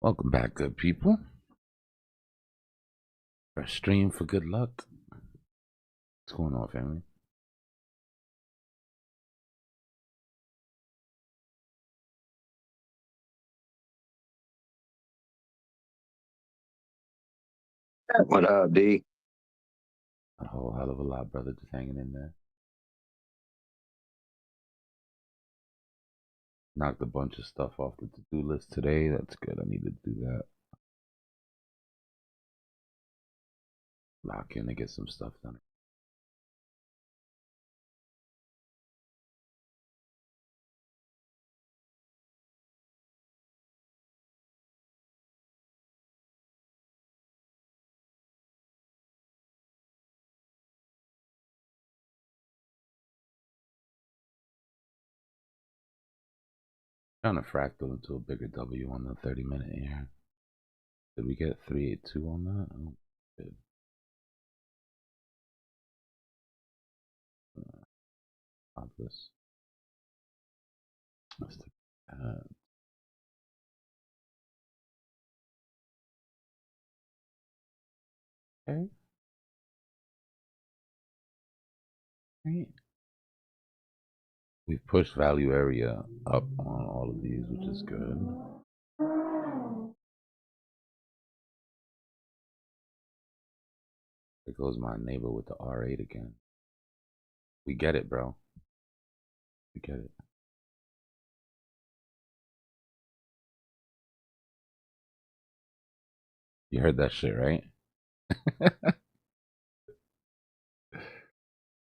Welcome back, good people. Our stream for good luck. What's going on, family? What up, D? A whole hell of a lot, brother, just hanging in there. Knocked a bunch of stuff off the to-do list today. That's good. I need to do that. Lock in and get some stuff done. Trying to fractal into a bigger W on the 30-minute here. Did we get 382 on that? Oh, good. Stop this. Let's take that. Okay. Right. We've pushed value area up on all of these, which is good. There goes my neighbor with the R8 again. We get it, bro. We get it. You heard that shit, right?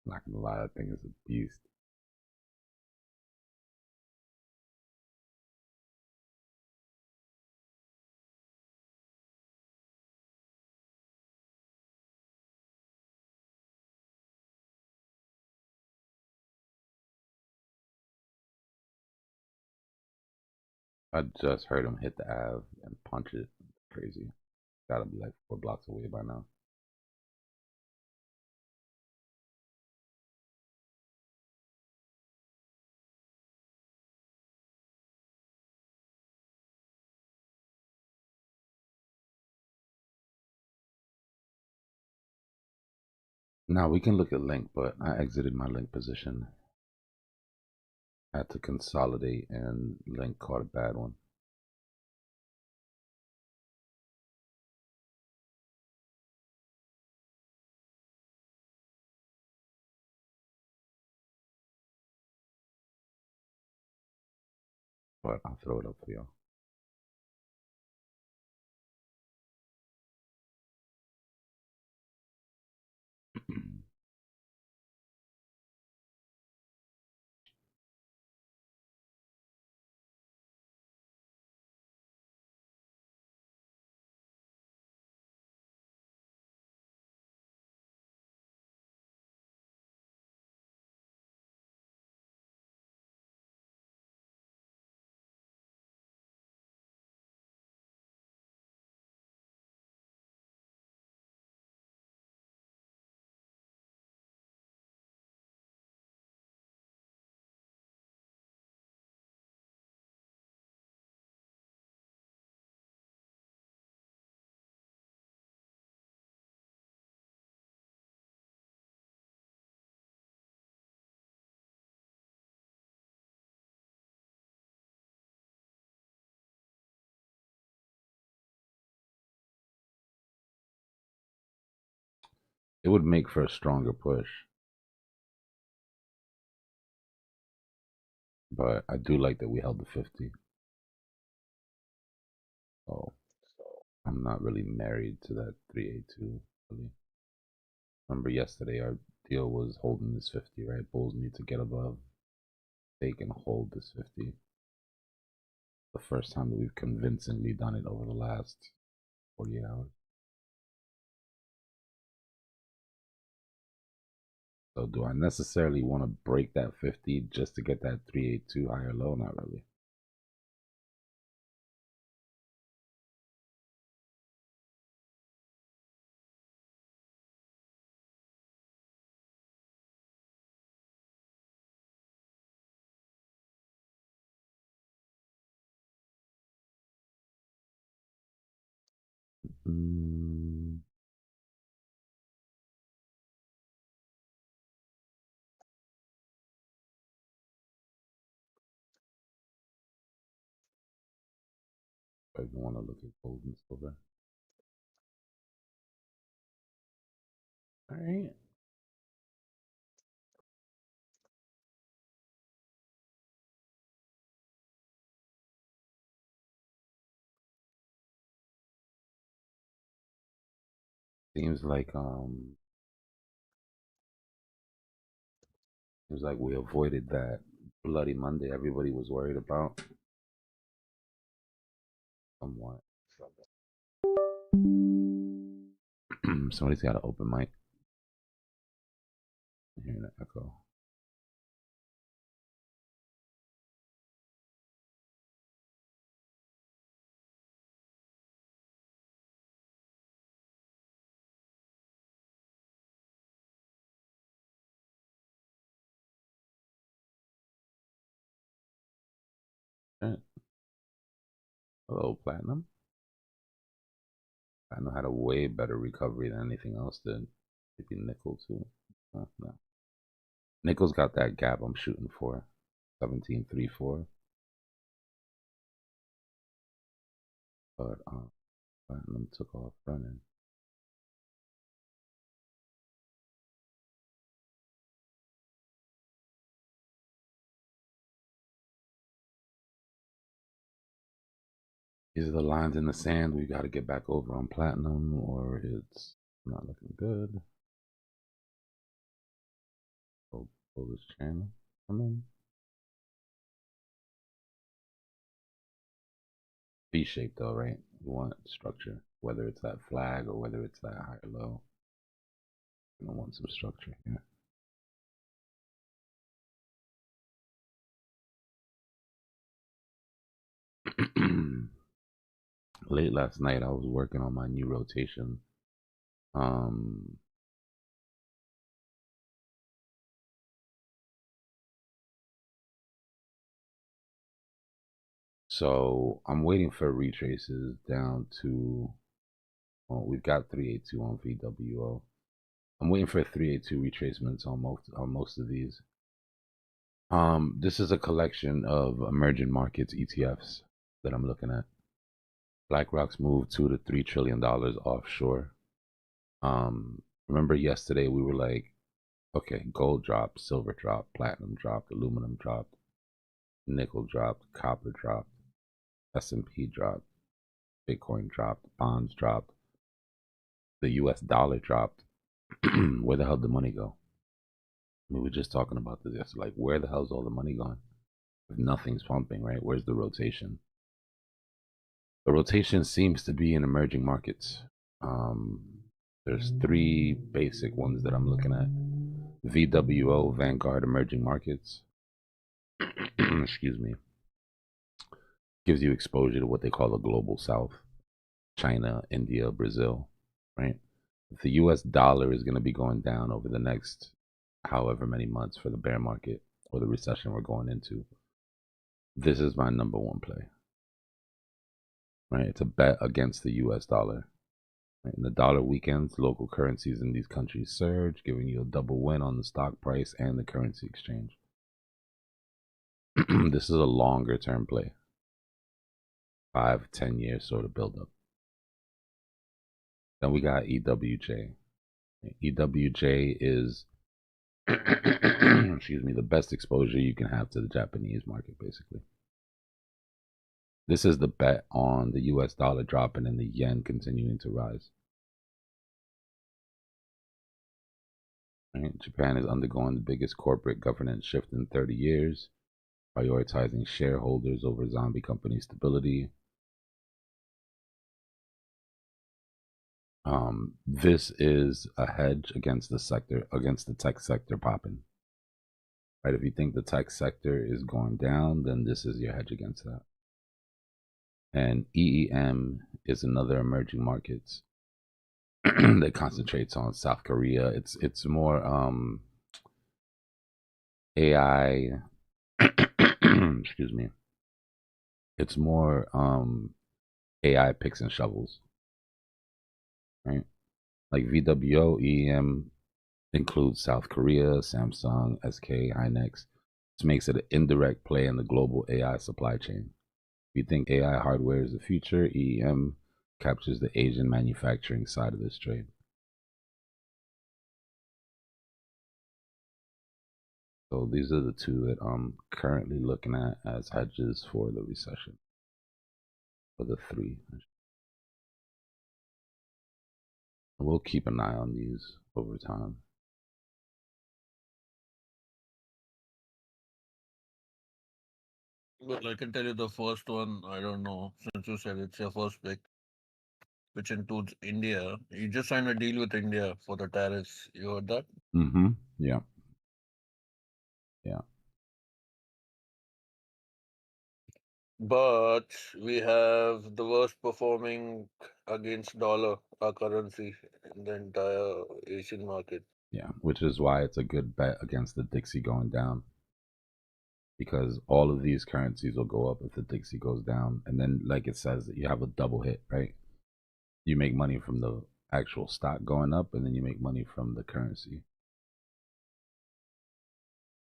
Not gonna lie, that thing is a beast. I just heard him hit the Ave and punch it. Crazy. Gotta be like 4 blocks away by now. Now we can look at link, but I exited my link position. I had to consolidate and link caught a bad one. But I'll throw it up for y'all. It would make for a stronger push. But I do like that we held the 50. So I'm not really married to that 382. Really. Remember yesterday our deal was holding this 50, right? Bulls need to get above. They can hold this 50. The first time that we've convincingly done it over the last 48 hours. So do I necessarily want to break that 50 just to get that 382 higher low? Not really. I don't want to look at gold and silver. All right. Seems like we avoided that bloody Monday everybody was worried about. Somewhat. Somebody's got an open mic. I'm hearing an echo. Right. Hello, Platinum. I know had a way better recovery than anything else did. Maybe nickel too. No. Nickel's got that gap I'm shooting for. 17.34. But Platinum took off running. These are the lines in the sand we got to get back over on Platinum, or it's not looking good. Pull this channel. Come in. V shape though, right? You want structure, whether it's that flag or whether it's that high or low. I want some structure here. Late last night, I was working on my new rotation. So I'm waiting for retraces down to. Well, we've got 382 on VWO. I'm waiting for 382 retracements on most of these. This is a collection of emerging markets ETFs that I'm looking at. BlackRock's moved $2 to $3 trillion offshore. Remember yesterday we were like, okay, gold dropped, silver dropped, platinum dropped, aluminum dropped, nickel dropped, copper dropped, S&P dropped, Bitcoin dropped, bonds dropped, the US dollar dropped. Where the hell did the money go? We were just talking about this yesterday. Like, where the hell's all the money going? If nothing's pumping, right? Where's the rotation? The rotation seems to be in emerging markets. There's three basic ones that I'm looking at. VWO, Vanguard Emerging Markets. Excuse me. Gives you exposure to what they call the global south. China, India, Brazil, right? If the US dollar is going to be going down over the next however many months for the bear market or the recession we're going into, this is my number one play. Right? It's a bet against the US dollar. Right? And the dollar weakens, local currencies in these countries surge, giving you a double win on the stock price and the currency exchange. This is a longer term play. 5-10 years sort of build up. Then we got EWJ. EWJ is excuse me, the best exposure you can have to the Japanese market, basically. This is the bet on the US dollar dropping and the yen continuing to rise. Right? Japan is undergoing the biggest corporate governance shift in 30 years, prioritizing shareholders over zombie company stability. This is a hedge against the tech sector popping. Right? If you think the tech sector is going down, then this is your hedge against that. And EEM is another emerging markets that concentrates on South Korea. It's more AI. Excuse me. It's more AI picks and shovels. right? Like VWO, EM includes South Korea, Samsung, SK, Hynix. This makes it an indirect play in the global AI supply chain. If you think AI hardware is the future, EM captures the Asian manufacturing side of this trade. So these are the two that I'm currently looking at as hedges for the recession. For the three. We'll keep an eye on these over time. Well, I can tell you the first one, I don't know, since you said it's your first pick, which includes India. You just signed a deal with India for the tariffs. You heard that? Mm-hmm. Yeah. Yeah. But we have the worst performing against dollar, our currency, in the entire Asian market. Yeah. Which is why it's a good bet against the Dixie going down. Because all of these currencies will go up if the Dixie goes down. And then, like it says, you have a double hit, right? You make money from the actual stock going up, and then you make money from the currency.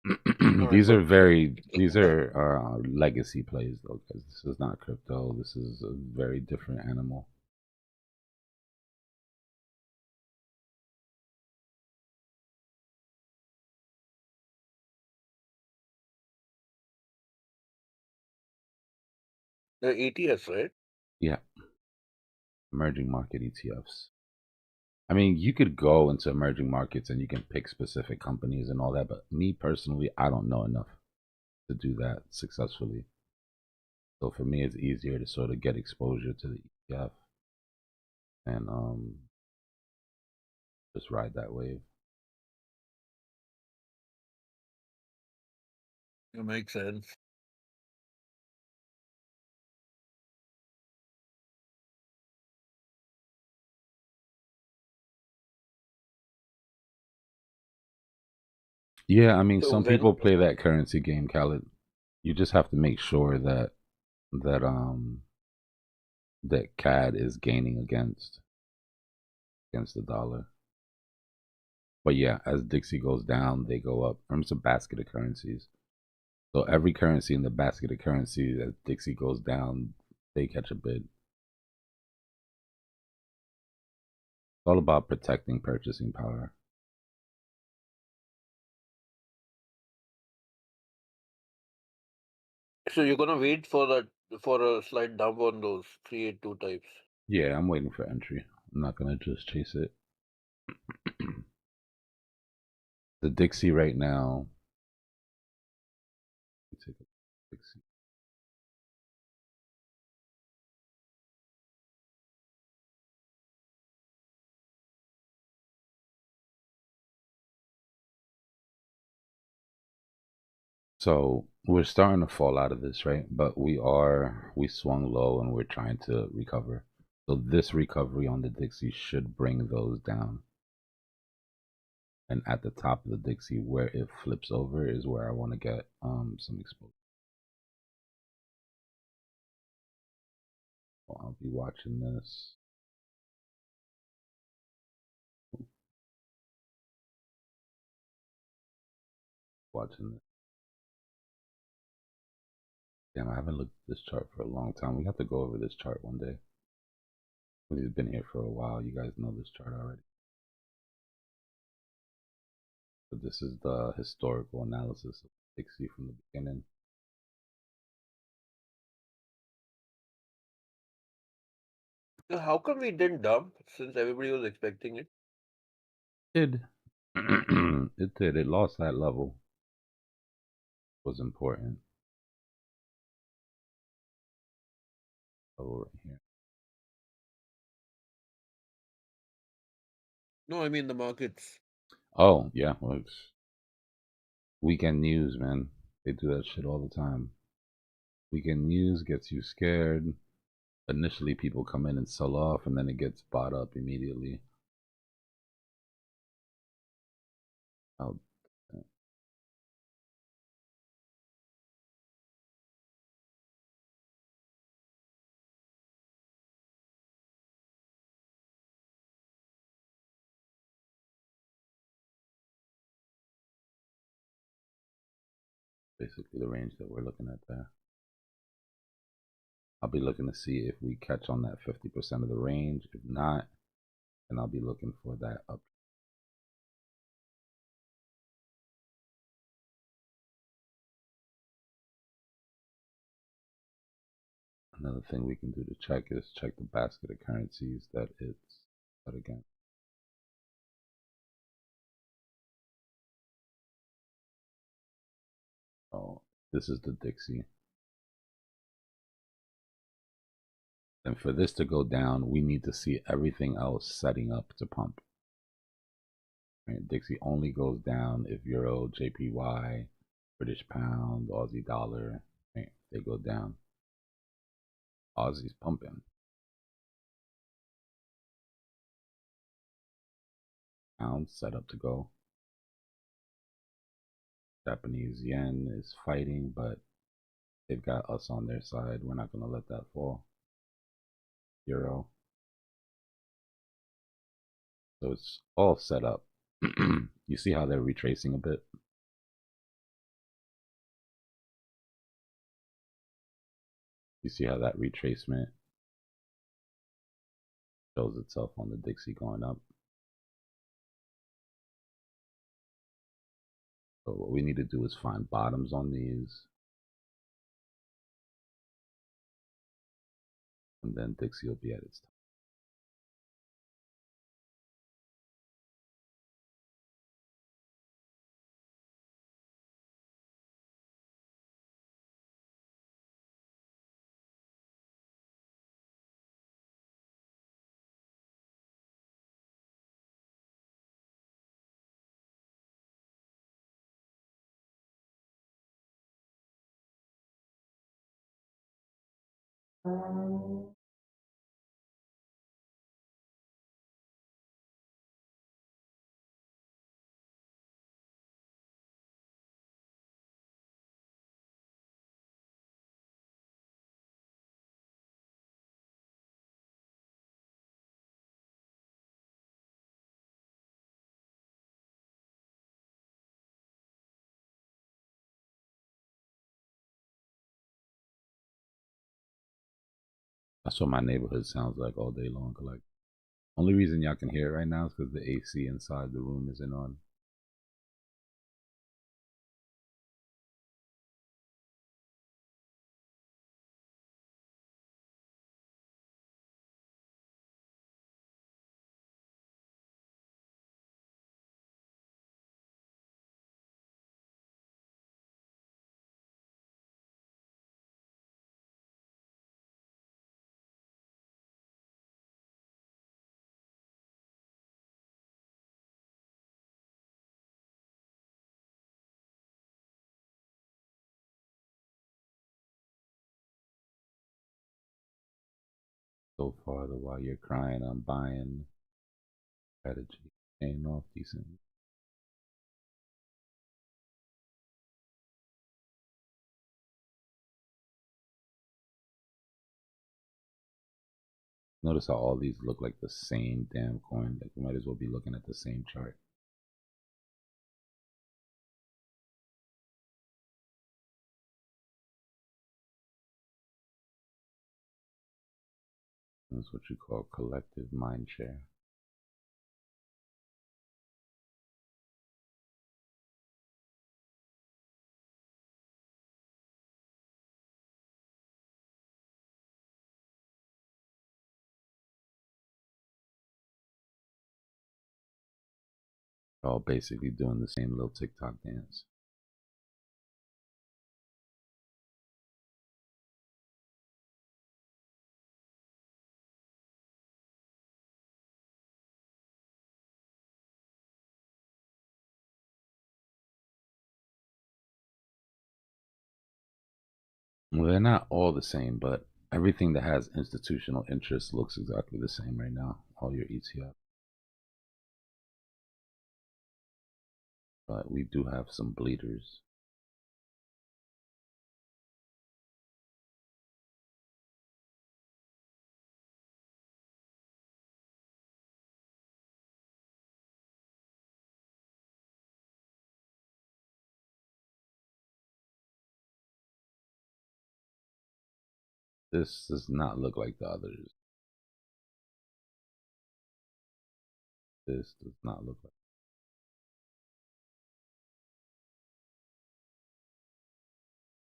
All right, these but are these are legacy plays though, because this is not crypto. This is a very different animal. the ETS, right? Yeah, emerging market ETFs. I mean, you could go into emerging markets and you can pick specific companies and all that, but me personally, I don't know enough to do that successfully. So for me, it's easier to sort of get exposure to the ETF and just ride that wave. It makes sense. Yeah, I mean, So some when people play that currency game, Khaled. You just have to make sure that that CAD is gaining against the dollar. But yeah, as Dixie goes down, they go up. From a basket of currencies. So every currency in the basket of currencies, as Dixie goes down, they catch a bid. It's all about protecting purchasing power. so you're gonna wait for that for a slight dump on those 382 types. Yeah, I'm waiting for entry. I'm not gonna just chase it. The Dixie right now. Let me take a Dixie. So we're starting to fall out of this, right? But we swung low and we're trying to recover. So this recovery on the Dixie should bring those down. And at the top of the Dixie, where it flips over, is where I want to get some exposure. So I'll be watching this. Watching this. Damn, I haven't looked at this chart for a long time. We have to go over this chart one day. We've been here for a while. You guys know this chart already. But this is the historical analysis of Dixie from the beginning. So how come we didn't dump since everybody was expecting it? It did. It did. It lost that level. Was important. Level right here. No, I mean the markets. Oh yeah, well, it's weekend news, man. They do that shit all the time. Weekend news gets you scared. Initially, people come in and sell off, and then it gets bought up immediately. Oh, Basically the range that we're looking at there. I'll be looking to see if we catch on that 50% of the range. If not, then I'll be looking for that up. Another thing we can do to check is check the basket of currencies that it's set against. So this is the Dixie. And for this to go down, we need to see everything else setting up to pump. Right? Dixie only goes down if Euro, JPY, British Pound, Aussie Dollar, right? They go down. Aussie's pumping. Pound set up to go. Japanese yen is fighting, but they've got us on their side. We're not going to let that fall. Euro. So it's all set up. You see how they're retracing a bit? You see how that retracement shows itself on the Dixie going up? So what we need to do is find bottoms on these. And then Dixie will be at its top. That's what my neighborhood sounds like all day long. Like, only reason y'all can hear it right now is because the AC inside the room isn't on. So far, the while you're crying, I'm buying strategy, paying off decent. Notice how all these look like the same damn coin. Like, we might as well be looking at the same chart. That's what you call collective mind share. We're all basically doing the same little TikTok dance. Well, they're not all the same, but everything that has institutional interest looks exactly the same right now. All your ETF. But we do have some bleeders. This does not look like the others. This does not look like.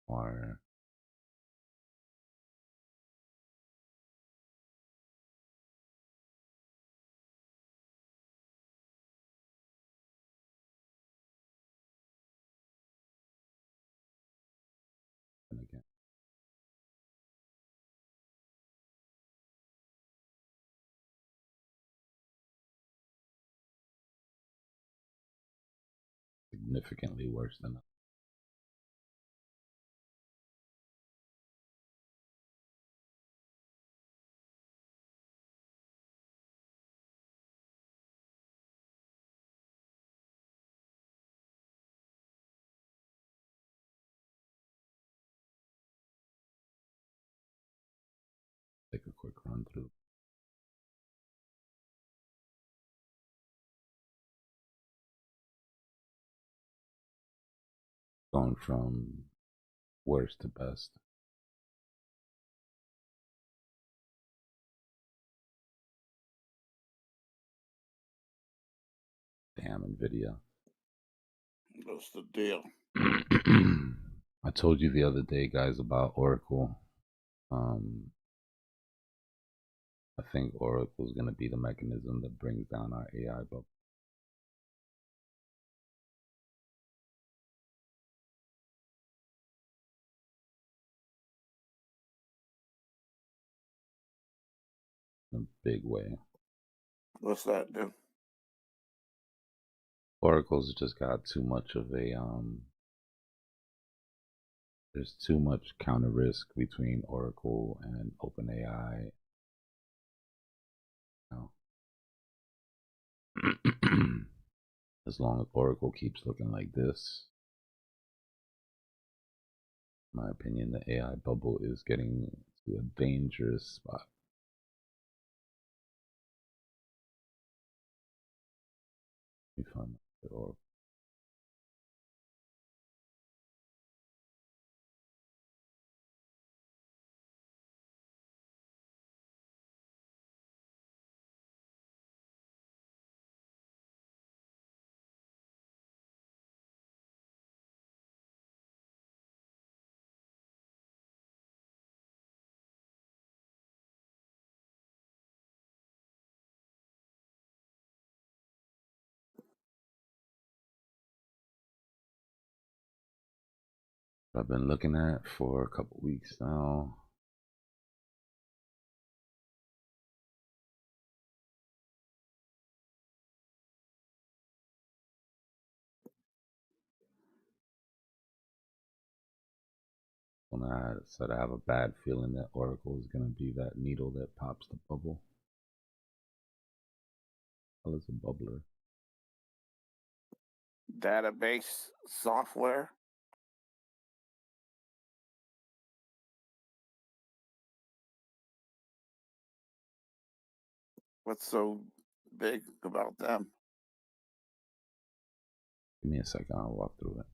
Or and again, significantly worse than. Take a quick run through. Going from worst to best. Damn, NVIDIA. What's the deal? I told you the other day, guys, about Oracle. I think Oracle is going to be the mechanism that brings down our AI bubble. In a big way. What's that do? Oracle's just got too much of a there's too much counter risk between Oracle and OpenAI. You know? As long as Oracle keeps looking like this, in my opinion, the AI bubble is getting to a dangerous spot. Let me find the Oracle. I've been looking at for a couple weeks now. When I said I have a bad feeling that Oracle is going to be that needle that pops the bubble. Well, it's a bubbler. Database software? What's so big about them? Give me a second, I'll walk through it.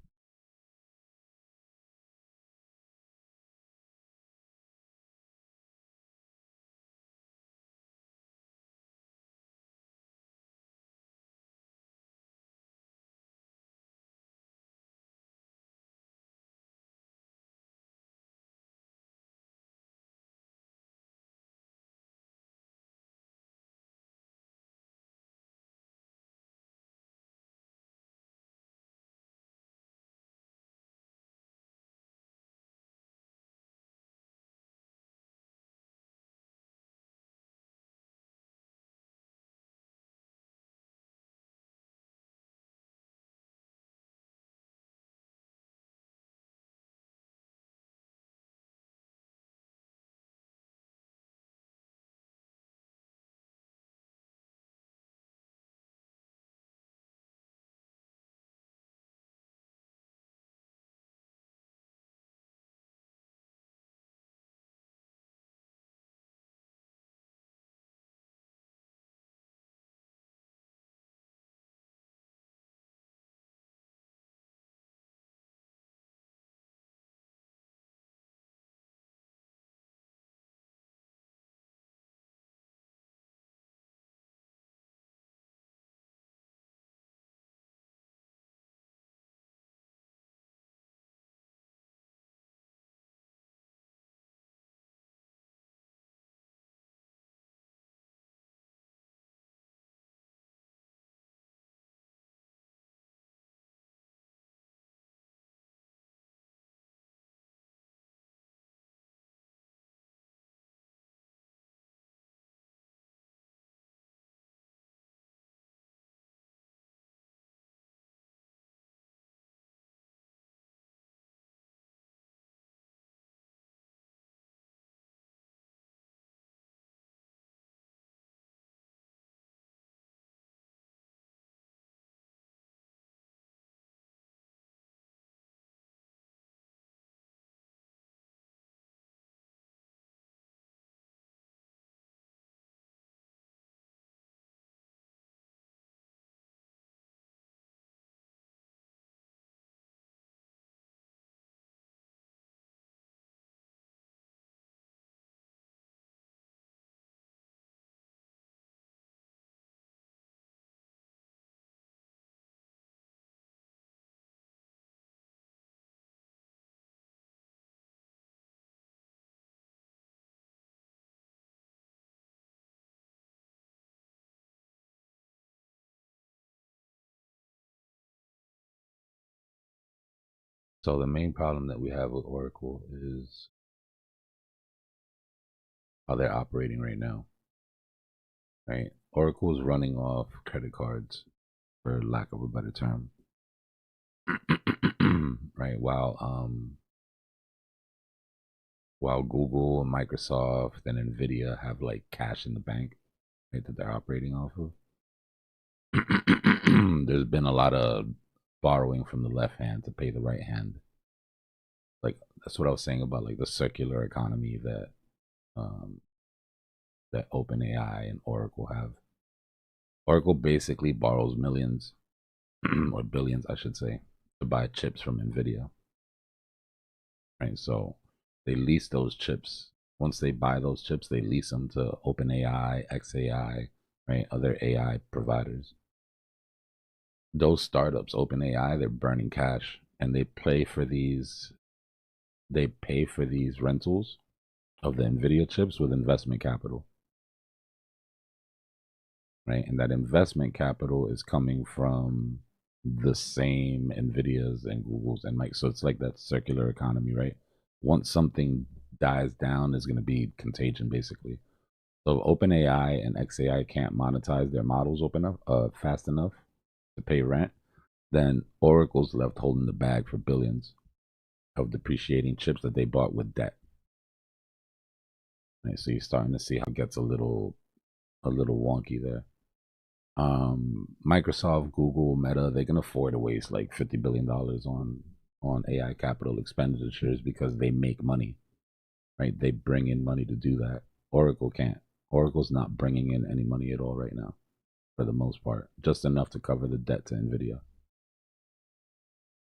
So the main problem that we have with Oracle is how they're operating right now. Right? Oracle is running off credit cards, for lack of a better term. Right? While Google and Microsoft and Nvidia have like cash in the bank, right, that they're operating off of. There's been a lot of borrowing from the left hand to pay the right hand. Like that's what I was saying about like the circular economy that OpenAI and Oracle have. Oracle basically borrows millions or billions, I should say, to buy chips from Nvidia. Right, so they lease those chips. Once they buy those chips, they lease them to OpenAI, XAI, right, other AI providers. Those startups, OpenAI, they're burning cash, and they pay for these rentals of the Nvidia chips with investment capital. Right, and that investment capital is coming from the same Nvidias and Googles and Mike. So it's like that circular economy, right? Once something dies down, there's going to be contagion, basically. So if OpenAI and XAI can't monetize their models fast enough to pay rent, then Oracle's left holding the bag for billions of depreciating chips that they bought with debt. Right, so you're starting to see how it gets a little wonky there. Microsoft, Google, Meta, they can afford to waste like $50 billion on AI capital expenditures because they make money, right? They bring in money to do that. Oracle can't. Oracle's not bringing in any money at all right now, for the most part, just enough to cover the debt to Nvidia.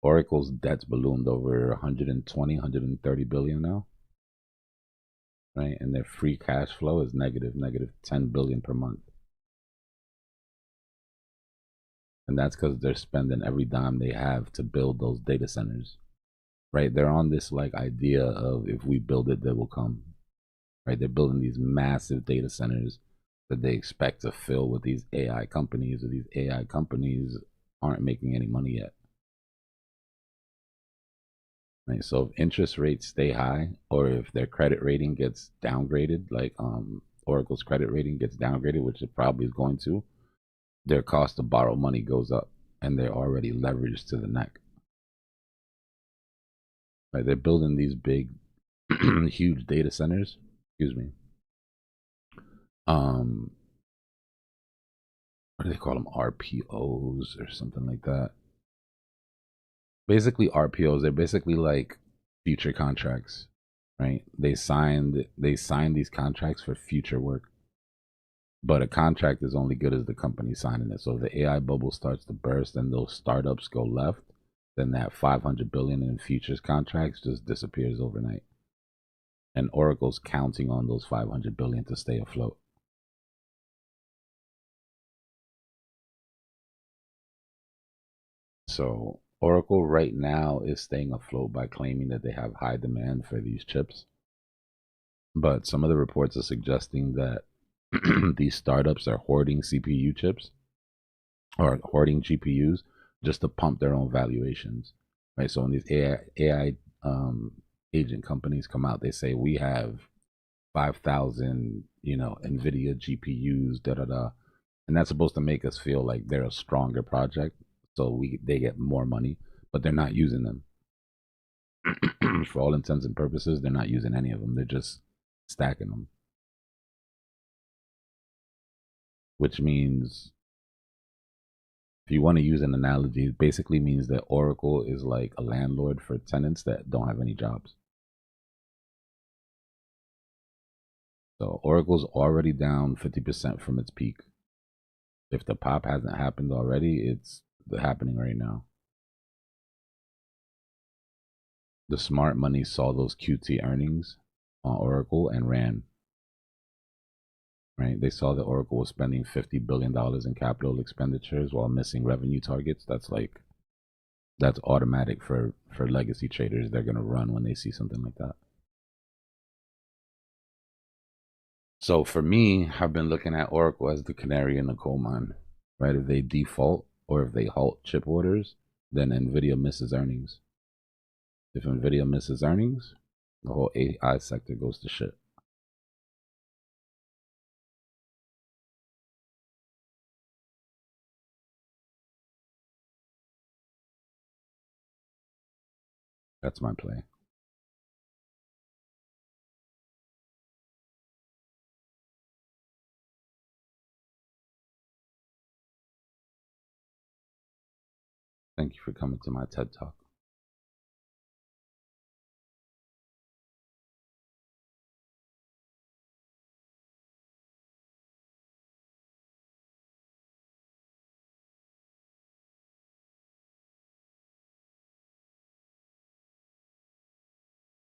Oracle's debt's ballooned over 120, 130 billion now, right? And their free cash flow is negative 10 billion per month. And that's because they're spending every dime they have to build those data centers, right? They're on this like idea of if we build it, they will come, right? They're building these massive data centers that they expect to fill with these AI companies, or these AI companies aren't making any money yet. Right? So if interest rates stay high, or if their credit rating gets downgraded, like Oracle's credit rating gets downgraded, which it probably is going to, their cost to borrow money goes up, and they're already leveraged to the neck. Right? They're building these big, huge data centers. Excuse me. What do they call them? RPOs or something like that. Basically, RPOs. They're basically like future contracts, right? They signed these contracts for future work. But a contract is only good as the company signing it. So if the AI bubble starts to burst and those startups go left, then that 500 billion in futures contracts just disappears overnight. And Oracle's counting on those 500 billion to stay afloat. So Oracle right now is staying afloat by claiming that they have high demand for these chips. But some of the reports are suggesting that these startups are hoarding CPU chips or hoarding GPUs just to pump their own valuations, right? So when these AI agent companies come out, they say we have 5,000, NVIDIA GPUs, and that's supposed to make us feel like they're a stronger project, so they get more money, but they're not using them. For all intents and purposes, they're not using any of them. They're just stacking them, which means, if you want to use an analogy, it basically means that Oracle is like a landlord for tenants that don't have any jobs. So Oracle's already down 50% from its peak. If the pop hasn't happened already, it's happening right now. The smart money saw those QT earnings on Oracle and ran. Right? They saw that Oracle was spending $50 billion in capital expenditures while missing revenue targets. That's automatic for legacy traders. They're going to run when they see something like that. So for me, I've been looking at Oracle as the canary in the coal mine, right? If they default or if they halt chip orders, then Nvidia misses earnings. If Nvidia misses earnings, the whole AI sector goes to shit. That's my play. Thank you for coming to my TED Talk.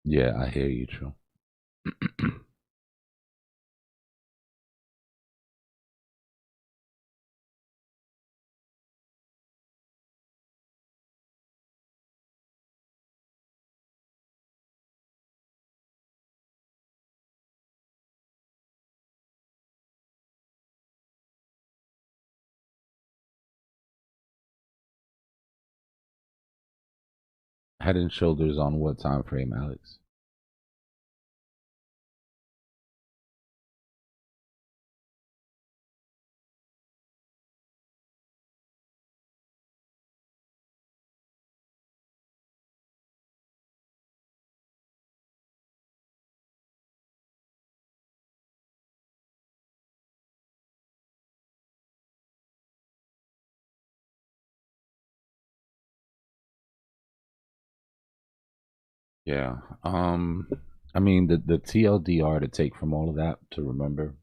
Yeah, I hear you, True. Head and shoulders on what time frame, Alex? Yeah. I mean, the TLDR to take from all of that to remember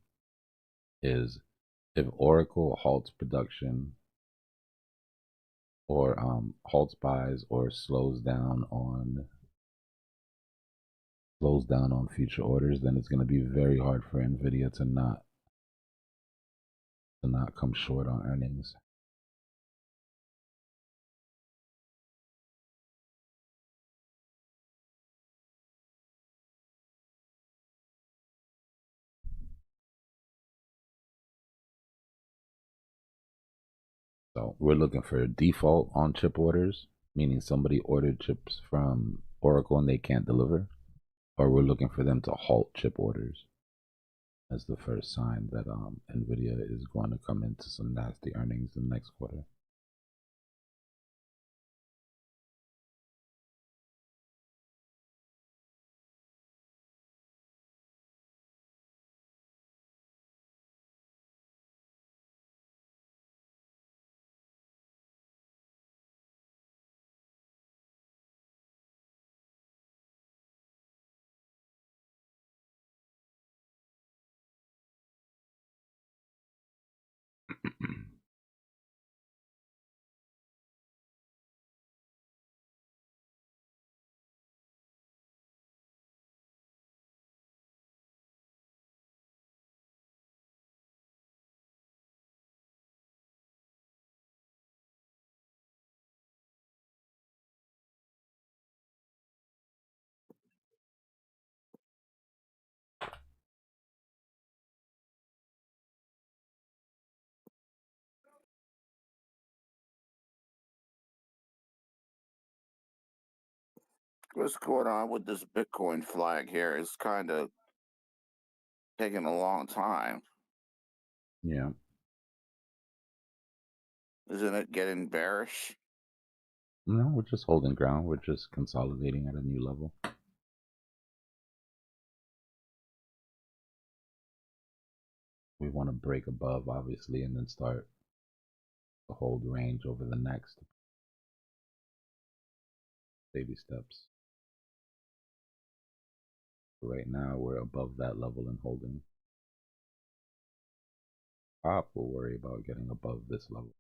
is if Oracle halts production or halts buys or slows down on future orders, then it's going to be very hard for Nvidia to not come short on earnings. So we're looking for a default on chip orders, meaning somebody ordered chips from Oracle and they can't deliver, or we're looking for them to halt chip orders as the first sign that Nvidia is going to come into some nasty earnings in the next quarter. What's going on with this Bitcoin flag here? It's kind of taking a long time. Yeah. Isn't it getting bearish? No, we're just holding ground. We're just consolidating at a new level. We want to break above, obviously, and then start to hold range over the next baby steps. Right now, we're above that level and holding. Pop will worry about getting above this level.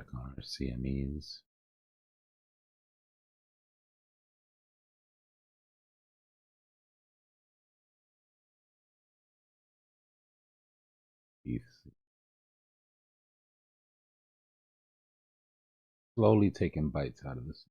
Check on our CMEs. Slowly taking bites out of this.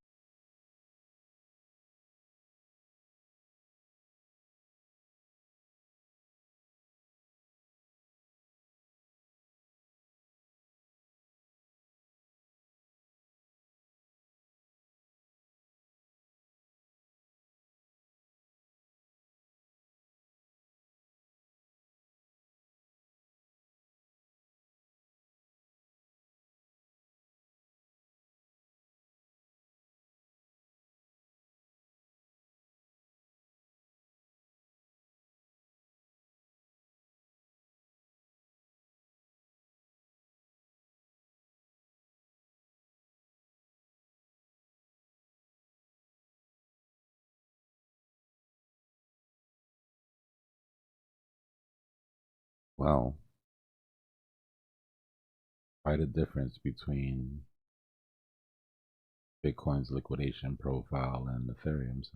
Well, quite a difference between Bitcoin's liquidation profile and Ethereum's.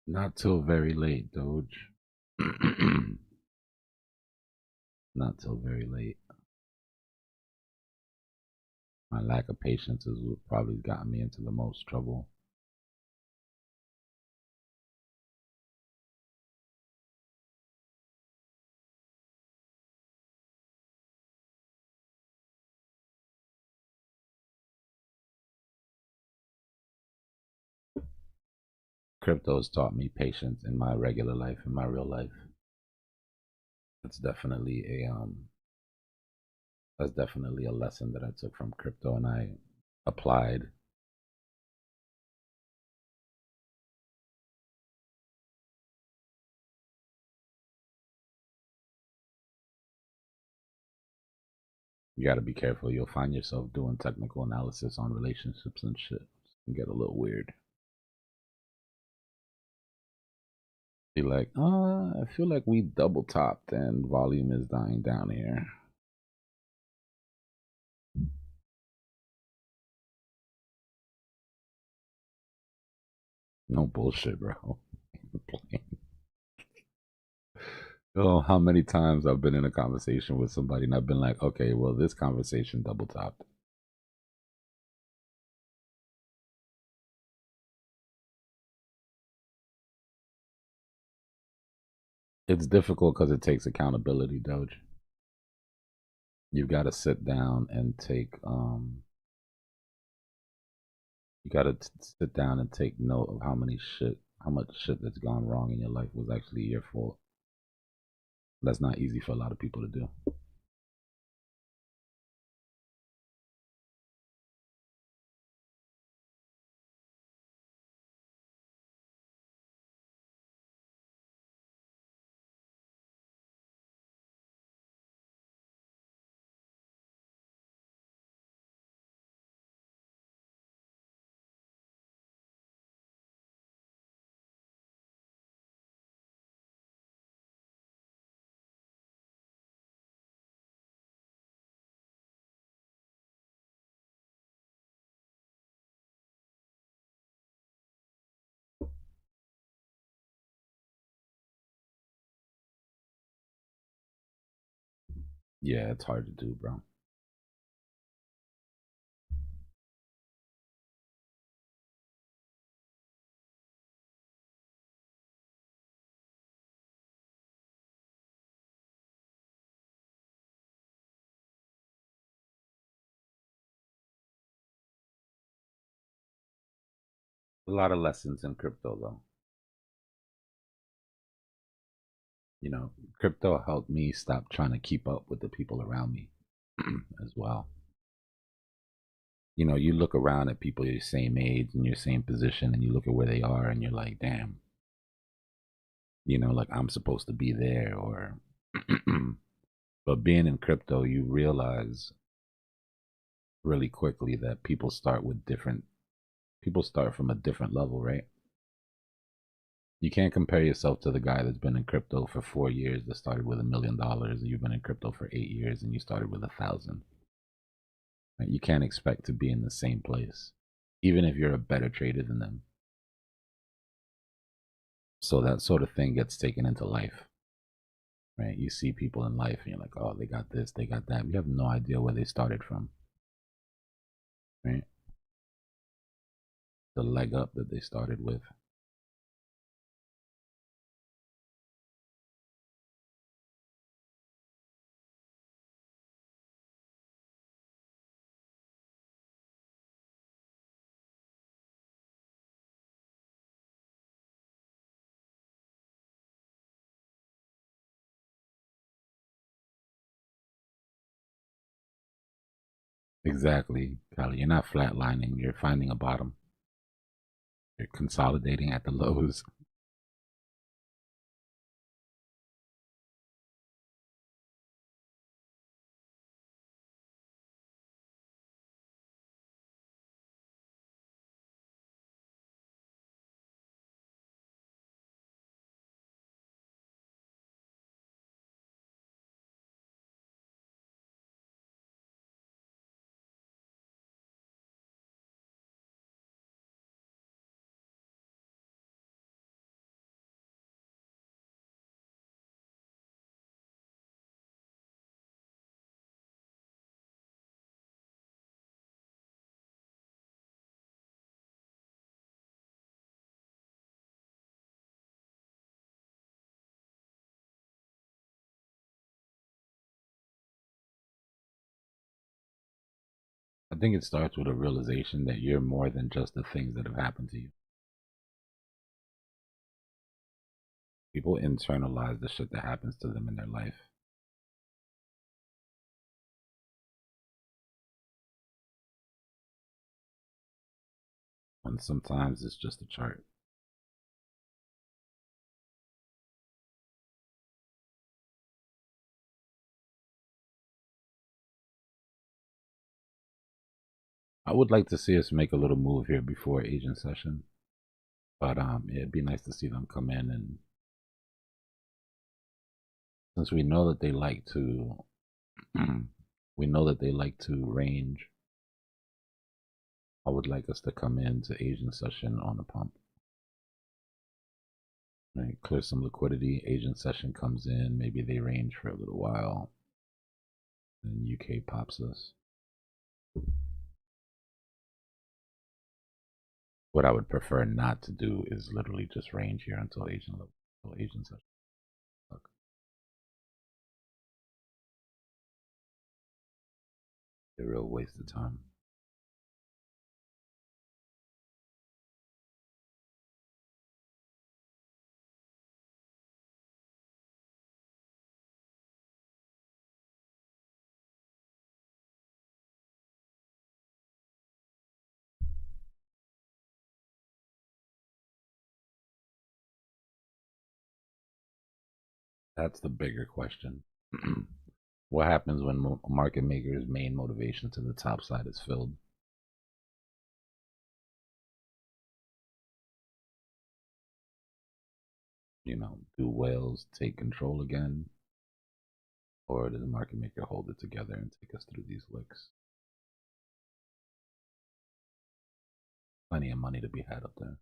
Not till very late, Doge. Not till very late. My lack of patience is what probably gotten me into the most trouble. Crypto has taught me patience in my regular life, in my real life. That's definitely a lesson that I took from crypto and I applied. You got to be careful. You'll find yourself doing technical analysis on relationships and shit. It can get a little weird. Be like, I feel like we double topped and volume is dying down here. No bullshit, bro. Oh, how many times I've been in a conversation with somebody and I've been like, okay, well, this conversation double topped. It's difficult because it takes accountability, Doge. You've got to sit down and take you got to sit down and take note of how much shit that's gone wrong in your life was actually your fault. That's not easy for a lot of people to do. Yeah, it's hard to do, bro. A lot of lessons in crypto, though. You know, crypto helped me stop trying to keep up with the people around me as well. You know, you look around at people your same age and your same position, and you look at where they are, and you're like, damn, you know, like I'm supposed to be there, or. But being in crypto, you realize really quickly that people start from a different level, right? You can't compare yourself to the guy that's been in crypto for 4 years that started with $1 million, and you've been in crypto for 8 years and you started with 1,000. Right? You can't expect to be in the same place, even if you're a better trader than them. So that sort of thing gets taken into life, right? You see people in life and you're like, oh, they got this, they got that. You have no idea where they started from, right? The leg up that they started with. Exactly, Kelly. You're not flatlining. You're finding a bottom. You're consolidating at the lows. I think it starts with a realization that you're more than just the things that have happened to you. People internalize the shit that happens to them in their life. And sometimes it's just a chart. I would like to see us make a little move here before agent session. But it'd be nice to see them come in, and since we know that they like to range, I would like us to come into agent session on the pump. Right, clear some liquidity. Asian session comes in. Maybe they range for a little while. Then UK pops us. What I would prefer not to do is literally just range here until Asian session. Look. A real waste of time. That's the bigger question. What happens when market makers' main motivation to the top side is filled? You know, do whales take control again? Or does the market maker hold it together and take us through these licks? Plenty of money to be had up there.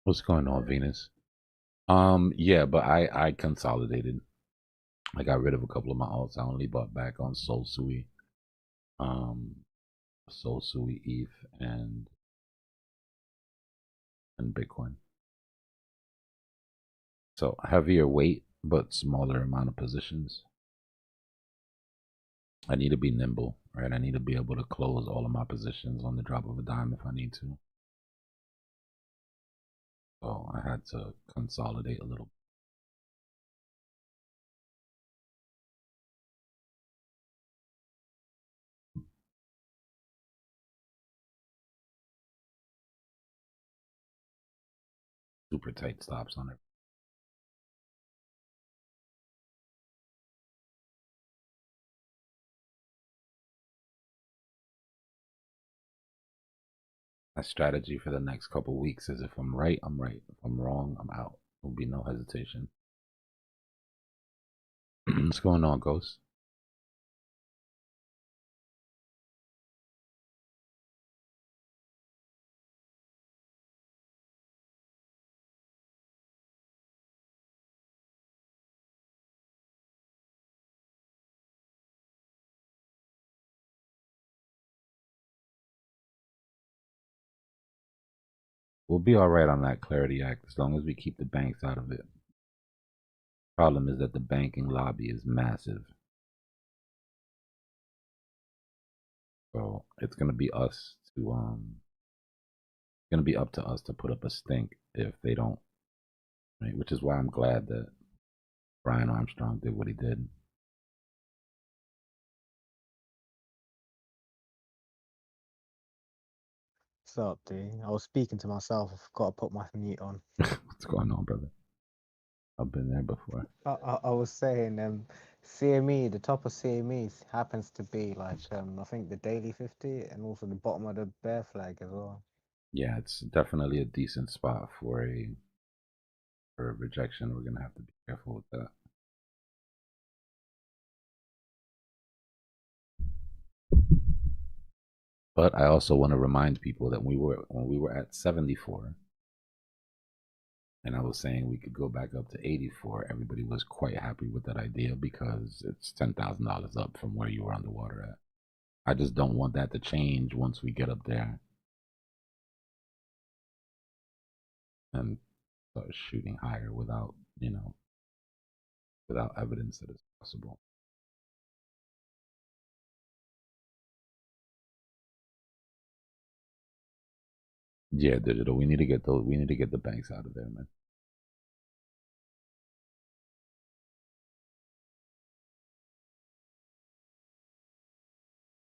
What's going on, Venus? Yeah, but I consolidated. I got rid of a couple of my alts. I only bought back on Sol Sui, ETH, and Bitcoin. So heavier weight, but smaller amount of positions. I need to be nimble, right? I need to be able to close all of my positions on the drop of a dime if I need to. So I had to consolidate a little. Super tight stops on it. My strategy for the next couple weeks is if I'm right, I'm right. If I'm wrong, I'm out. There'll be no hesitation. What's going on, Ghost? We'll be all right on that Clarity Act as long as we keep the banks out of it. Problem is that the banking lobby is massive. So it's gonna be us to gonna be up to us to put up a stink if they don't. Right? Which is why I'm glad that Brian Armstrong did what he did. What's up, D? I was speaking to myself. I forgot to put my mute on. What's going on, brother? I've been there before. I was saying, CME, the top of CME happens to be like, I think the daily 50 and also the bottom of the bear flag as well. Yeah, it's definitely a decent spot for a rejection. We're gonna have to be careful with that. But I also want to remind people that when we were at 74, and I was saying we could go back up to 84, everybody was quite happy with that idea because it's $10,000 up from where you were underwater at. I just don't want that to change once we get up there and start shooting higher without, without evidence that it's possible. Yeah, digital. We need to get those. We need to get the banks out of there, man.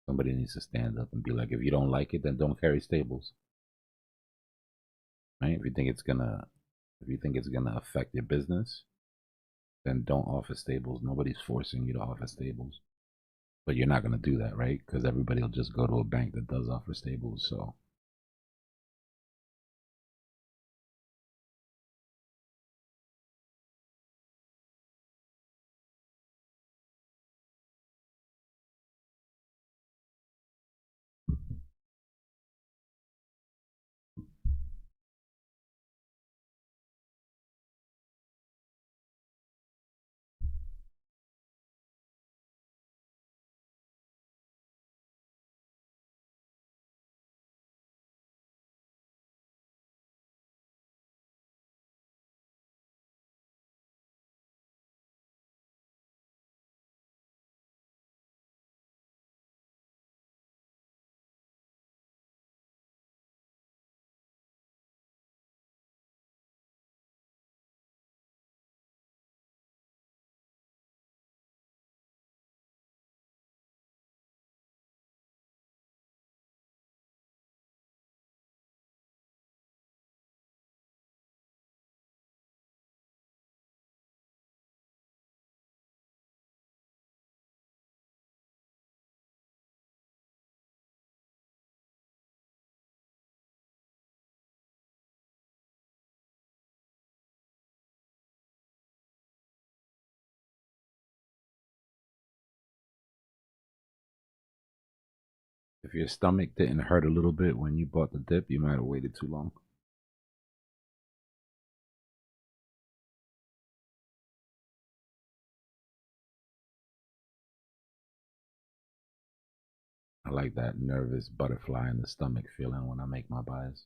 Somebody needs to stand up and be like, if you don't like it, then don't carry stables. Right? If you think it's gonna affect your business, then don't offer stables. Nobody's forcing you to offer stables. But you're not going to do that, right? Because everybody will just go to a bank that does offer stables. So if your stomach didn't hurt a little bit when you bought the dip, you might have waited too long. I like that nervous butterfly in the stomach feeling when I make my buys.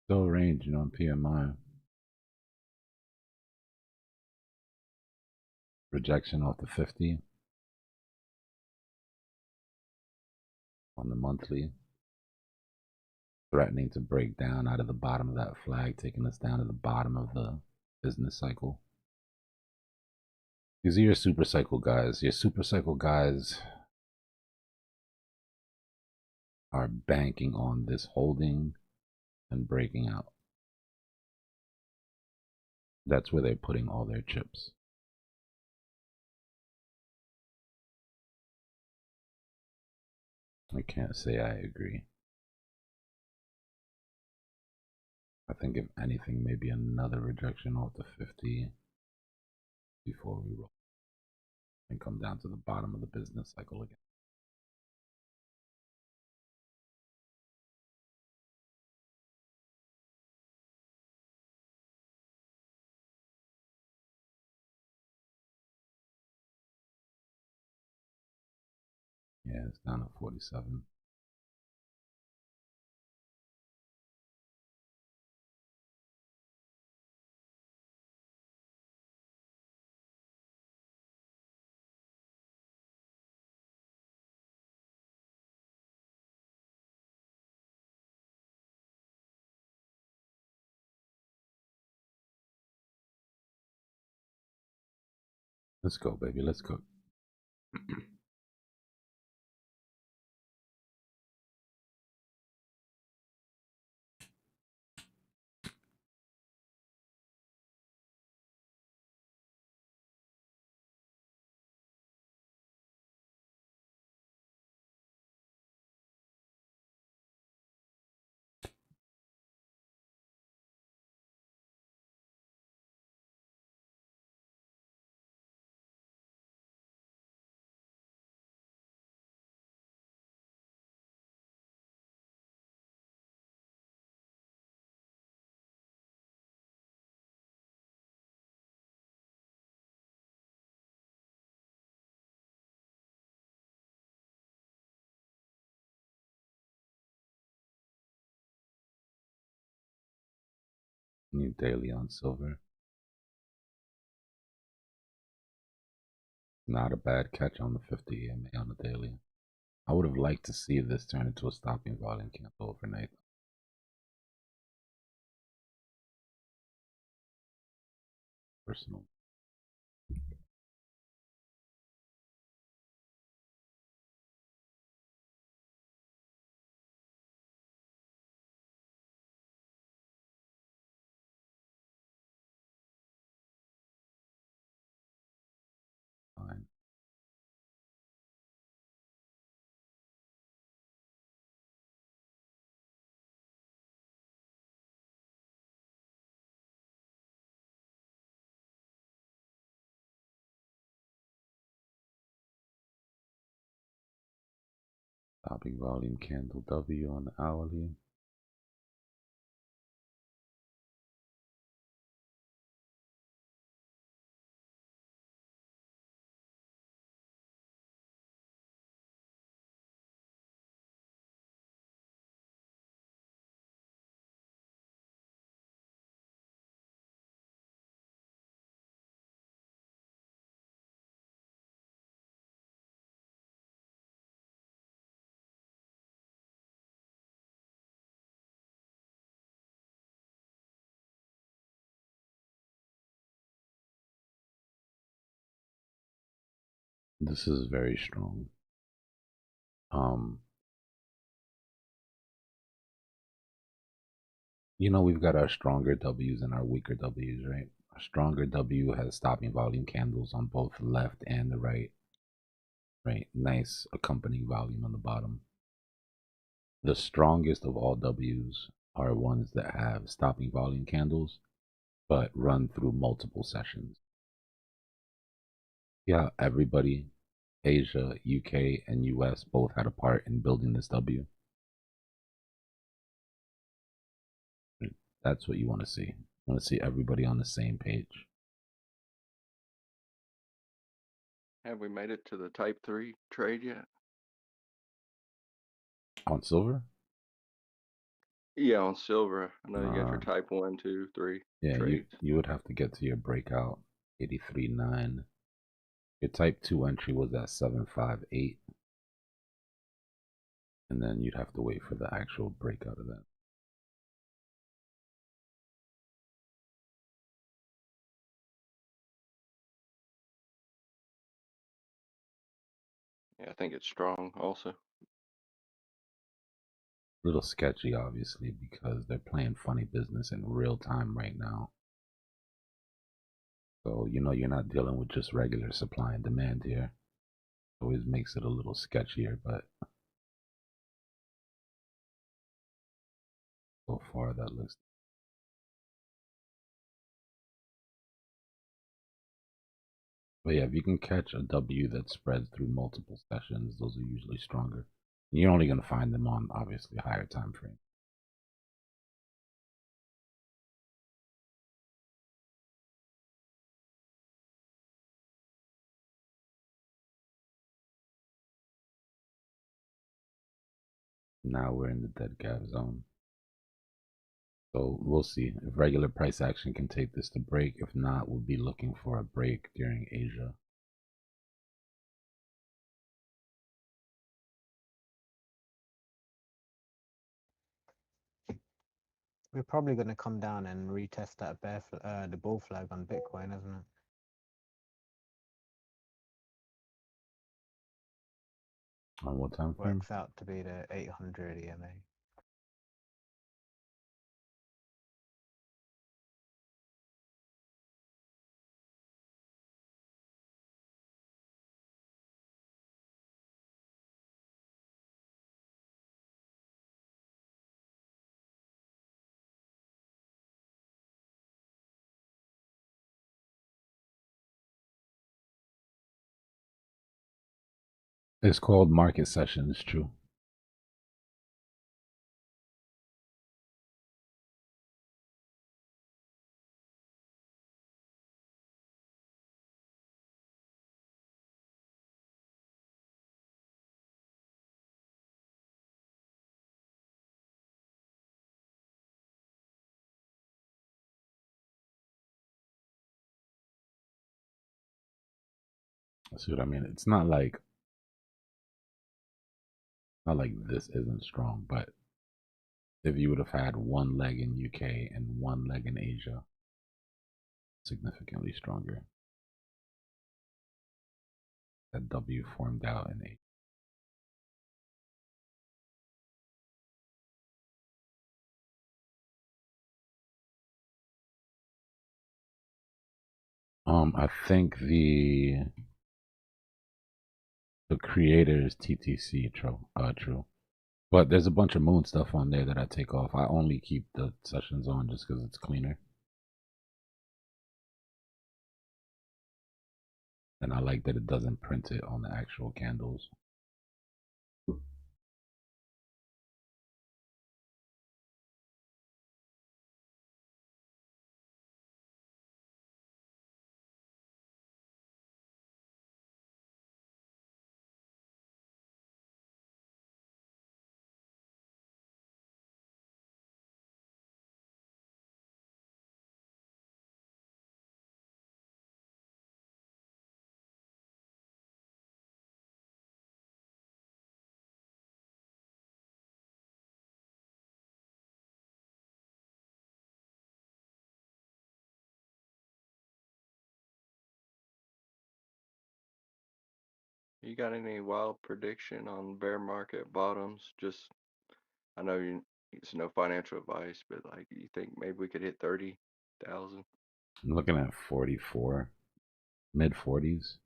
Still ranging on PMI. Rejection off the 50 on the monthly. Threatening to break down out of the bottom of that flag, taking us down to the bottom of the business cycle. These are your super cycle guys. Your super cycle guys are banking on this holding and breaking out. That's where they're putting all their chips. I can't say I agree. I think if anything, maybe another rejection off the 50 before we roll and come down to the bottom of the business cycle again. Yeah, it's down to 47. Let's go, baby. Let's go. New daily on silver. Not a bad catch on the 50 EMA on the daily. I would have liked to see this turn into a stopping volume candle overnight. Personal. Fine. Stopping volume candle W on the hourly. This is very strong. You know, we've got our stronger W's and our weaker W's, right? Our stronger W has stopping volume candles on both the left and the right. Right, nice accompanying volume on the bottom. The strongest of all W's are ones that have stopping volume candles, but run through multiple sessions. Yeah, everybody, Asia, UK, and US both had a part in building this W. That's what you want to see. You want to see everybody on the same page. Have we made it to the type 3 trade yet? On silver? Yeah, on silver. I know you got your type 1, 2, 3 Yeah, trades. you would have to get to your breakout 83.9. Your type 2 entry was at 758. And then you'd have to wait for the actual breakout of that. Yeah, I think it's strong also. A little sketchy, obviously, because they're playing funny business in real time right now. So, you know, you're not dealing with just regular supply and demand here. Always makes it a little sketchier, but so far that looks. But yeah, if you can catch a W that spreads through multiple sessions, those are usually stronger. And you're only going to find them on, obviously, higher time frame. Now we're in the dead gap zone. So we'll see if regular price action can take this to break. If not, we'll be looking for a break during Asia. We're probably going to come down and retest that the bull flag on Bitcoin, isn't it? On what time frame? Works out to be the 800 EMA. It's called market sessions, true. See what I mean? It's not like this isn't strong, but if you would have had one leg in UK and one leg in Asia, significantly stronger. That W formed out in Asia. I think the creator is TTC, true. But there's a bunch of moon stuff on there that I take off. I only keep the sessions on just because it's cleaner. And I like that it doesn't print it on the actual candles. You got any wild prediction on bear market bottoms? Just, I know it's no financial advice, but like, you think maybe we could hit 30,000? I'm looking at 44, mid 40s.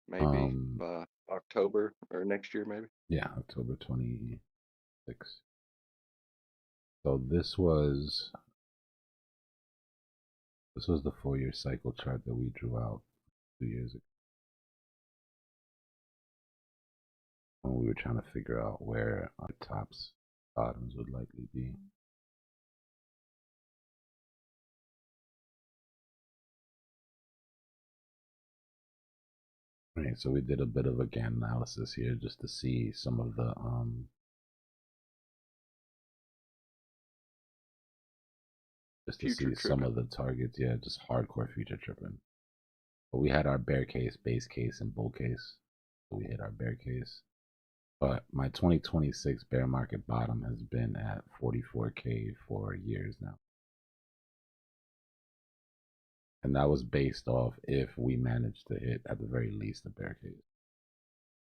Maybe by October or next year, maybe. Yeah, October 26th. So this was the 4-year cycle chart that we drew out 2 years ago when we were trying to figure out where our tops, bottoms would likely be. Right, so we did a bit of a GAN analysis here just to see some of the just to see some of the targets. Yeah, just hardcore future tripping. But we had our bear case, base case, and bull case. So we hit our bear case. But my 2026 bear market bottom has been at 44K for years now. And that was based off if we managed to hit at the very least the bear case.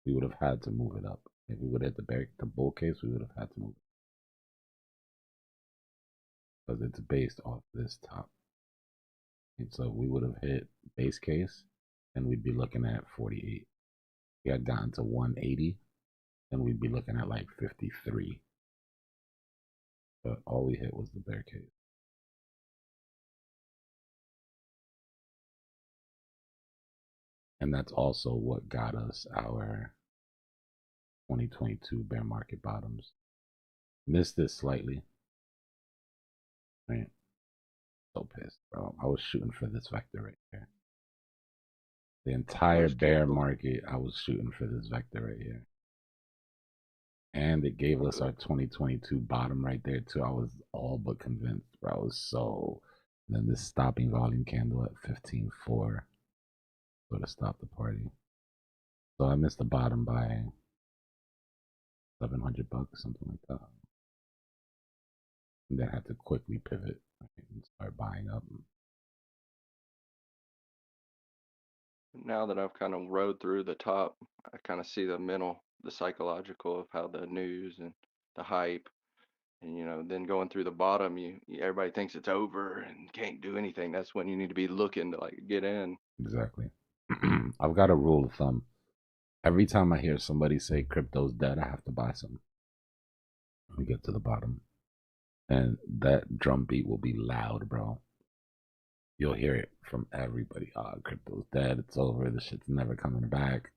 We would have had to move it up. If we would have hit the bull case, we would have had to move it. Because it's based off this top. And so we would have hit base case, and we'd be looking at 48. We had gotten to 180, and we'd be looking at like 53. But all we hit was the bear case. And that's also what got us our 2022 bear market bottoms. Missed it slightly. Right? So pissed, bro. I was shooting for this vector right here. The entire bear market, I was shooting for this vector right here. And it gave us our 2022 bottom right there too. I was all but convinced, bro. I was so. And then this stopping volume candle at 15.4 would have stopped the party. So I missed the bottom by $700, something like that. And then had to quickly pivot and start buying up. Now that I've kind of rode through the top, I kind of see the mental, the psychological of how the news and the hype, and then going through the bottom, everybody thinks it's over and can't do anything. That's when you need to be looking to like get in. Exactly. I've got a rule of thumb. Every time I hear somebody say crypto's dead, I have to buy some. We get to the bottom. And that drum beat will be loud, bro. You'll hear it from everybody. Crypto's dead. It's over. This shit's never coming back.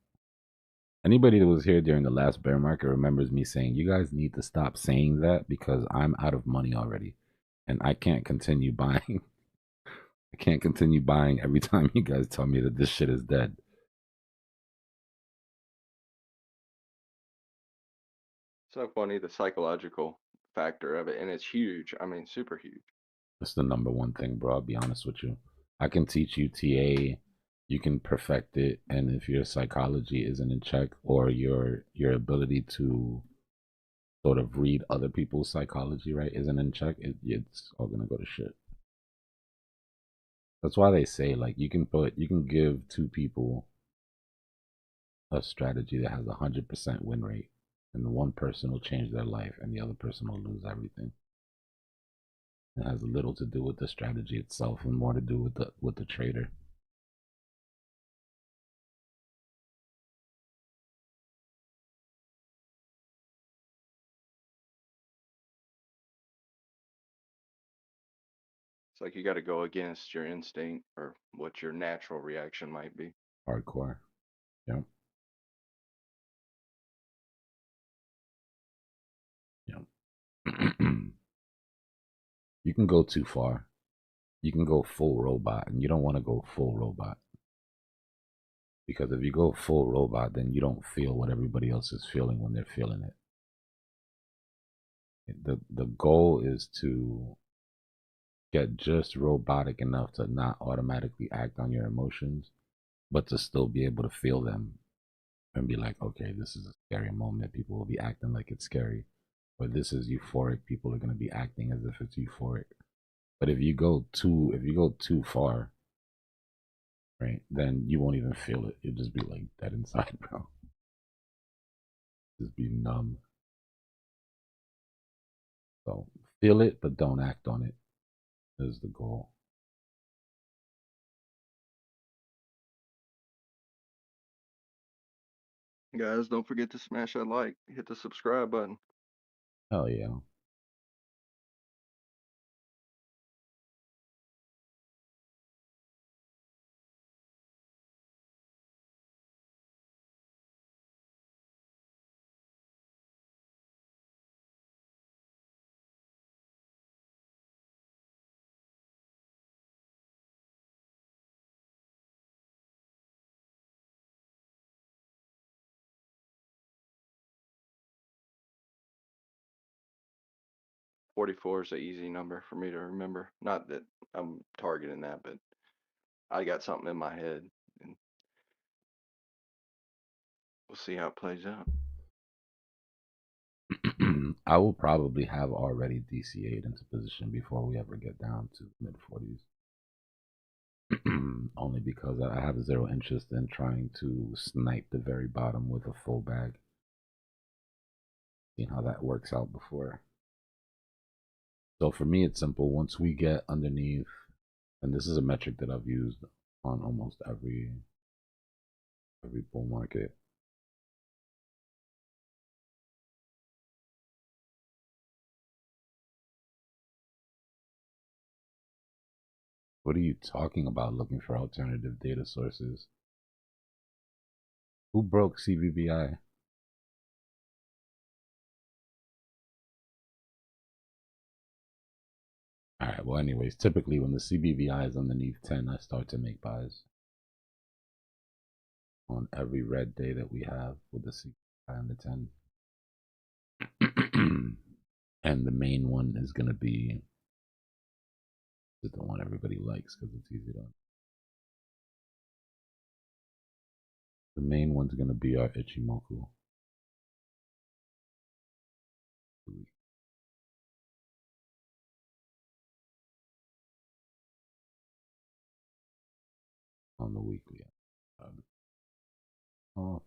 Anybody that was here during the last bear market remembers me saying, you guys need to stop saying that because I'm out of money already. And I can't continue buying. I can't continue buying every time you guys tell me that this shit is dead. So funny, the psychological factor of it. And it's huge. I mean, super huge. That's the number one thing, bro. I'll be honest with you. I can teach you TA. You can perfect it, and if your psychology isn't in check, or your ability to sort of read other people's psychology, right, isn't in check, it's all gonna go to shit. That's why they say, like, you can give two people a strategy that has 100% win rate, and one person will change their life, and the other person will lose everything. It has little to do with the strategy itself, and more to do with the trader. It's like you got to go against your instinct or what your natural reaction might be. Hardcore. Yep. Yep. You can go too far. You can go full robot, and you don't want to go full robot. Because if you go full robot, then you don't feel what everybody else is feeling when they're feeling it. The goal is to get just robotic enough to not automatically act on your emotions, but to still be able to feel them and be like, okay, this is a scary moment. People will be acting like it's scary. Or this is euphoric. People are going to be acting as if it's euphoric. But if you go too far, right, then you won't even feel it. You'll just be like dead inside, bro. Just be numb. So feel it, but don't act on it is the goal. Guys, don't forget to smash that like, hit the subscribe button. Hell yeah. $44 is an easy number for me to remember. Not that I'm targeting that, but I got something in my head, and we'll see how it plays out. I will probably have already DCA'd into position before we ever get down to mid 40s. Only because I have zero interest in trying to snipe the very bottom with a full bag. Seeing how that works out before. So for me, it's simple. Once we get underneath, and this is a metric that I've used on almost every bull market. What are you talking about? Looking for alternative data sources? Who broke CBBI? All right. Well, anyways, typically when the CBBI is underneath 10, I start to make buys on every red day that we have with the CBBI on the 10. And the main one is going to be the one everybody likes because it's easy to. The main one's going to be our Ichimoku. On the weekly. Oh.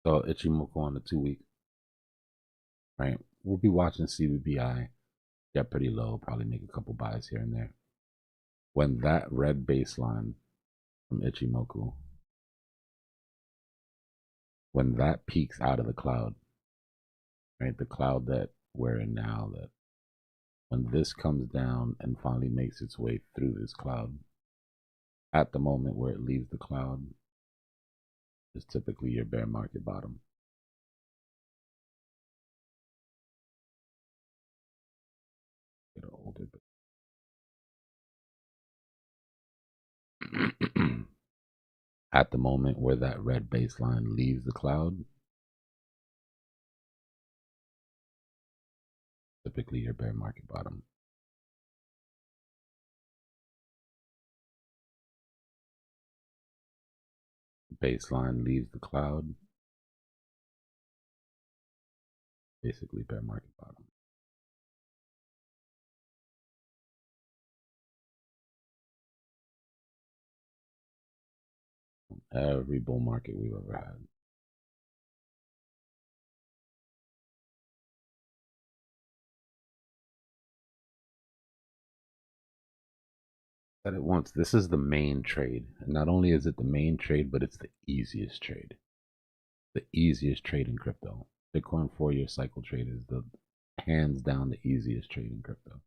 So Ichimoku on the 2-week. Right. We'll be watching CBBI get pretty low, probably make a couple buys here and there. When that red baseline from Ichimoku, when that peaks out of the cloud, right, the cloud that we're in now, that when this comes down and finally makes its way through this cloud, at the moment where it leaves the cloud is typically your bear market bottom. Get older, but at the moment where that red baseline leaves the cloud, typically your bear market bottom. Baseline leaves the cloud, basically bear market bottom. Every bull market we've ever had. Said it once, this is the main trade. And not only is it the main trade, but it's the easiest trade. The easiest trade in crypto. Bitcoin 4-year cycle trade is the hands down the easiest trade in crypto.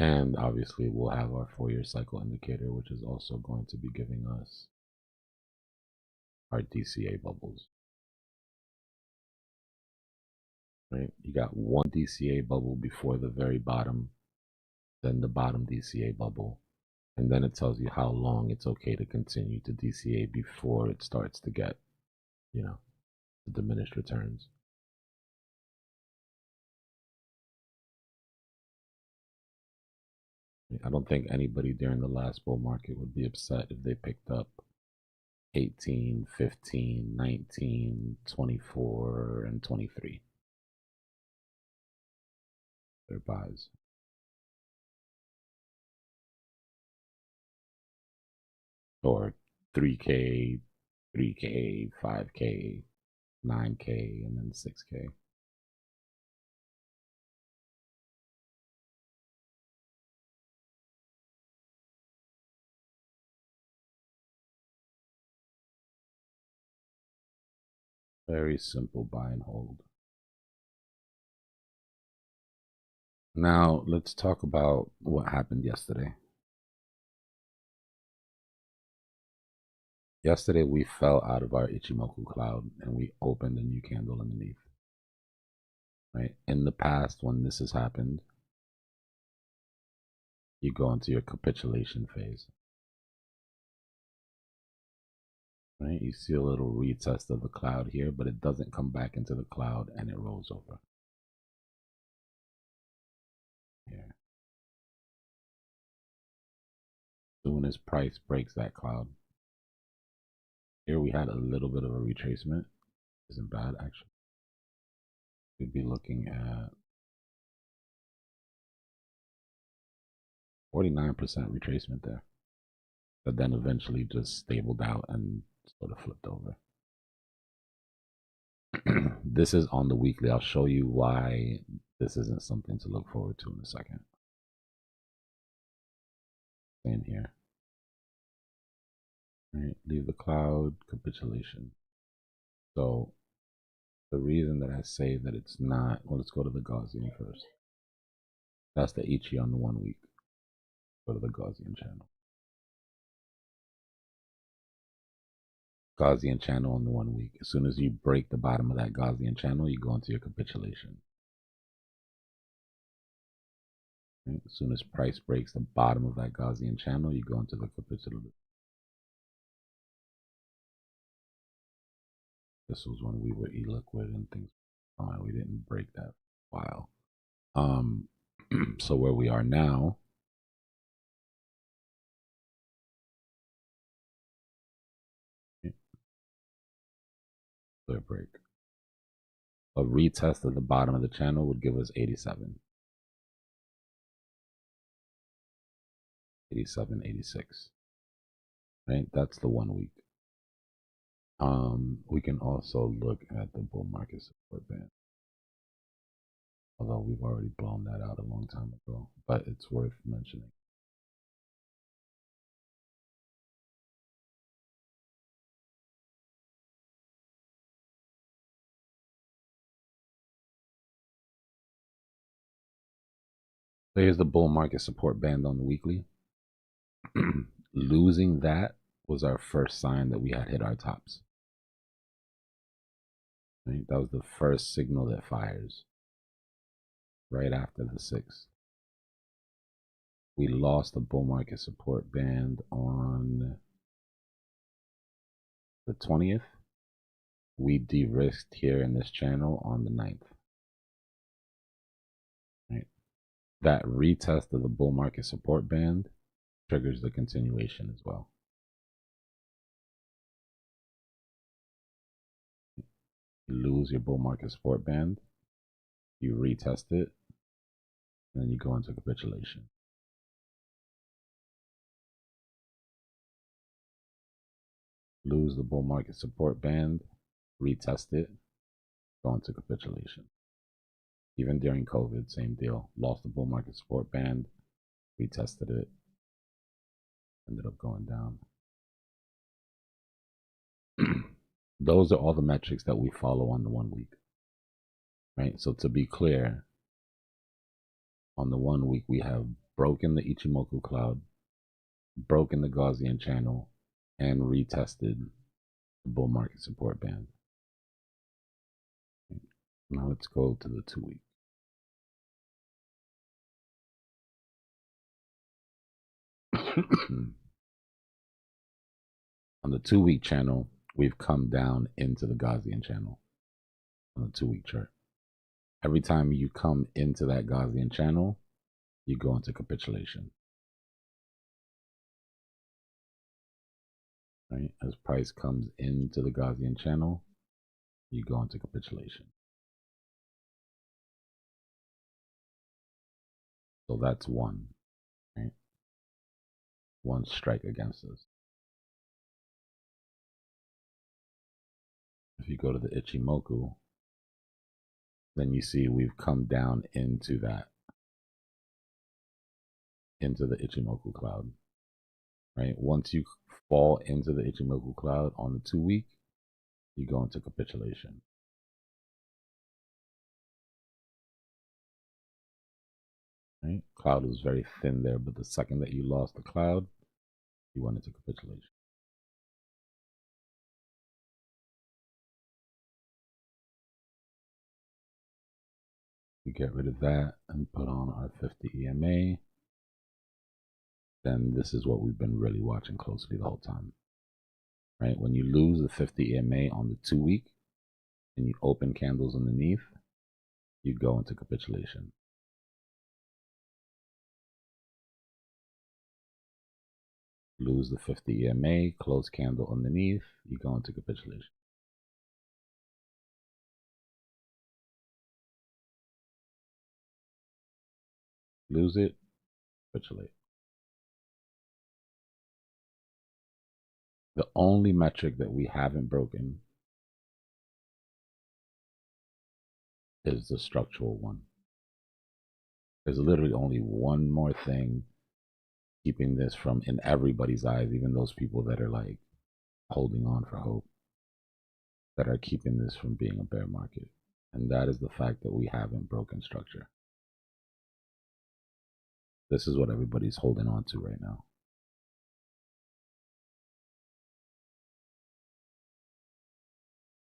And obviously we'll have our 4-year cycle indicator, which is also going to be giving us our DCA bubbles. Right? You got one DCA bubble before the very bottom, then the bottom DCA bubble, and then it tells you how long it's okay to continue to DCA before it starts to get, you know, the diminished returns. I don't think anybody during the last bull market would be upset if they picked up 18, 15, 19, 24, and 23. Their buys. Or 3K, 3K, 5K, 9K, and then 6K. Very simple buy and hold. Now, let's talk about what happened yesterday. Yesterday, we fell out of our Ichimoku cloud and we opened a new candle underneath. Right? In the past, when this has happened, you go into your capitulation phase. Right? You see a little retest of the cloud here, but it doesn't come back into the cloud and it rolls over. Here. Soon as price breaks that cloud. Here we had a little bit of a retracement. Isn't bad, actually. We'd be looking at 49% retracement there. But then eventually just stabled out and sort of flipped over. This is on the weekly. I'll show you why this isn't something to look forward to in a second. Same here. All right, leave the cloud, capitulation. So the reason that I say that it's not, well, let's go to the Gaussian first. That's the Ichi on the 1 week. Go to the Gaussian channel. Gaussian channel on the 1 week. As soon as you break the bottom of that Gaussian channel, you go into your capitulation. Right? As soon as price breaks the bottom of that Gaussian channel, you go into the capitulation. This was when we were illiquid and things. We didn't break that while. So where we are now, clear break. A retest at the bottom of the channel would give us 87. 87, 86. Right? That's the 1 week. We can also look at the bull market support band. Although we've already blown that out a long time ago, but it's worth mentioning. So here's the bull market support band on the weekly. Losing that was our first sign that we had hit our tops. Right? That was the first signal that fires right after the 6th. We lost the bull market support band on the 20th. We de-risked here in this channel on the 9th. Right? That retest of the bull market support band triggers the continuation as well. You lose your bull market support band, you retest it, and then you go into capitulation. Lose the bull market support band, retest it, go into capitulation. Even during COVID, same deal. Lost the bull market support band, retested it, ended up going down. Those are all the metrics that we follow on the 1 week. Right? So to be clear, on the 1 week, we have broken the Ichimoku cloud, broken the Gaussian channel, and retested the bull market support band. Now let's go to the 2 week. On the 2 week channel, we've come down into the Gaussian channel on the 2 week chart. Every time you come into that Gaussian channel, you go into capitulation. Right? As price comes into the Gaussian channel, you go into capitulation. So that's one, right? One strike against us. If you go to the Ichimoku, then you see we've come down into that, into the Ichimoku cloud, right? Once you fall into the Ichimoku cloud on the 2 week, you go into capitulation. Right? Cloud was very thin there, but the second that you lost the cloud, you went into capitulation. We get rid of that and put on our 50 EMA. Then this is what we've been really watching closely the whole time. Right? When you lose the 50 EMA on the 2 week and you open candles underneath, you go into capitulation. Lose the 50 EMA, close candle underneath, you go into capitulation. Lose it, capitulate. The only metric that we haven't broken is the structural one. There's literally only one more thing keeping this from, in everybody's eyes, even those people that are like holding on for hope, that are keeping this from being a bear market. And that is the fact that we haven't broken structure. This is what everybody's holding on to right now.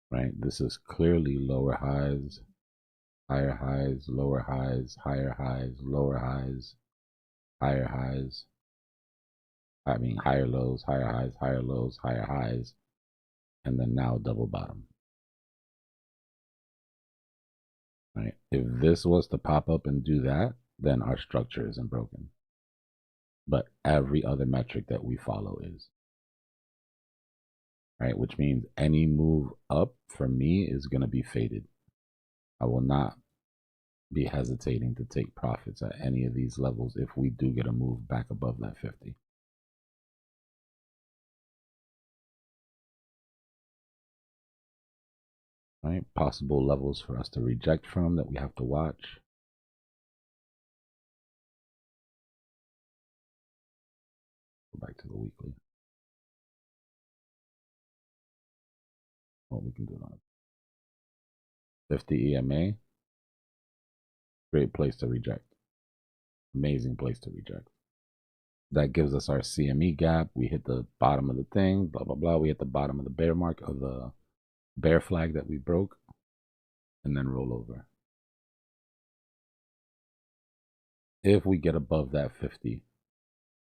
Right? This is clearly lower highs, higher highs, lower highs, higher highs, lower highs, higher highs. I mean, higher lows, higher highs, higher lows, higher highs, and then now double bottom. Right? If this was to pop up and do that, then our structure isn't broken. But every other metric that we follow is. Right? Which means any move up for me is going to be faded. I will not be hesitating to take profits at any of these levels if we do get a move back above that 50. Right? Possible levels for us to reject from that we have to watch. Go back to the weekly. What we can do on it. 50 EMA. Great place to reject. Amazing place to reject. That gives us our CME gap. We hit the bottom of the thing, blah, blah, blah. We hit the bottom of the bear mark of the bear flag that we broke. and then roll over. If we get above that 50,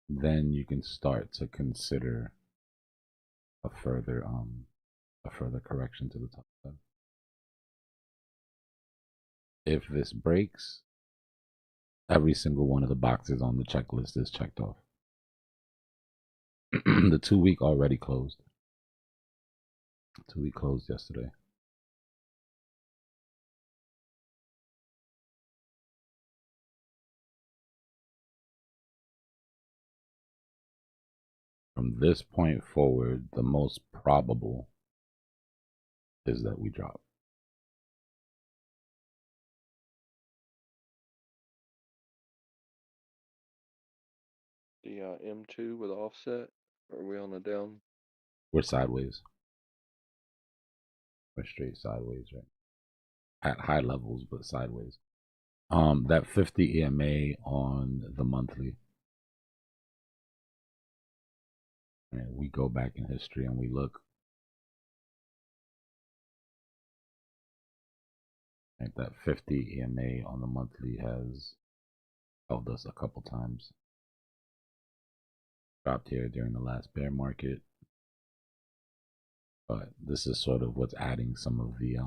then you can start to consider a further correction to the top side. If this breaks, every single one of the boxes on the checklist is checked off. The 2-week already closed. 2-week closed yesterday. From this point forward, the most probable is that we drop. The M2 with offset. Are we on a down? We're sideways. We're straight sideways, right? At high levels, but sideways. That 50 EMA on the monthly. And we go back in history and we look. Right, that 50 EMA on the monthly has held us a couple times. Dropped here during the last bear market. But this is sort of what's adding some of the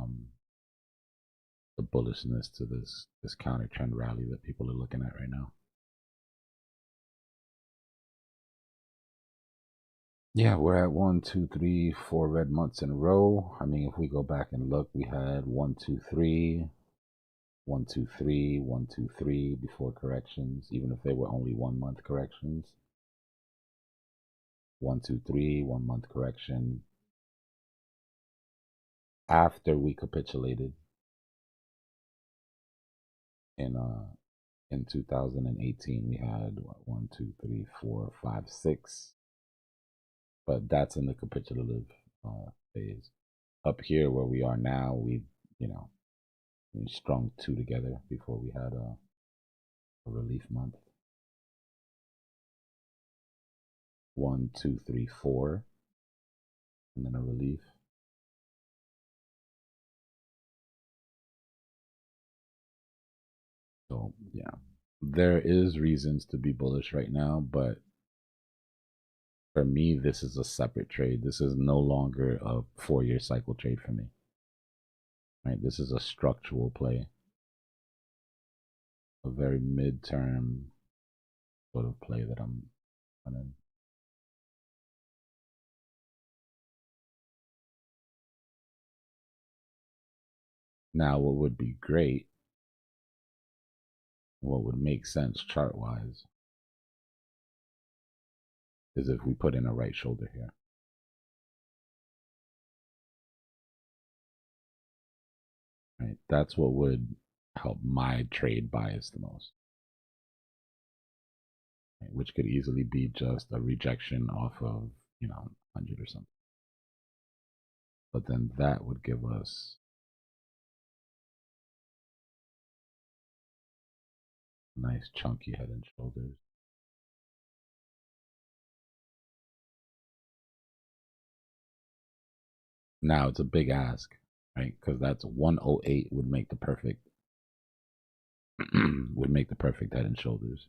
bullishness to this counter trend rally that people are looking at right now. Yeah, we're at 1, 2, 3, 4 red months in a row. I mean, if we go back and look, we had 1, 2, 3, 1, 2, 3, 1, 2, 3 before corrections, even if they were only 1 month corrections. 1, 2, 3, 1 month correction. After we capitulated in 2018, we had what, 1, 2, 3, 4, 5, 6. But that's in the capitulative phase. Up here where we are now, we strung 2 together before we had a relief month. 1, 2, 3, 4, and then a relief. So yeah, there is reasons to be bullish right now, but for me, this is a separate trade. This is no longer a 4-year cycle trade for me. Right? This is a structural play, a very midterm sort of play that I'm running. Now, what would be great, what would make sense chart-wise, is if we put in a right shoulder here. Right? That's what would help my trade bias the most. Right? Which could easily be just a rejection off of, 100 or something. But then that would give us a nice chunky head and shoulders. Now it's a big ask, right? Because that's 108 would make the perfect head and shoulders.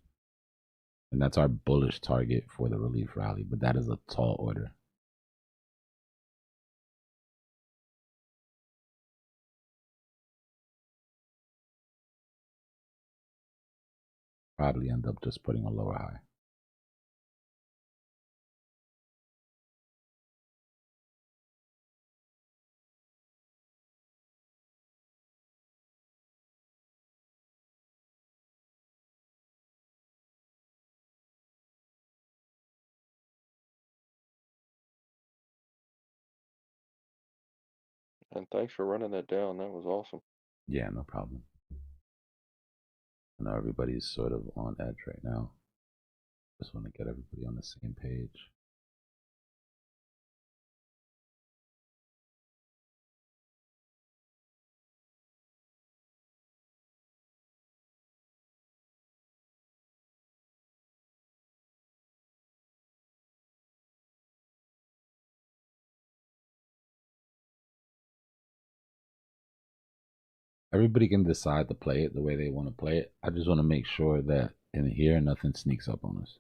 And that's our bullish target for the relief rally, but that is a tall order. Probably end up just putting a lower high. And thanks for running that down. That was awesome. Yeah, no problem. I know everybody's sort of on edge right now. Just want to get everybody on the same page. Everybody can decide to play it the way they want to play it. I just want to make sure that in here nothing sneaks up on us.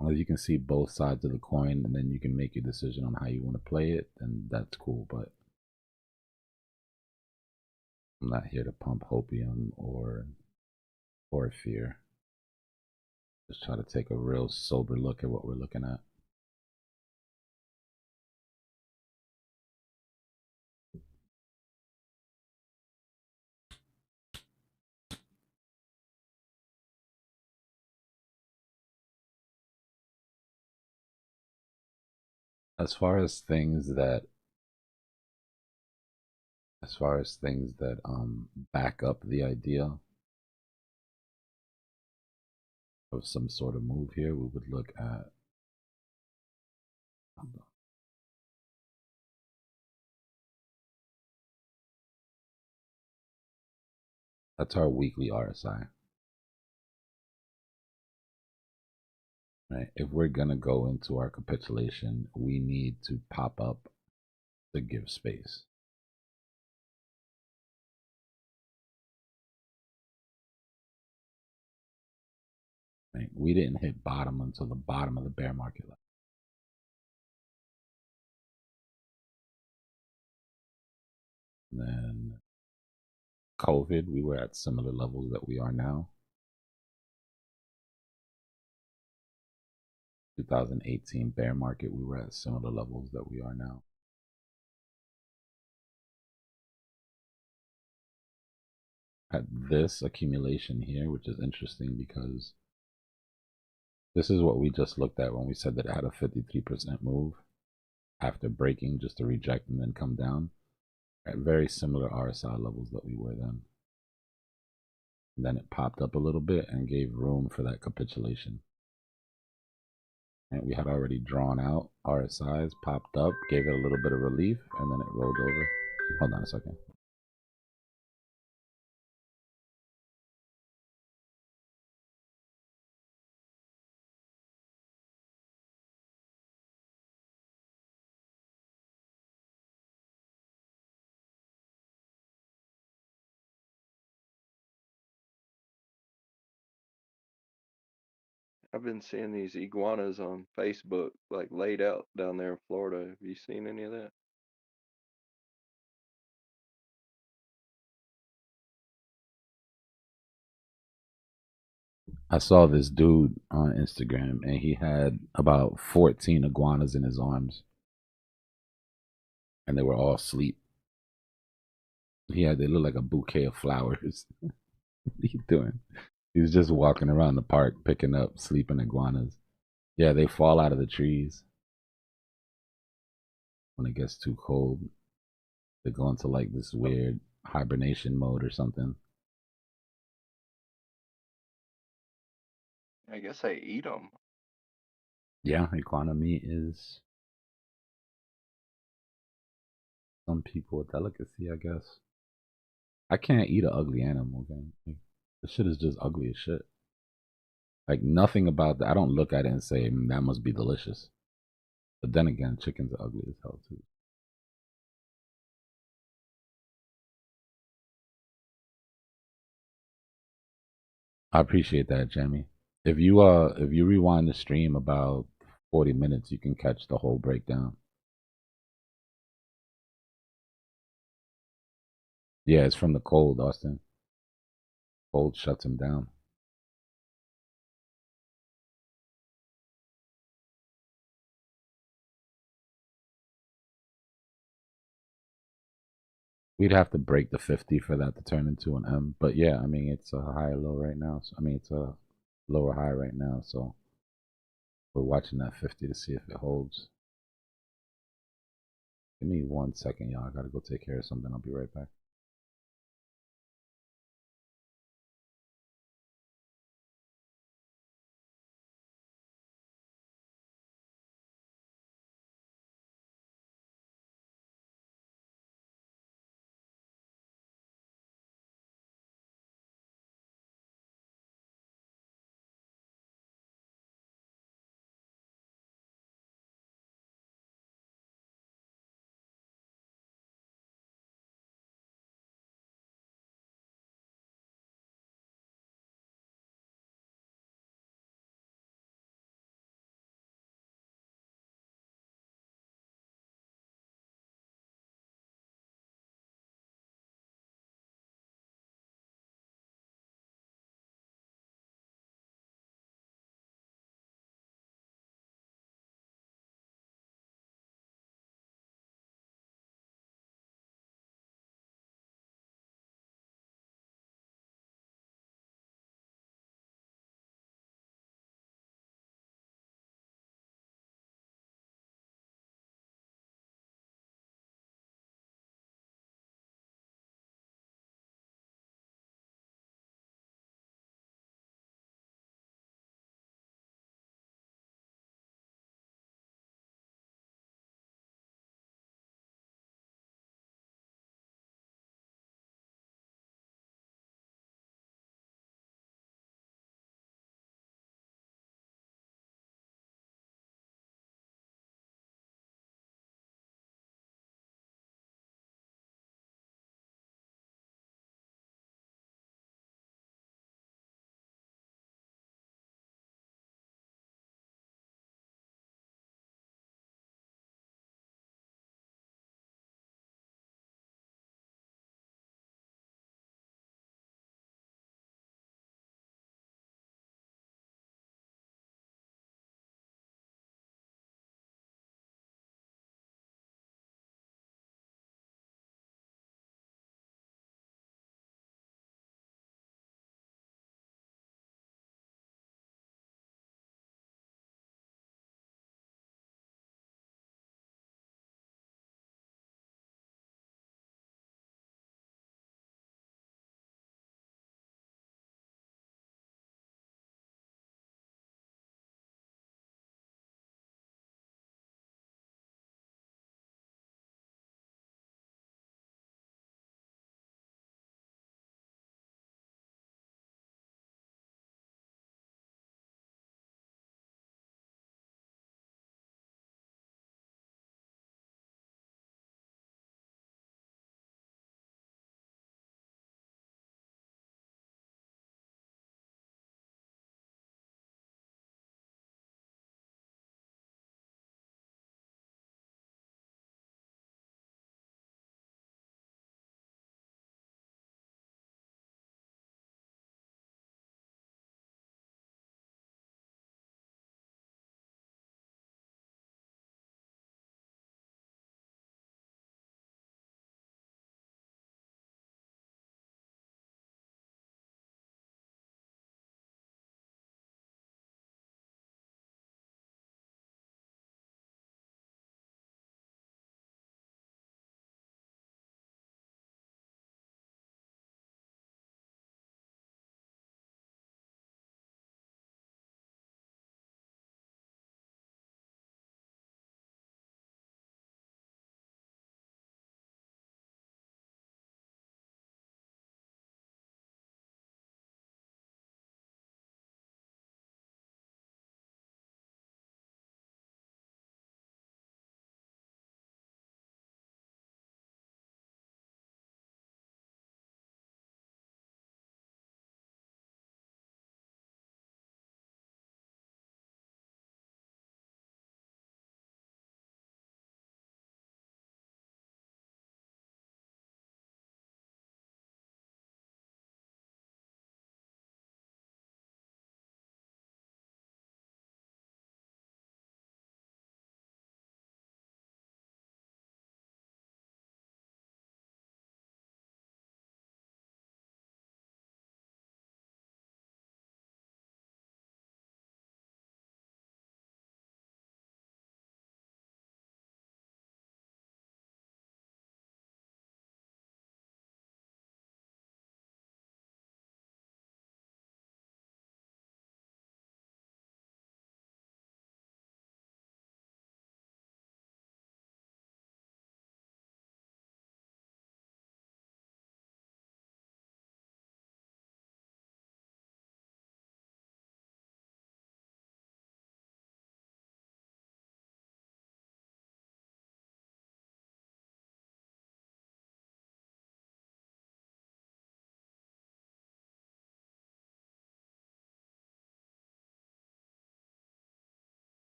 As long as you can see both sides of the coin and then you can make your decision on how you want to play it, then that's cool. But I'm not here to pump hopium or fear. Just try to take a real sober look at what we're looking at. As far as things that back up the idea of some sort of move here, we would look at that's our weekly RSI. Right? If we're gonna go into our capitulation, we need to pop up to give space. Right? We didn't hit bottom until the bottom of the bear market. And then COVID, we were at similar levels that we are now. 2018 bear market, we were at similar levels that we are now. At this accumulation here, which is interesting because this is what we just looked at when we said that it had a 53% move after breaking just to reject and then come down at very similar RSI levels that we were then. And then it popped up a little bit and gave room for that capitulation. And we had already drawn out RSIs, popped up, gave it a little bit of relief, and then it rolled over. Hold on a second. I've been seeing these iguanas on Facebook, like laid out down there in Florida. Have you seen any of that? I saw this dude on Instagram and he had about 14 iguanas in his arms. And they were all asleep. They looked like a bouquet of flowers. What are you doing? He was just walking around the park picking up sleeping iguanas. Yeah, they fall out of the trees when it gets too cold. They go into like this weird hibernation mode or something. I guess they eat them. Yeah, iguana meat is some people a delicacy, I guess. I can't eat an ugly animal, gang. This shit is just ugly as shit. Like nothing about that. I don't look at it and say that must be delicious. But then again, chickens are ugly as hell too. I appreciate that, Jamie. If you rewind the stream about 40 minutes, you can catch the whole breakdown. Yeah, it's from the cold, Austin. Cold shuts him down. We'd have to break the 50 for that to turn into an M. But yeah, I mean, it's a high low right now. So, I mean, it's a lower high right now. So we're watching that 50 to see if it holds. Give me 1 second, y'all. I gotta go take care of something. I'll be right back.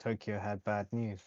Tokyo had bad news.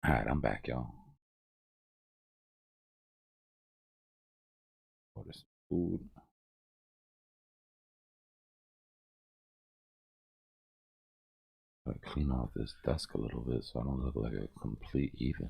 Alright, I'm back, y'all. Order some food. Gotta clean off this desk a little bit so I don't look like a complete heathen.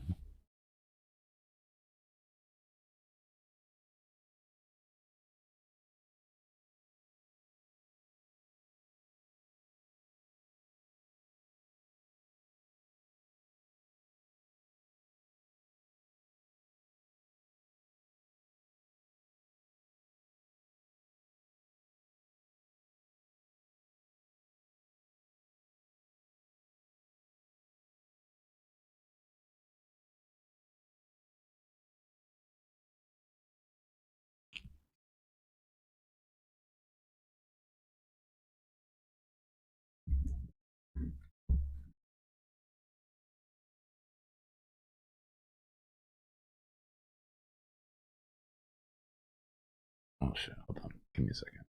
Oh shit, hold on. Give me a second.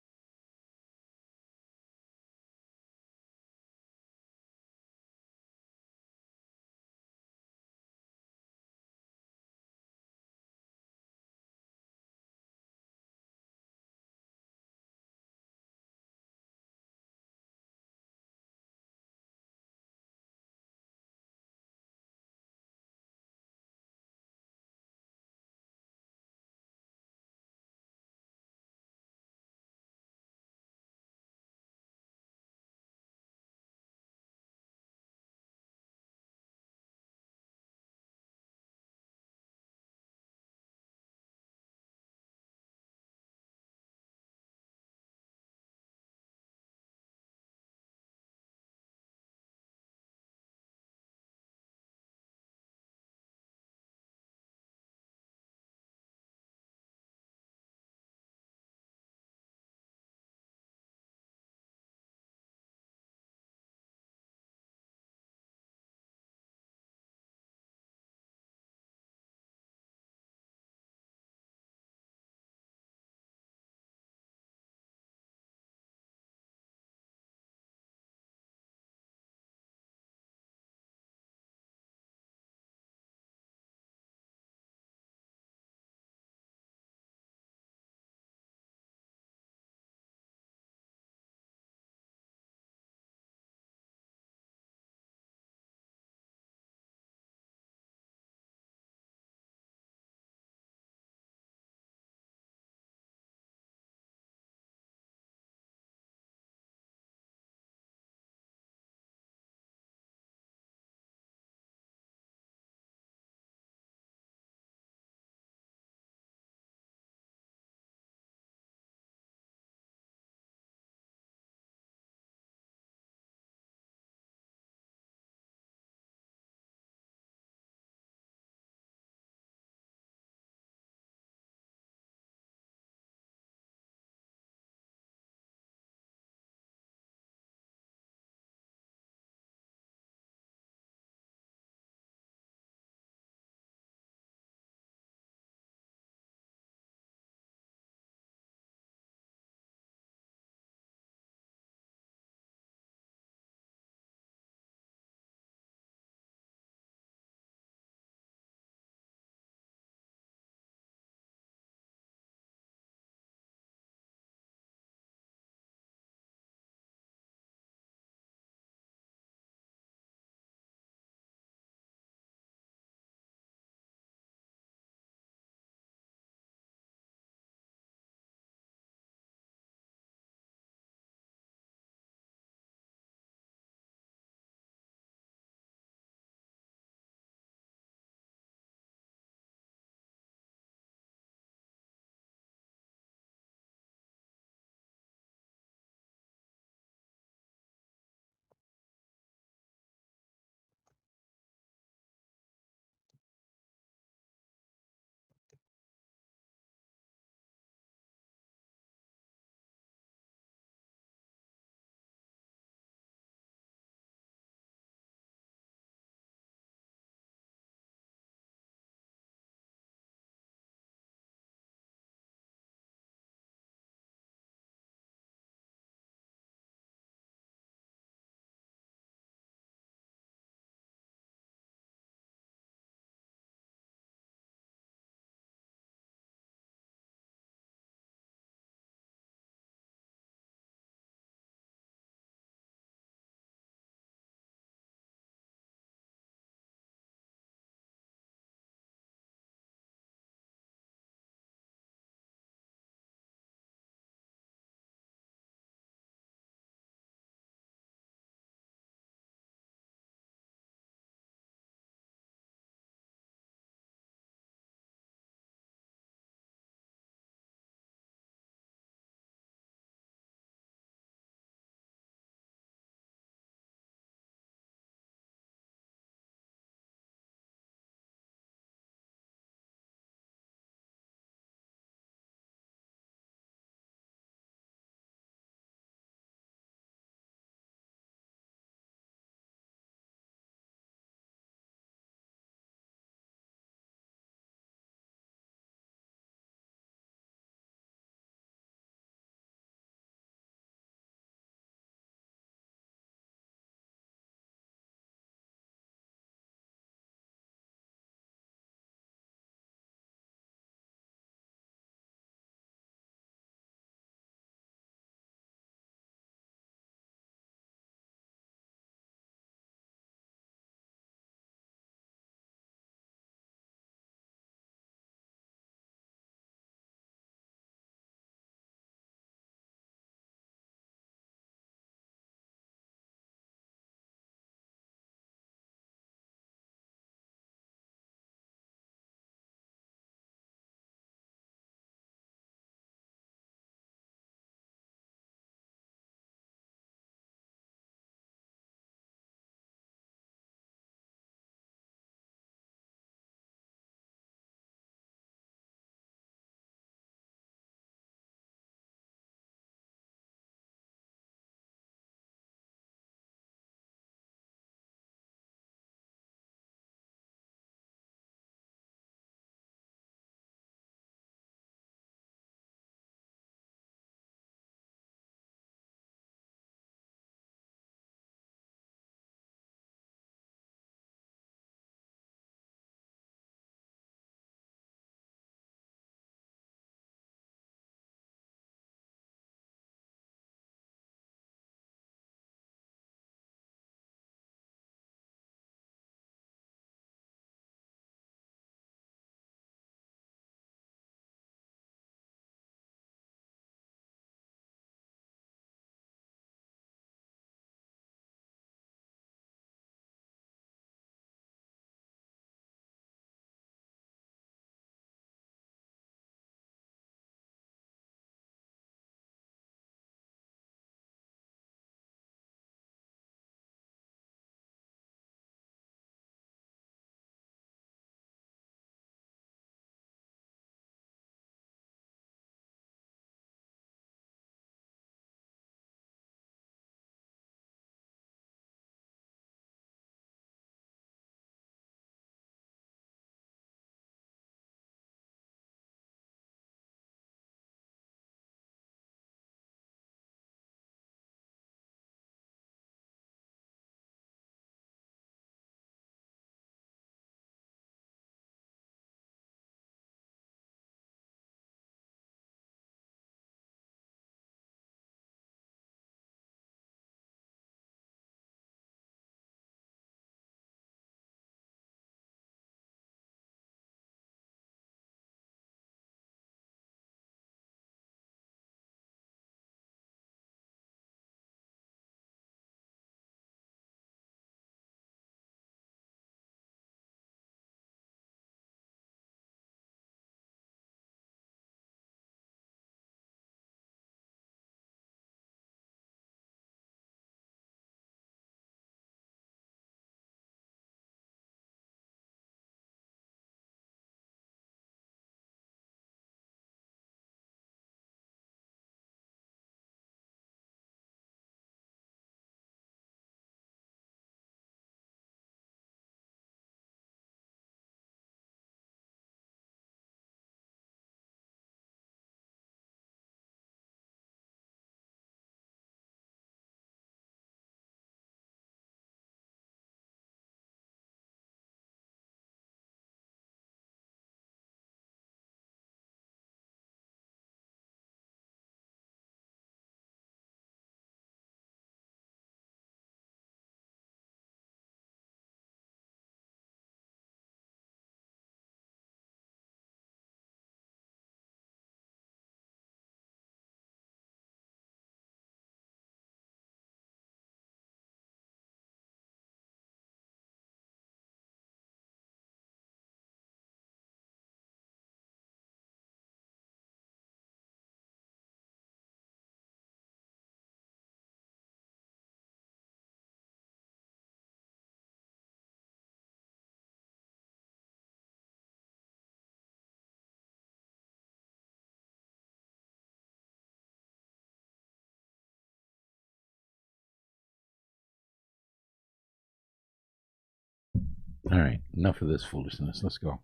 All right, enough of this foolishness. Let's go.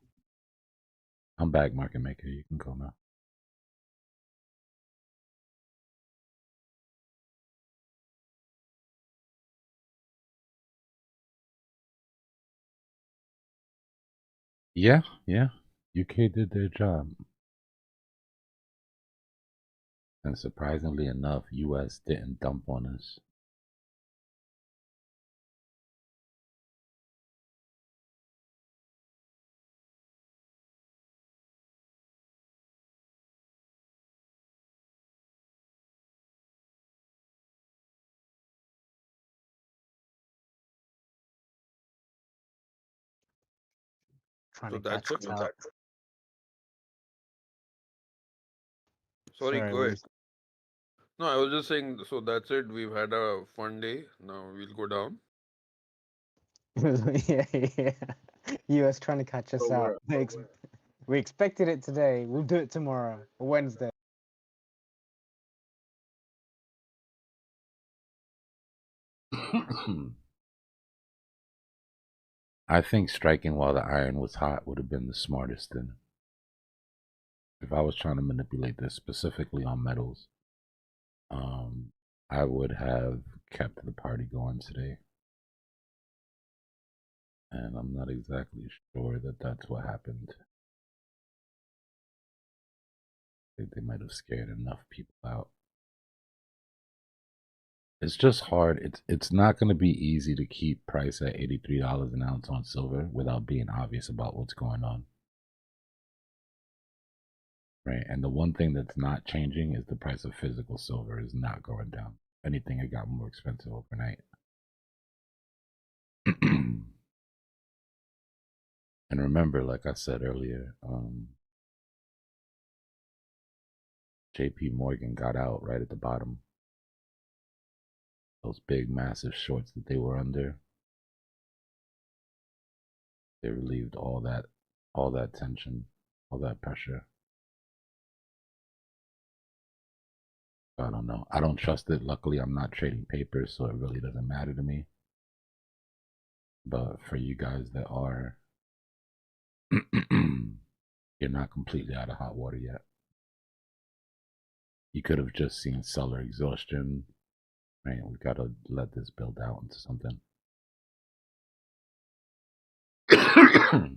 I'm back, market maker. You can go now. Yeah. UK did their job. And surprisingly enough, US didn't dump on us. Trying So to catch that's it. us out. Sorry, Sorry, go what ahead. No, I was just saying, so that's it. We've had a fun day. Now we'll go down. yeah. US trying to catch us out. We expected it today. We'll do it tomorrow, Wednesday. I think striking while the iron was hot would have been the smartest thing. If I was trying to manipulate this specifically on metals, I would have kept the party going today. And I'm not exactly sure that that's what happened. I think they might have scared enough people out. It's just hard. It's not going to be easy to keep price at $83 an ounce on silver without being obvious about what's going on. Right. And the one thing that's not changing is the price of physical silver is not going down. If anything, it got more expensive overnight. And remember, like I said earlier, JP Morgan got out right at the bottom. Those big, massive shorts that they were under, they relieved all that tension, all that pressure. I don't know. I don't trust it. Luckily, I'm not trading papers, so it really doesn't matter to me. But for you guys that are, you're not completely out of hot water yet. You could have just seen seller exhaustion. Right? We've got to let this build out into something.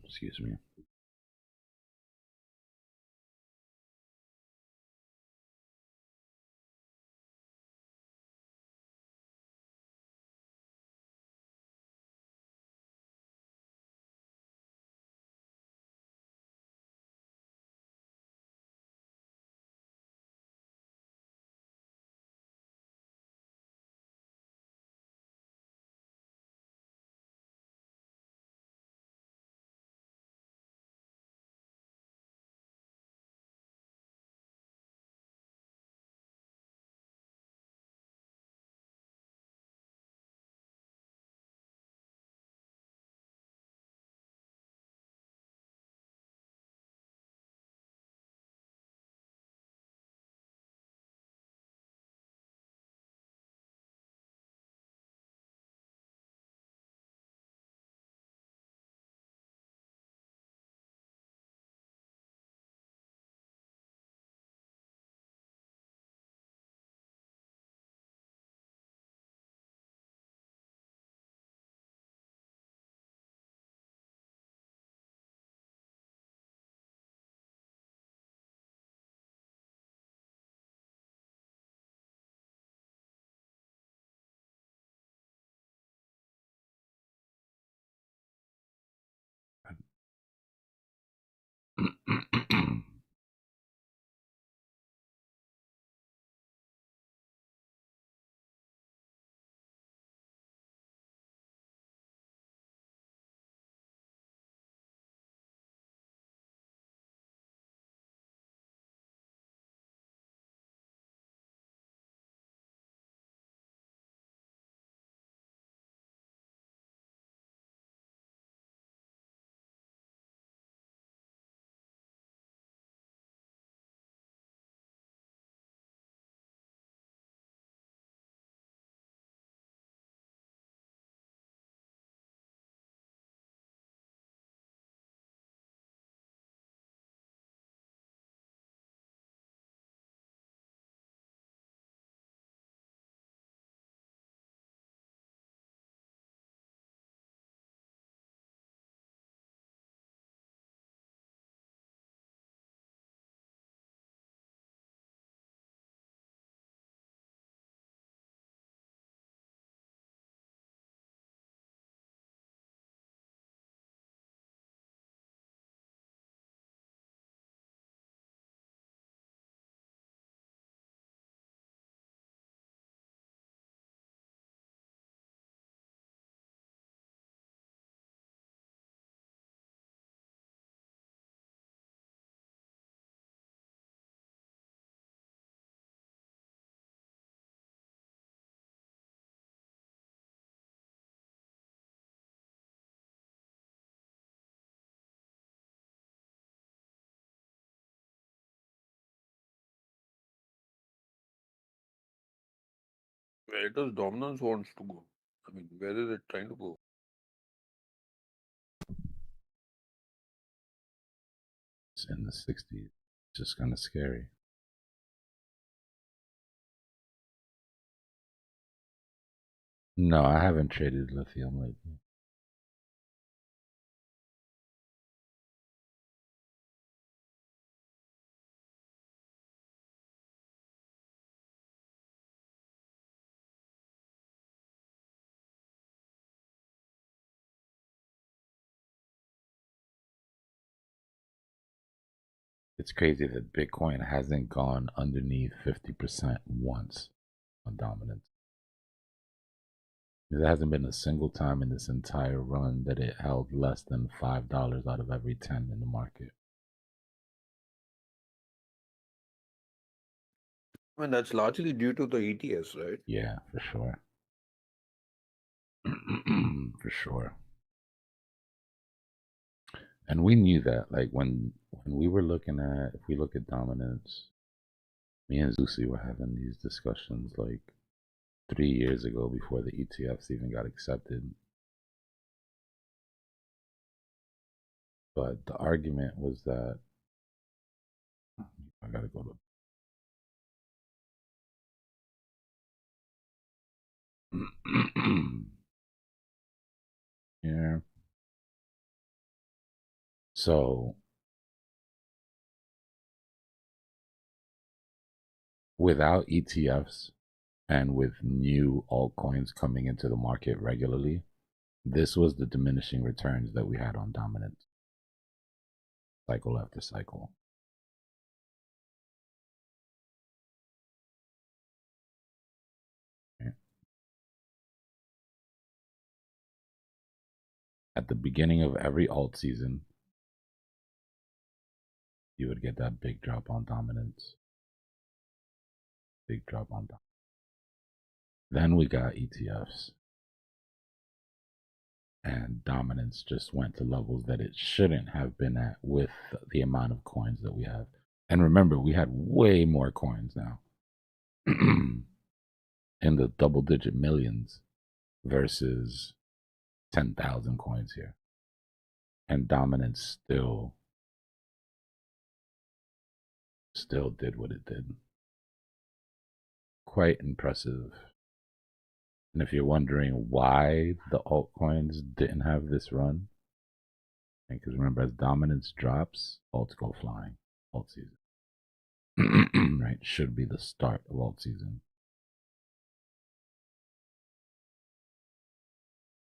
Excuse me. Where does dominance wants to go? I mean, where is it trying to go? It's in the 60s. Just kind of scary. No, I haven't traded lithium lately. It's crazy that Bitcoin hasn't gone underneath 50% once on dominance. There hasn't been a single time in this entire run that it held less than $5 out of every 10 in the market. I mean, that's largely due to the ETS, right? Yeah, for sure. For sure. And we knew that, like when we were looking at, if we look at dominance, me and Zusi were having these discussions like 3 years ago before the ETFs even got accepted. But the argument was that I gotta go to yeah. So without ETFs and with new altcoins coming into the market regularly, this was the diminishing returns that we had on dominance cycle after cycle. At the beginning of every alt season, you would get that big drop on dominance. Big drop on dominance. Then we got ETFs. And dominance just went to levels that it shouldn't have been at with the amount of coins that we have. And remember, we had way more coins now. In the double-digit millions versus 10,000 coins here. And dominance still did what it did. Quite impressive. And if you're wondering why the altcoins didn't have this run, because remember, as dominance drops, alts go flying. Alt season. Right? Should be the start of alt season.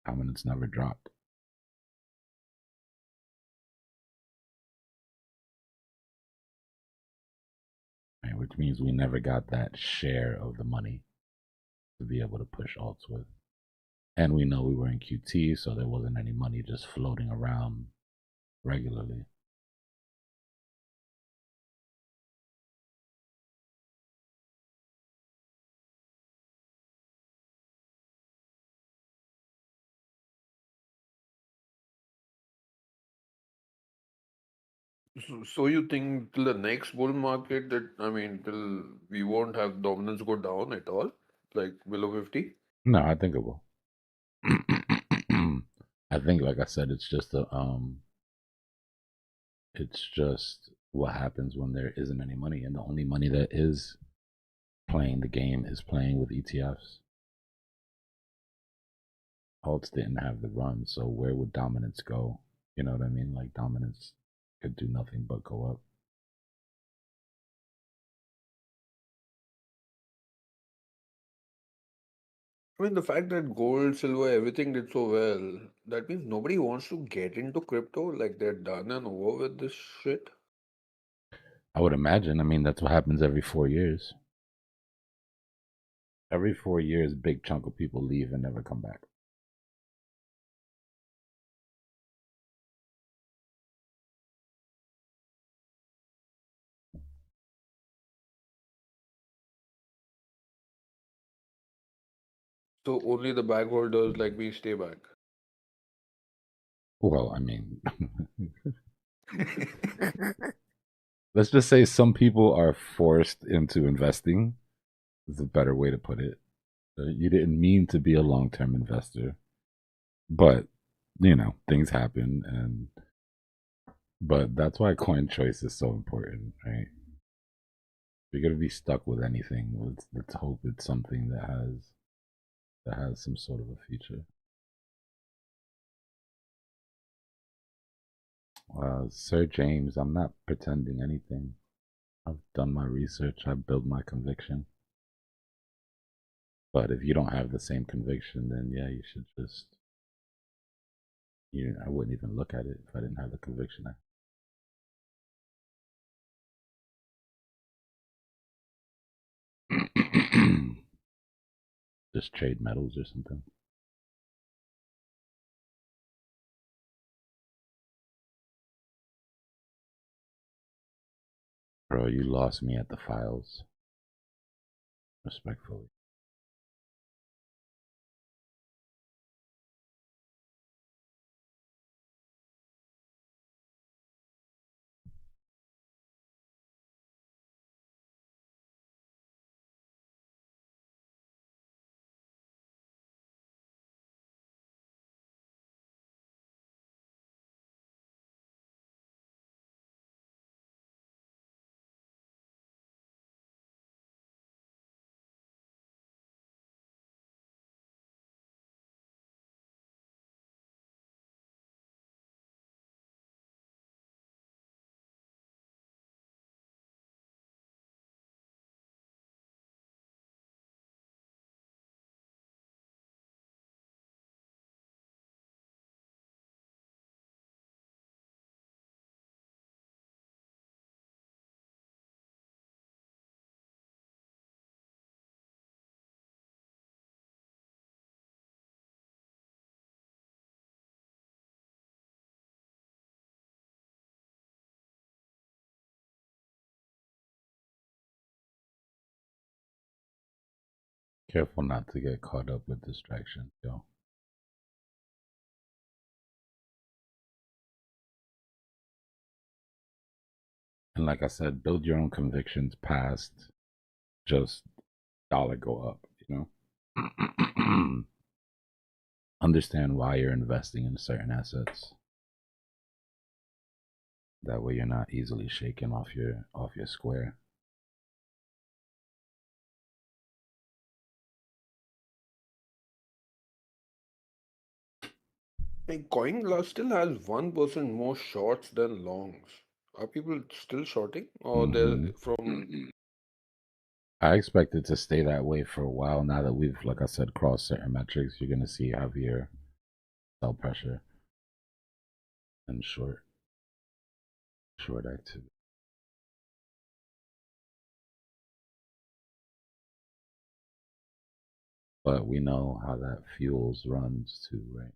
Dominance never dropped. Right? Which means we never got that share of the money to be able to push alts with. And we know we were in QT, so there wasn't any money just floating around regularly. So you think till the next bull market that, I mean, till we won't have dominance go down at all, like below 50? No, I think it will. I think, like I said, it's just what happens when there isn't any money, and the only money that is playing the game is playing with ETFs. Alts didn't have the run, so where would dominance go? You know what I mean? Like dominance could do nothing but go up. I mean, the fact that gold, silver, everything did so well, that means nobody wants to get into crypto. Like they're done and over with this shit. I would imagine. I mean, that's what happens every 4 years. Every 4 years, big chunk of people leave and never come back. So only the bag holders like me stay back. Well, I mean, let's just say some people are forced into investing. Is a better way to put it. You didn't mean to be a long-term investor, but things happen, but that's why coin choice is so important, right? If you're gonna be stuck with anything, let's hope it's something that has some sort of a future. Sir James, I'm not pretending anything. I've done my research. I built my conviction. But if you don't have the same conviction, then yeah, you should just. I wouldn't even look at it if I didn't have the conviction. Just trade metals or something. Bro, you lost me at the files. Respectfully. Careful not to get caught up with distractions, yo. And like I said, build your own convictions past just dollar go up, Understand why you're investing in certain assets. That way you're not easily shaken off your square. Hey, still has 1% more shorts than longs. Are people still shorting, or they're from? I expect it to stay that way for a while. Now that we've, like I said, crossed certain metrics, you're gonna see heavier sell pressure and short activity. But we know how that fuels runs too, right?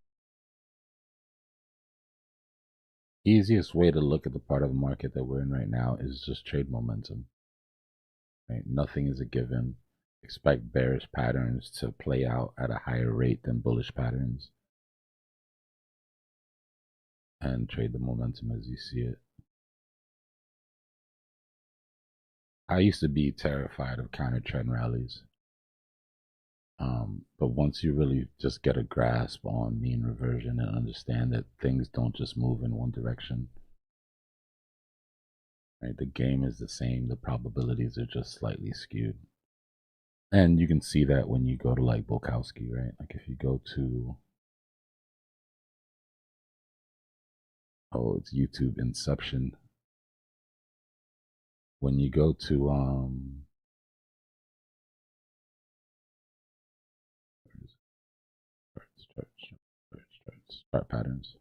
Easiest way to look at the part of the market that we're in right now is just trade momentum. Right? Nothing is a given. Expect bearish patterns to play out at a higher rate than bullish patterns. And trade the momentum as you see it. I used to be terrified of counter trend rallies. But once you really just get a grasp on mean reversion and understand that things don't just move in one direction, right? The game is the same. The probabilities are just slightly skewed. And you can see that when you go to like Bukowski, right? Like if you go to, it's YouTube Inception. When you go to, start patterns.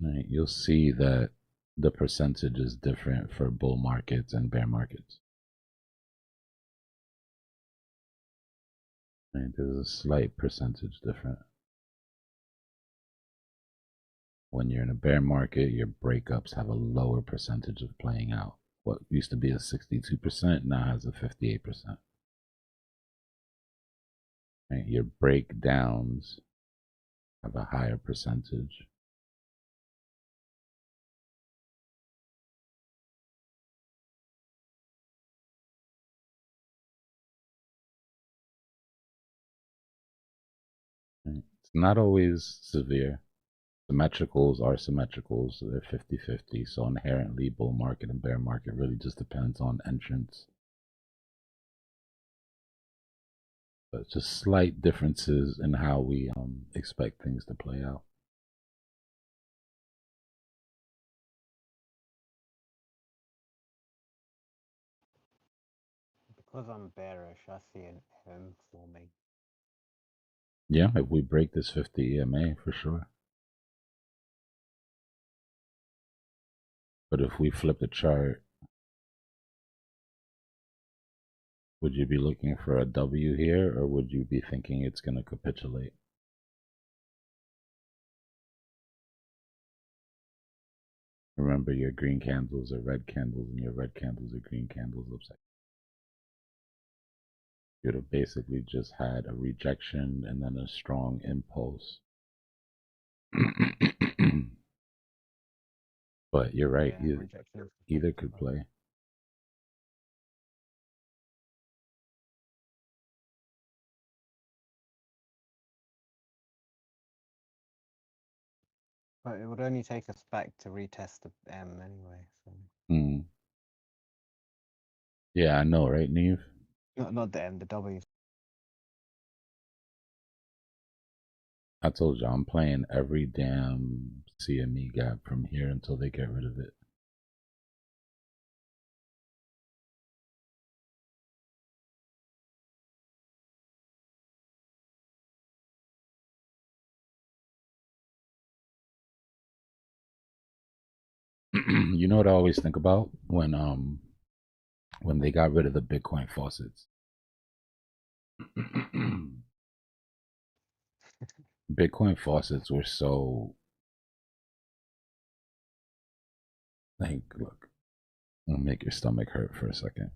Right, you'll see that the percentage is different for bull markets and bear markets. Right, there's a slight percentage different. When you're in a bear market, your breakups have a lower percentage of playing out. What used to be a 62% now has a 58%. Right, your breakdowns have a higher percentage. It's not always severe. Symmetricals are symmetricals, so they're 50-50. So inherently, bull market and bear market really just depends on entrance. But just slight differences in how we expect things to play out. Because I'm bearish, I see an M forming. Yeah, if we break this 50 EMA, for sure. But if we flip the chart, would you be looking for a W here, or would you be thinking it's going to capitulate? Remember, your green candles are red candles, and your red candles are green candles upside. You'd have basically just had a rejection and then a strong impulse. But you're right, Yeah, either could play. But it would only take us back to retest the M anyway. So. Yeah, I know, right, Neve? Not the M, the W. I told you, I'm playing every damn CME gap from here until they get rid of it. You know what I always think about when they got rid of the Bitcoin faucets? Bitcoin faucets were so, like, look, it'll make your stomach hurt for a second.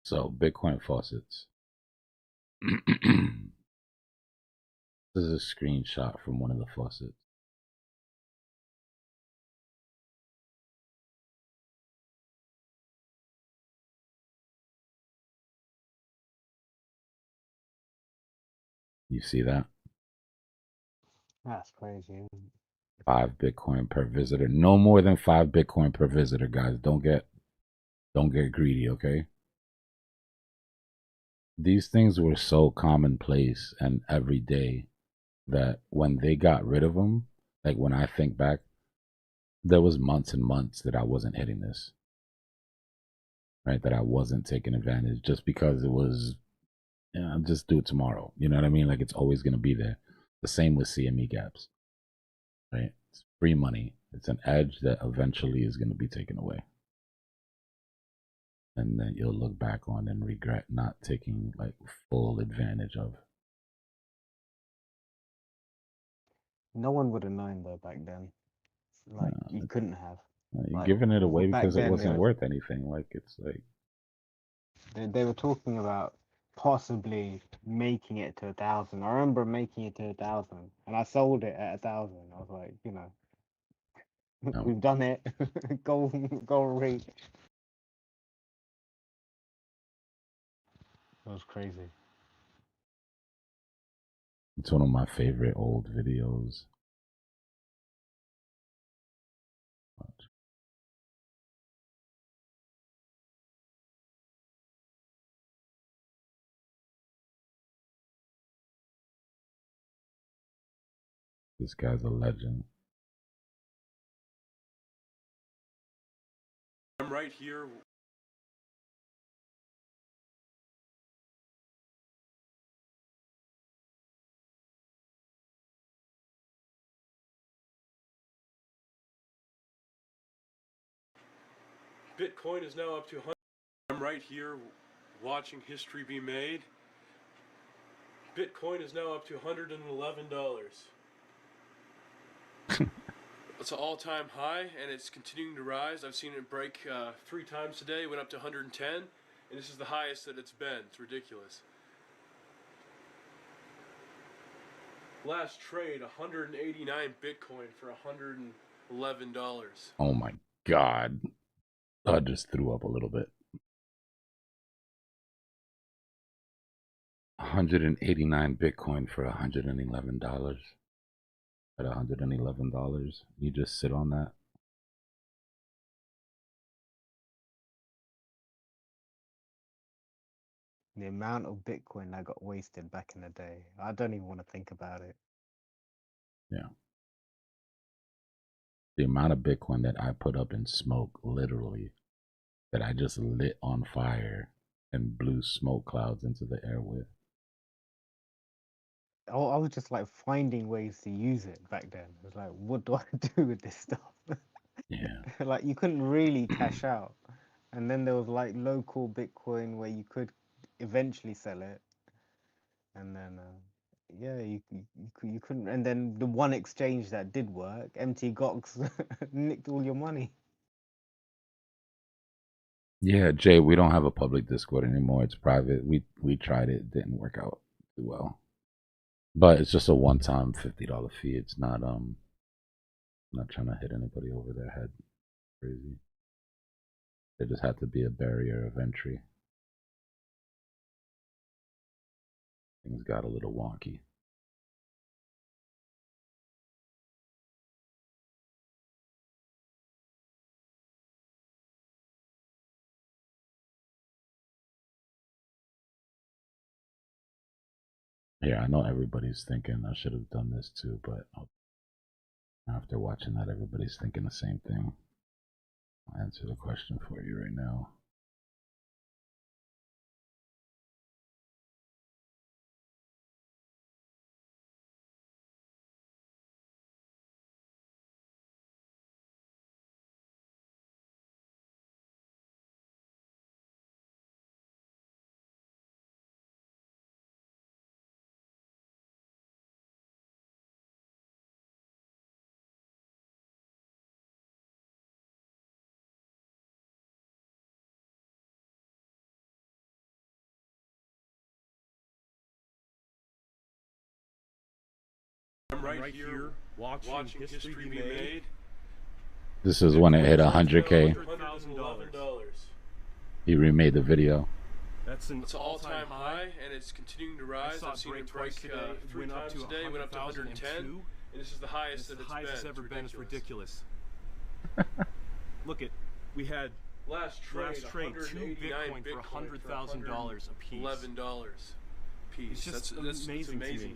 So, Bitcoin faucets. This is a screenshot from one of the faucets. You see that? That's crazy. 5 Bitcoin per visitor. No more than 5 Bitcoin per visitor, guys. Don't get greedy, okay? These things were so commonplace and everyday that when they got rid of them, like when I think back, there was months and months that I wasn't hitting this, right? That I wasn't taking advantage just because it was, I'll just do it tomorrow. You know what I mean? Like it's always going to be there. The same with CME gaps, right? It's free money. It's an edge that eventually is going to be taken away. And then you'll look back on and regret not taking like full advantage of. No one would have known though back then. Like you couldn't have. You're Like, giving it away back because it then, wasn't worth anything. Like it's like they were talking about possibly making it to 1,000. I remember making it to 1,000, and I sold it at 1,000. I was like, you know, we've done it. Go rate. That was crazy. it's one of my favorite old videos. This guy's a legend. I'm right here. Bitcoin is now up to 100. I'm I'm right here watching history be made. Bitcoin is now up to $111. It's an all-time high, and it's continuing to rise. I've seen it break 3 times today. It went up to 110, and this is the highest that it's been. It's ridiculous. Last trade, 189 Bitcoin for $111. Oh my God. I just threw up a little bit. 189 Bitcoin for $111. At $111, you just sit on that. The amount of Bitcoin that got wasted back in the day, I don't even want to think about it. Yeah. The amount of Bitcoin that I put up in smoke, literally, that I just lit on fire and blew smoke clouds into the air with. I was just like finding ways to use it back then. It was like, what do I do with this stuff? Yeah. Like you couldn't really cash out. And then there was like local Bitcoin where you could eventually sell it. And then, yeah, you couldn't. And then the one exchange that did work, MT Gox, nicked all your money. Yeah, Jay, we don't have a public Discord anymore. It's private. We tried it. It didn't work out too well. But it's just a one-time $50 fee. It's not not trying to hit anybody over their head. Crazy. There just had to be a barrier of entry. Things got a little wonky. Yeah, I know everybody's thinking I should have done this too, but after watching that, everybody's thinking the same thing. I'll answer the question for you right now. I'm right here watching history be made. This is when it hit 100K. $111. He remade the video. It's an all-time high, and it's continuing to rise. I've seen it break 3 times today. It went up to 110, and this is the highest that it's been. It's ridiculous. Look at, we had Last trade 2 Bitcoin for $100,000 a piece. $11 piece. It's just That's amazing to me.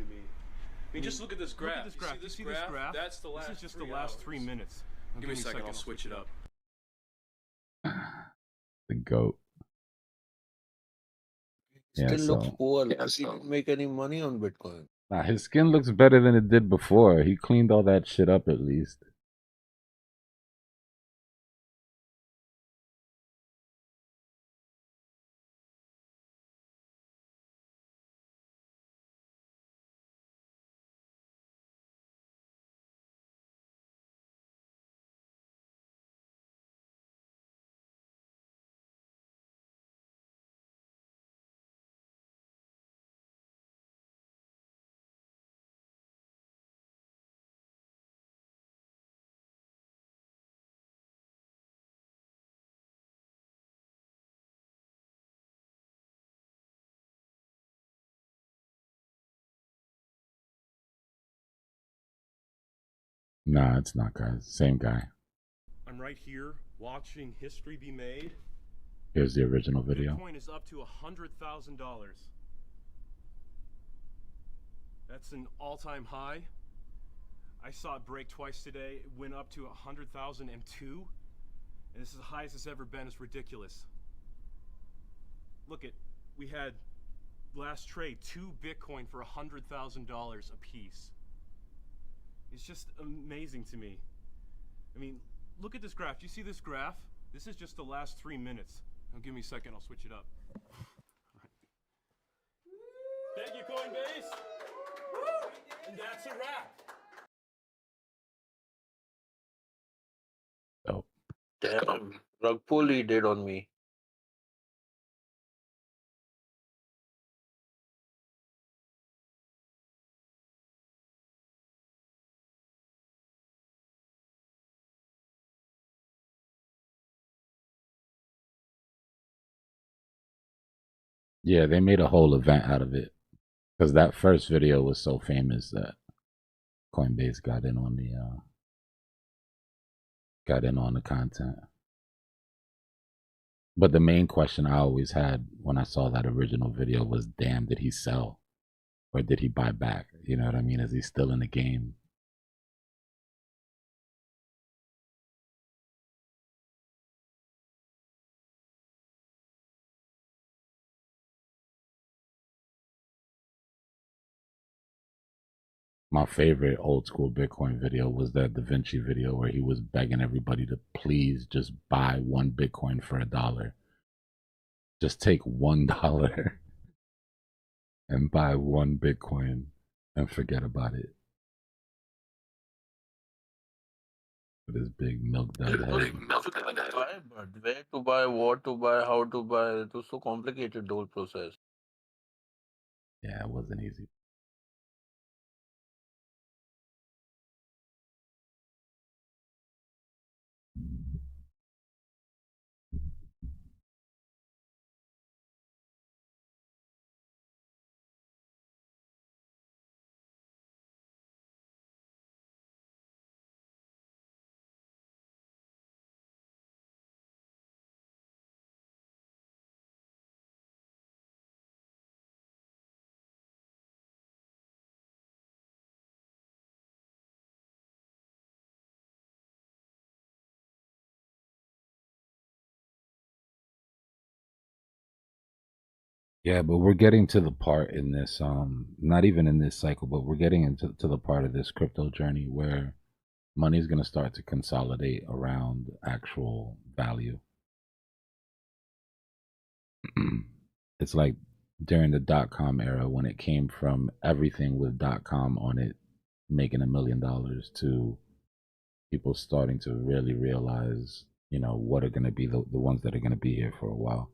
I mean, just look at this graph. Look at this graph. You see this graph? That's the last. This is just 3 the last hours. 3 minutes. Give me a second. I'll switch it up. The GOAT. Yeah, Still looks so poor. Yeah, He so- didn't make any money on Bitcoin. nah, his skin looks better than it did before. He cleaned all that shit up at least. Nah, it's not, guys. Same guy. I'm right here watching history be made. Here's the original video. Bitcoin is up to $100,000. That's an all-time high. I saw it break twice today. It went up to 100,002, and this is the highest it's ever been. It's ridiculous. Look at, we had last trade 2 Bitcoin for $100,000 a piece. It's just amazing to me. I mean, look at this graph. Do you see this graph? This is just the last 3 minutes. Now give me a second, I'll switch it up. Thank you, Coinbase. And that's a wrap. Oh, Damn, rug pull he did on me. yeah, they made a whole event out of it because that first video was so famous that Coinbase got in on the content. But the main question I always had when I saw that original video was, damn, did he sell or did he buy back? You know what I mean? Is he still in the game? My favorite old school Bitcoin video was that Da Vinci video where he was begging everybody to please just buy one Bitcoin for $1. Just take $1 and buy one Bitcoin and forget about it. With his big milk dud head. Buy, but where to buy, what to buy, how to buy. It was so complicated, the whole process. Yeah, it wasn't easy. Yeah, but we're getting to the part in this, not even in this cycle, but we're getting into the part of this crypto journey where money's going to start to consolidate around actual value. It's like during the dot-com era when it came from everything with .com on it making $1 million to people starting to really realize, you know, what are going to be the ones that are going to be here for a while.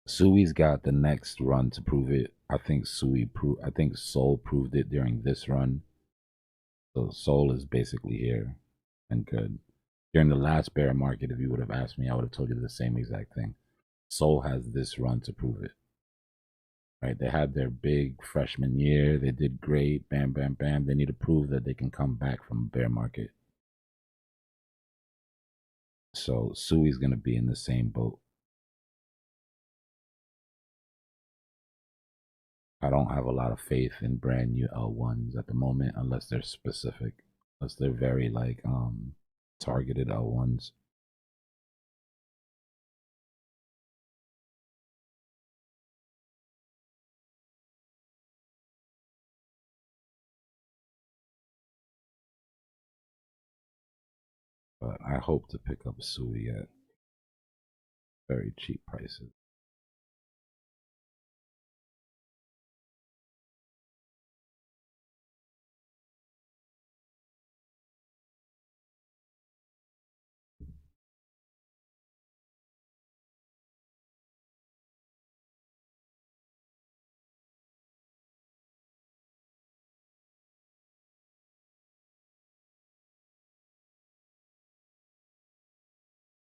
Sui's got the next run to prove it. I think I think Sol proved it during this run. So Sol is basically here and good. During the last bear market, if you would have asked me, I would have told you the same exact thing. Sol has this run to prove it. Right? They had their big freshman year. They did great. Bam, bam, bam. They need to prove that they can come back from bear market. So Sui's going to be in the same boat. I don't have a lot of faith in brand new L1s at the moment unless they're specific, unless they're very like targeted L1s. But I hope to pick up Sui at very cheap prices.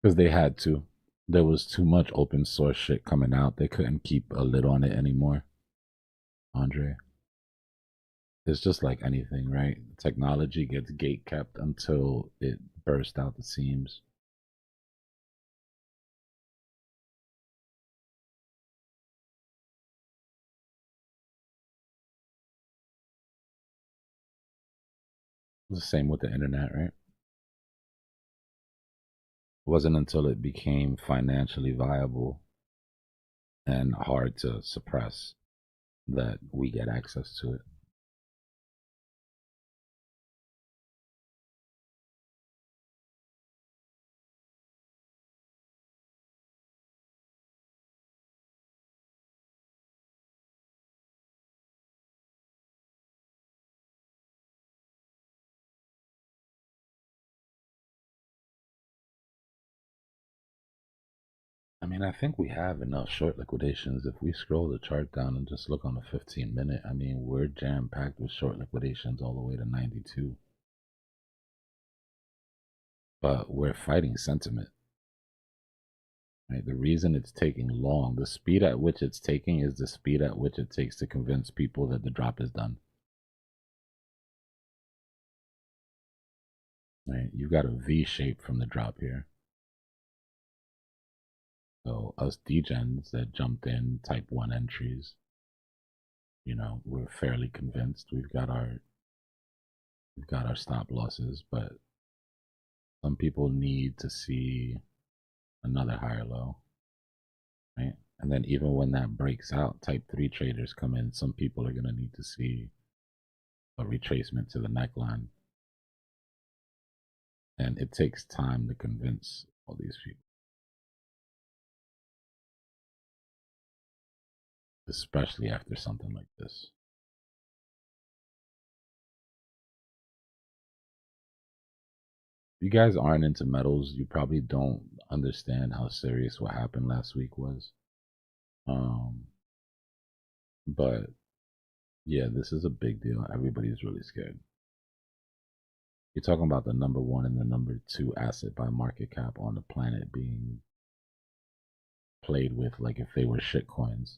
Because they had to. There was too much open source shit coming out. They couldn't keep a lid on it anymore. Andre. It's just like anything, right? Technology gets gate kept until it bursts out the seams. The same with the internet, right? It wasn't until it became financially viable and hard to suppress that we get access to it. mean, I think we have enough short liquidations. If we scroll the chart down and just look on the 15-minute, I mean, we're jam-packed with short liquidations all the way to 92. But we're fighting sentiment. Right? The reason it's taking long, the speed at which it's taking is the speed at which it takes to convince people that the drop is done. Right? You've got a V shape from the drop here. So us degens that jumped in type 1 entries, you know, we're fairly convinced we've got our stop losses, but some people need to see another higher low, right? And then even when that breaks out, type 3 traders come in, some people are going to need to see a retracement to the neckline. And it takes time to convince all these people, especially after something like this. If you guys aren't into metals, you probably don't understand how serious what happened last week was. But yeah, this is a big deal. Everybody's really scared. You're talking about the number 1 and the number 2 asset by market cap on the planet being played with like if they were shit coins.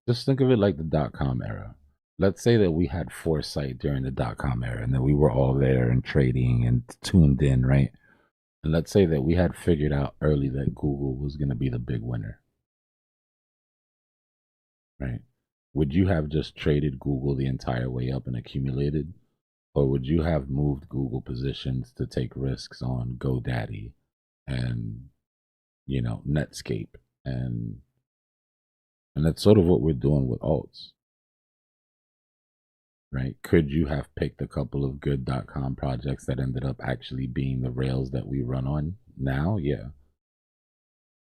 Just think of it like the .com era. Let's say that we had foresight during the .com era and that we were all there and trading and tuned in, right? And let's say that we had figured out early that Google was going to be the big winner, right? Would you have just traded Google the entire way up and accumulated? Or would you have moved Google positions to take risks on GoDaddy and, you know, Netscape? And that's sort of what we're doing with alts, right? Could you have picked a couple of good .com projects that ended up actually being the rails that we run on now? Yeah.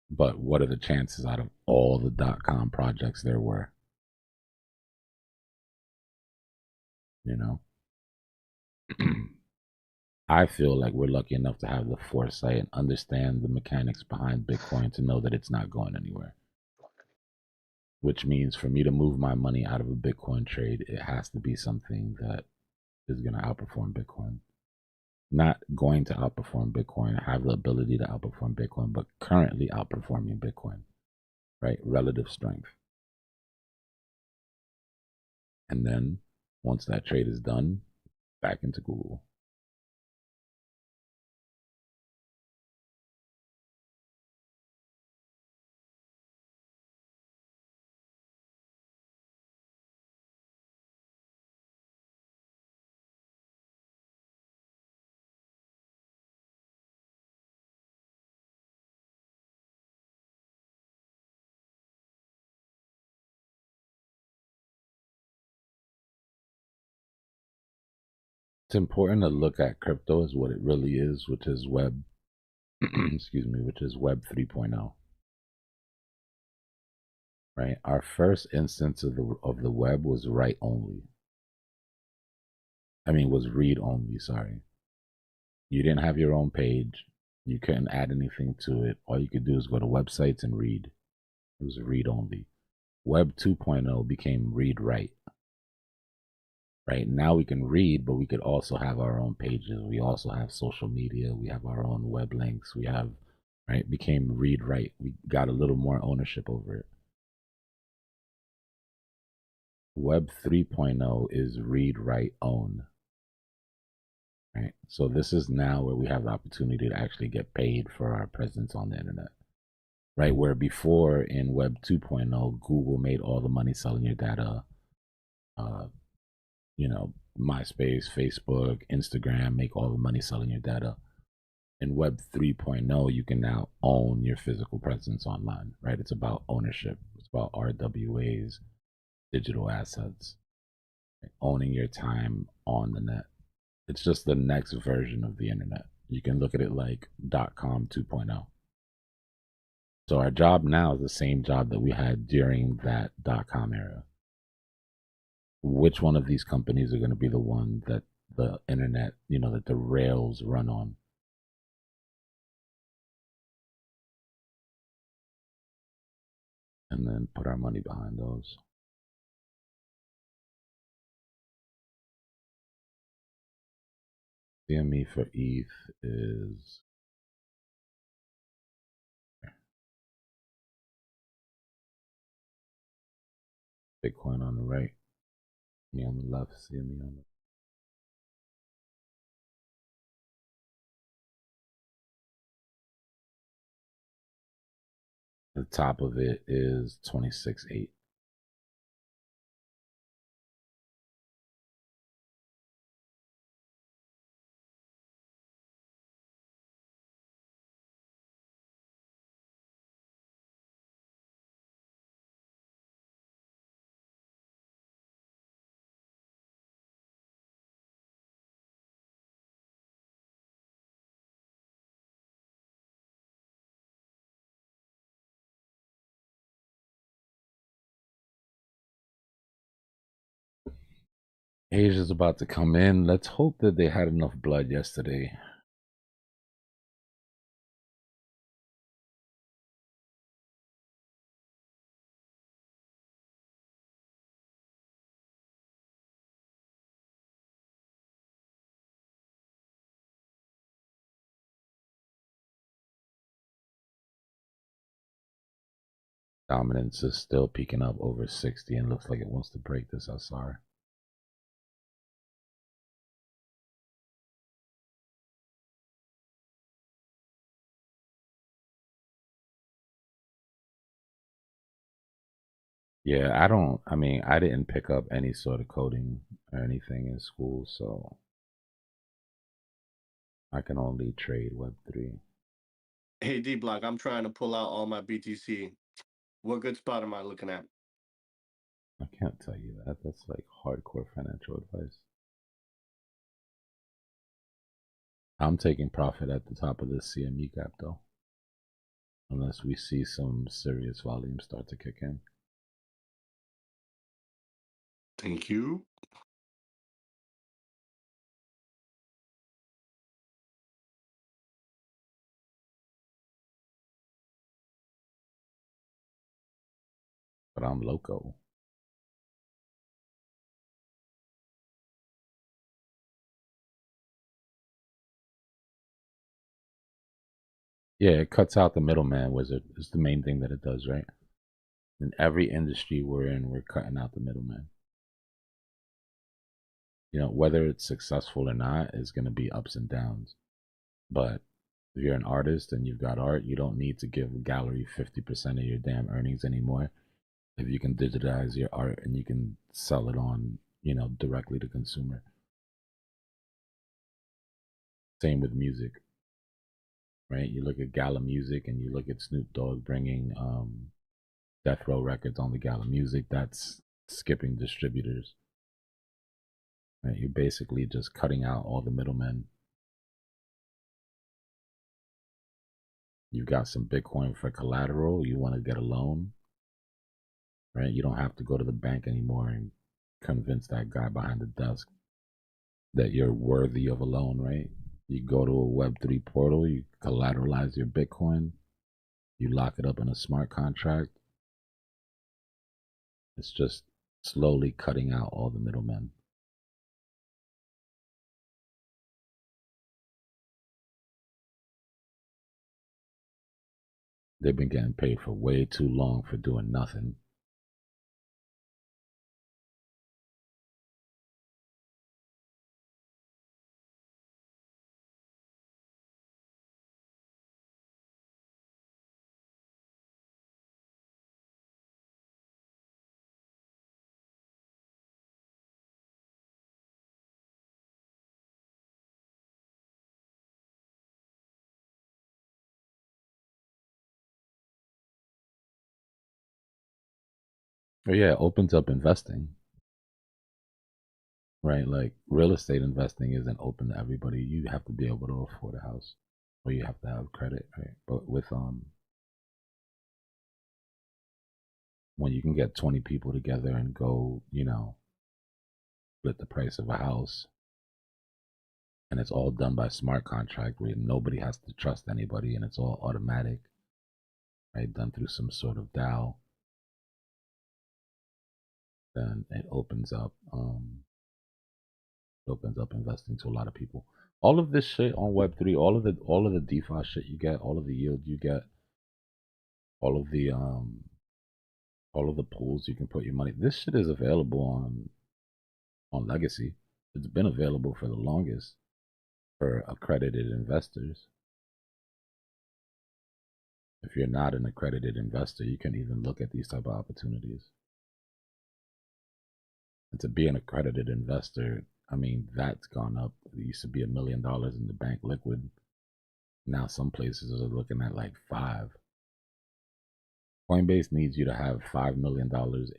But what are the chances out of all the .com projects there were? You know? I feel like we're lucky enough to have the foresight and understand the mechanics behind Bitcoin to know that it's not going anywhere. Which means for me to move my money out of a Bitcoin trade, it has to be something that is going to outperform Bitcoin. Not going to outperform Bitcoin, have the ability to outperform Bitcoin, but currently outperforming Bitcoin, right? Relative strength. And then once that trade is done, back into Google. It's important to look at crypto as what it really is, which is web, excuse me, which is web 3.0. Right? Our first instance of the web was write only. I mean, was read only, sorry. You didn't have your own page. You couldn't add anything to it. All you could do is go to websites and read. It was read only. Web 2.0 became read write. Right? Now we can read, but we could also have our own pages. We also have social media. We have our own web links. We have, right? Became read write. We got a little more ownership over it. Web 3.0 is read write own. Right? So this is now where we have the opportunity to actually get paid for our presence on the internet. Right? Where before in Web 2.0, Google made all the money selling your data. You know, MySpace, Facebook, Instagram make all the money selling your data. In Web 3.0, you can now own your physical presence online, right? It's about ownership. It's about RWAs, digital assets. owning your time on the net. It's just the next version of the internet. You can look at it like .com 2.0. So our job now is the same job that we had during that .com era. Which one of these companies are going to be the one that the internet, that the rails run on? And then put our money behind those. CME for ETH is Bitcoin on the right, me on the left, CME on the top of it is 26.8. Asia's about to come in. Let's hope that they had enough blood yesterday. Dominance is still peaking up over 60 and looks like it wants to break this SR. Yeah, I didn't pick up any sort of coding or anything in school, so I can only trade Web3. Hey, Dbloc, I'm trying to pull out all my BTC. What good spot am I looking at? I can't tell you that. That's like hardcore financial advice. I'm taking profit at the top of this CME gap though. Unless we see some serious volume start to kick in. Thank you. But I'm loco. Yeah, it cuts out the middleman wizard. It's the main thing that it does, right? In every industry we're in, we're cutting out the middleman. Whether it's successful or not is going to be ups and downs. But if you're an artist and you've got art, you don't need to give a gallery 50% of your damn earnings anymore. If you can digitize your art and you can sell it on, directly to consumer. Same with music, right? You look at Gala Music and you look at Snoop Dogg bringing Death Row Records on the Gala Music. That's skipping distributors. Right? You're basically just cutting out all the middlemen. You've got some Bitcoin for collateral. You want to get a loan, right? You don't have to go to the bank anymore and convince that guy behind the desk that you're worthy of a loan, right? You go to a Web3 portal, you collateralize your Bitcoin, you lock it up in a smart contract. It's just slowly cutting out all the middlemen. They've been getting paid for way too long for doing nothing. Oh yeah, it opens up investing. right? Like real estate investing isn't open to everybody. You have to be able to afford a house, or you have to have credit, right? But with when you can get 20 people together and go, split the price of a house, and it's all done by smart contract where nobody has to trust anybody, and it's all automatic, right? Done through some sort of DAO, then it opens up investing to a lot of people. All of this shit on Web3, all of the DeFi shit you get, all of the yield you get, all of the pools you can put your money. This shit is available on Legacy. It's been available for the longest for accredited investors. If you're not an accredited investor, you can even look at these type of opportunities. And to be an accredited investor, I mean, that's gone up. It used to be $1 million in the bank liquid. Now some places are looking at like 5. Coinbase needs you to have $5 million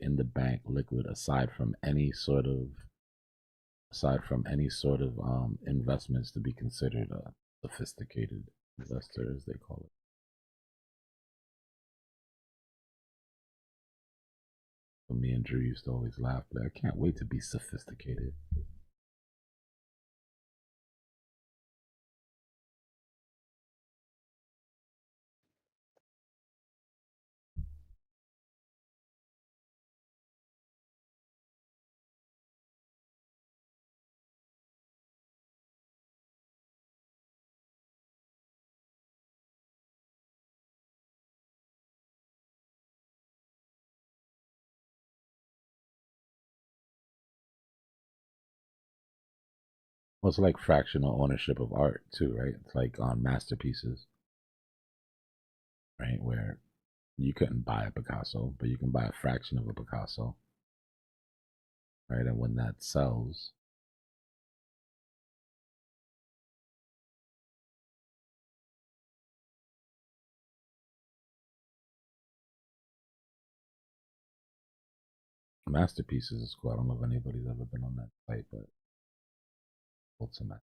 in the bank liquid aside from any sort of investments to be considered a sophisticated investor, as they call it. So me and Drew used to always laugh, but I can't wait to be sophisticated. Well, it's like fractional ownership of art too, right? It's like on masterpieces, right? Where you couldn't buy a Picasso, but you can buy a fraction of a Picasso, right? And when that sells, masterpieces is cool. I don't know if anybody's ever been on that site, but it's a mess.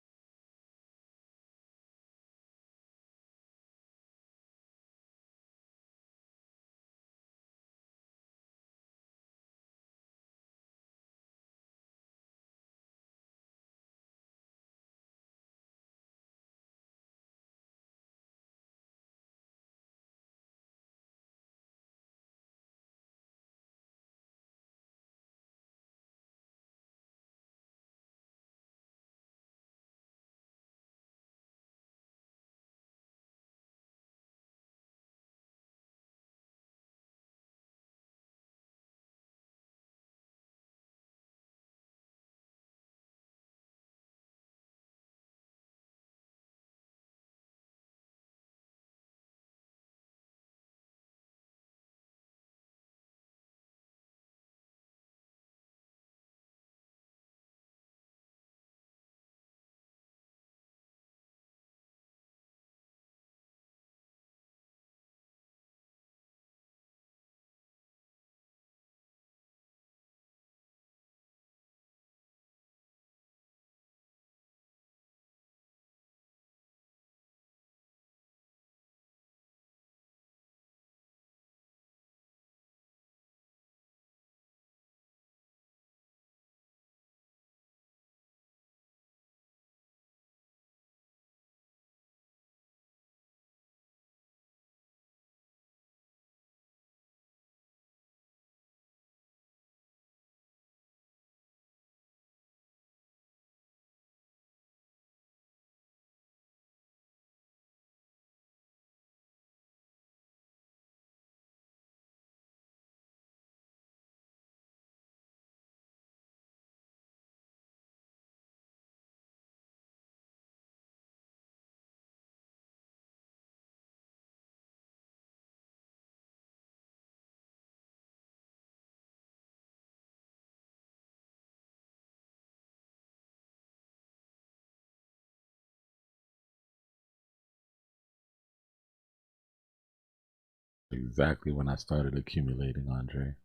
Exactly when I started accumulating, Andre.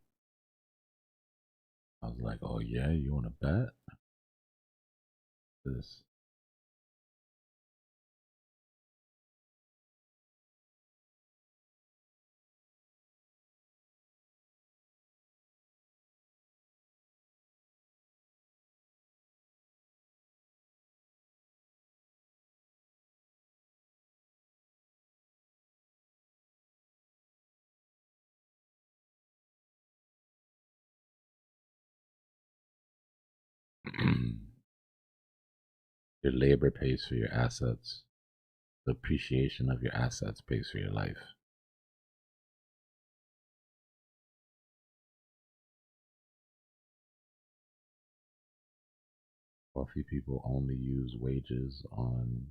I was like, oh yeah, you want to bet? this. Your labor pays for your assets. The appreciation of your assets pays for your life. Wealthy people only use wages on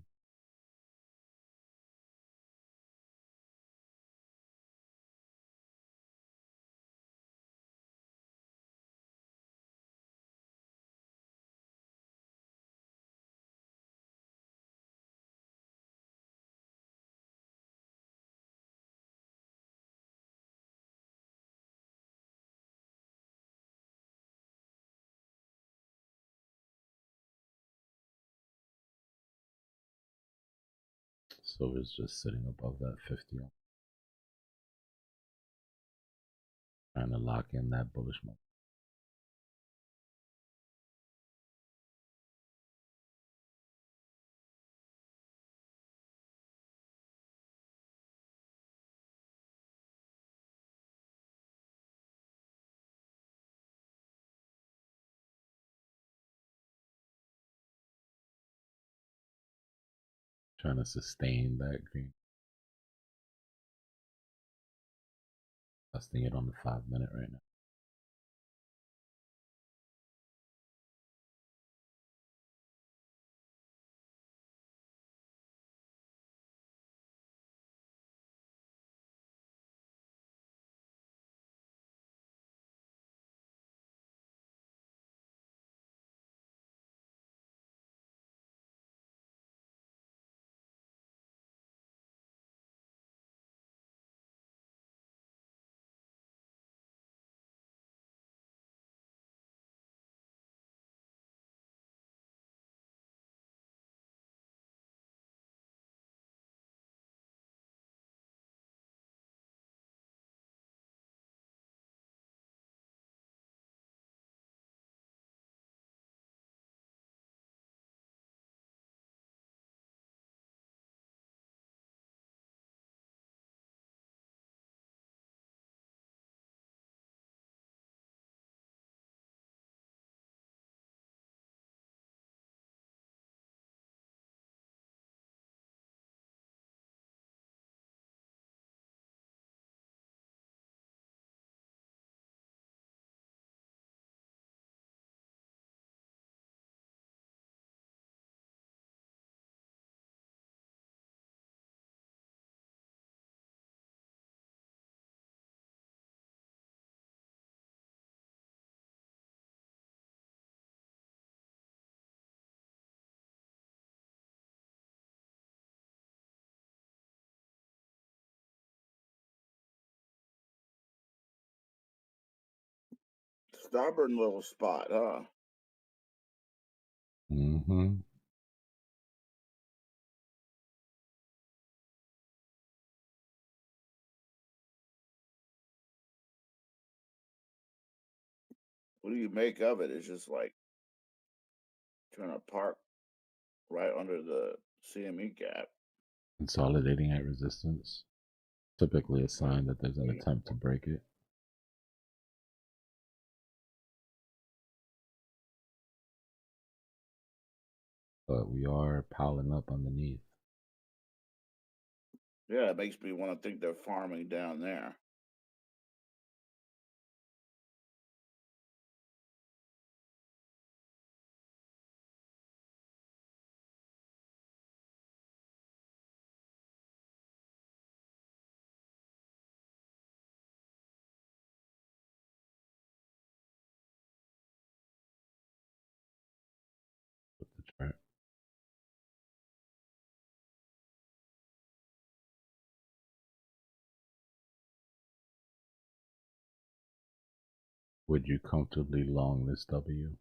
silver's just sitting above that 50, trying to lock in that bullish market. Trying to sustain that green. Testing it on the 5-minute right now. Stubborn little spot, huh? Mm-hmm. What do you make of it? It's just like trying to park right under the CME gap. Consolidating at resistance. Typically a sign that there's an attempt to break it. But we are piling up underneath. Yeah, it makes me want to think they're farming down there. With the chart. Would you comfortably long this W?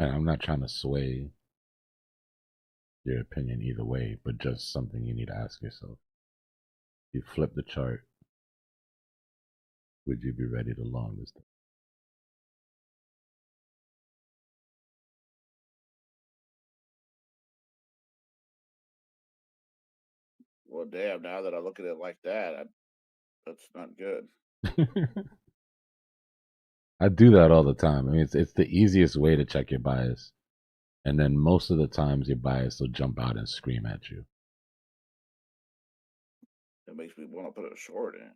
And I'm not trying to sway your opinion either way, but just something you need to ask yourself. You flip the chart, would you be ready to long this thing? Well, damn, now that I look at it like that, that's not good. I do that all the time. I mean, it's the easiest way to check your bias. And then most of the times your bias will jump out and scream at you. It makes me want to put a short in.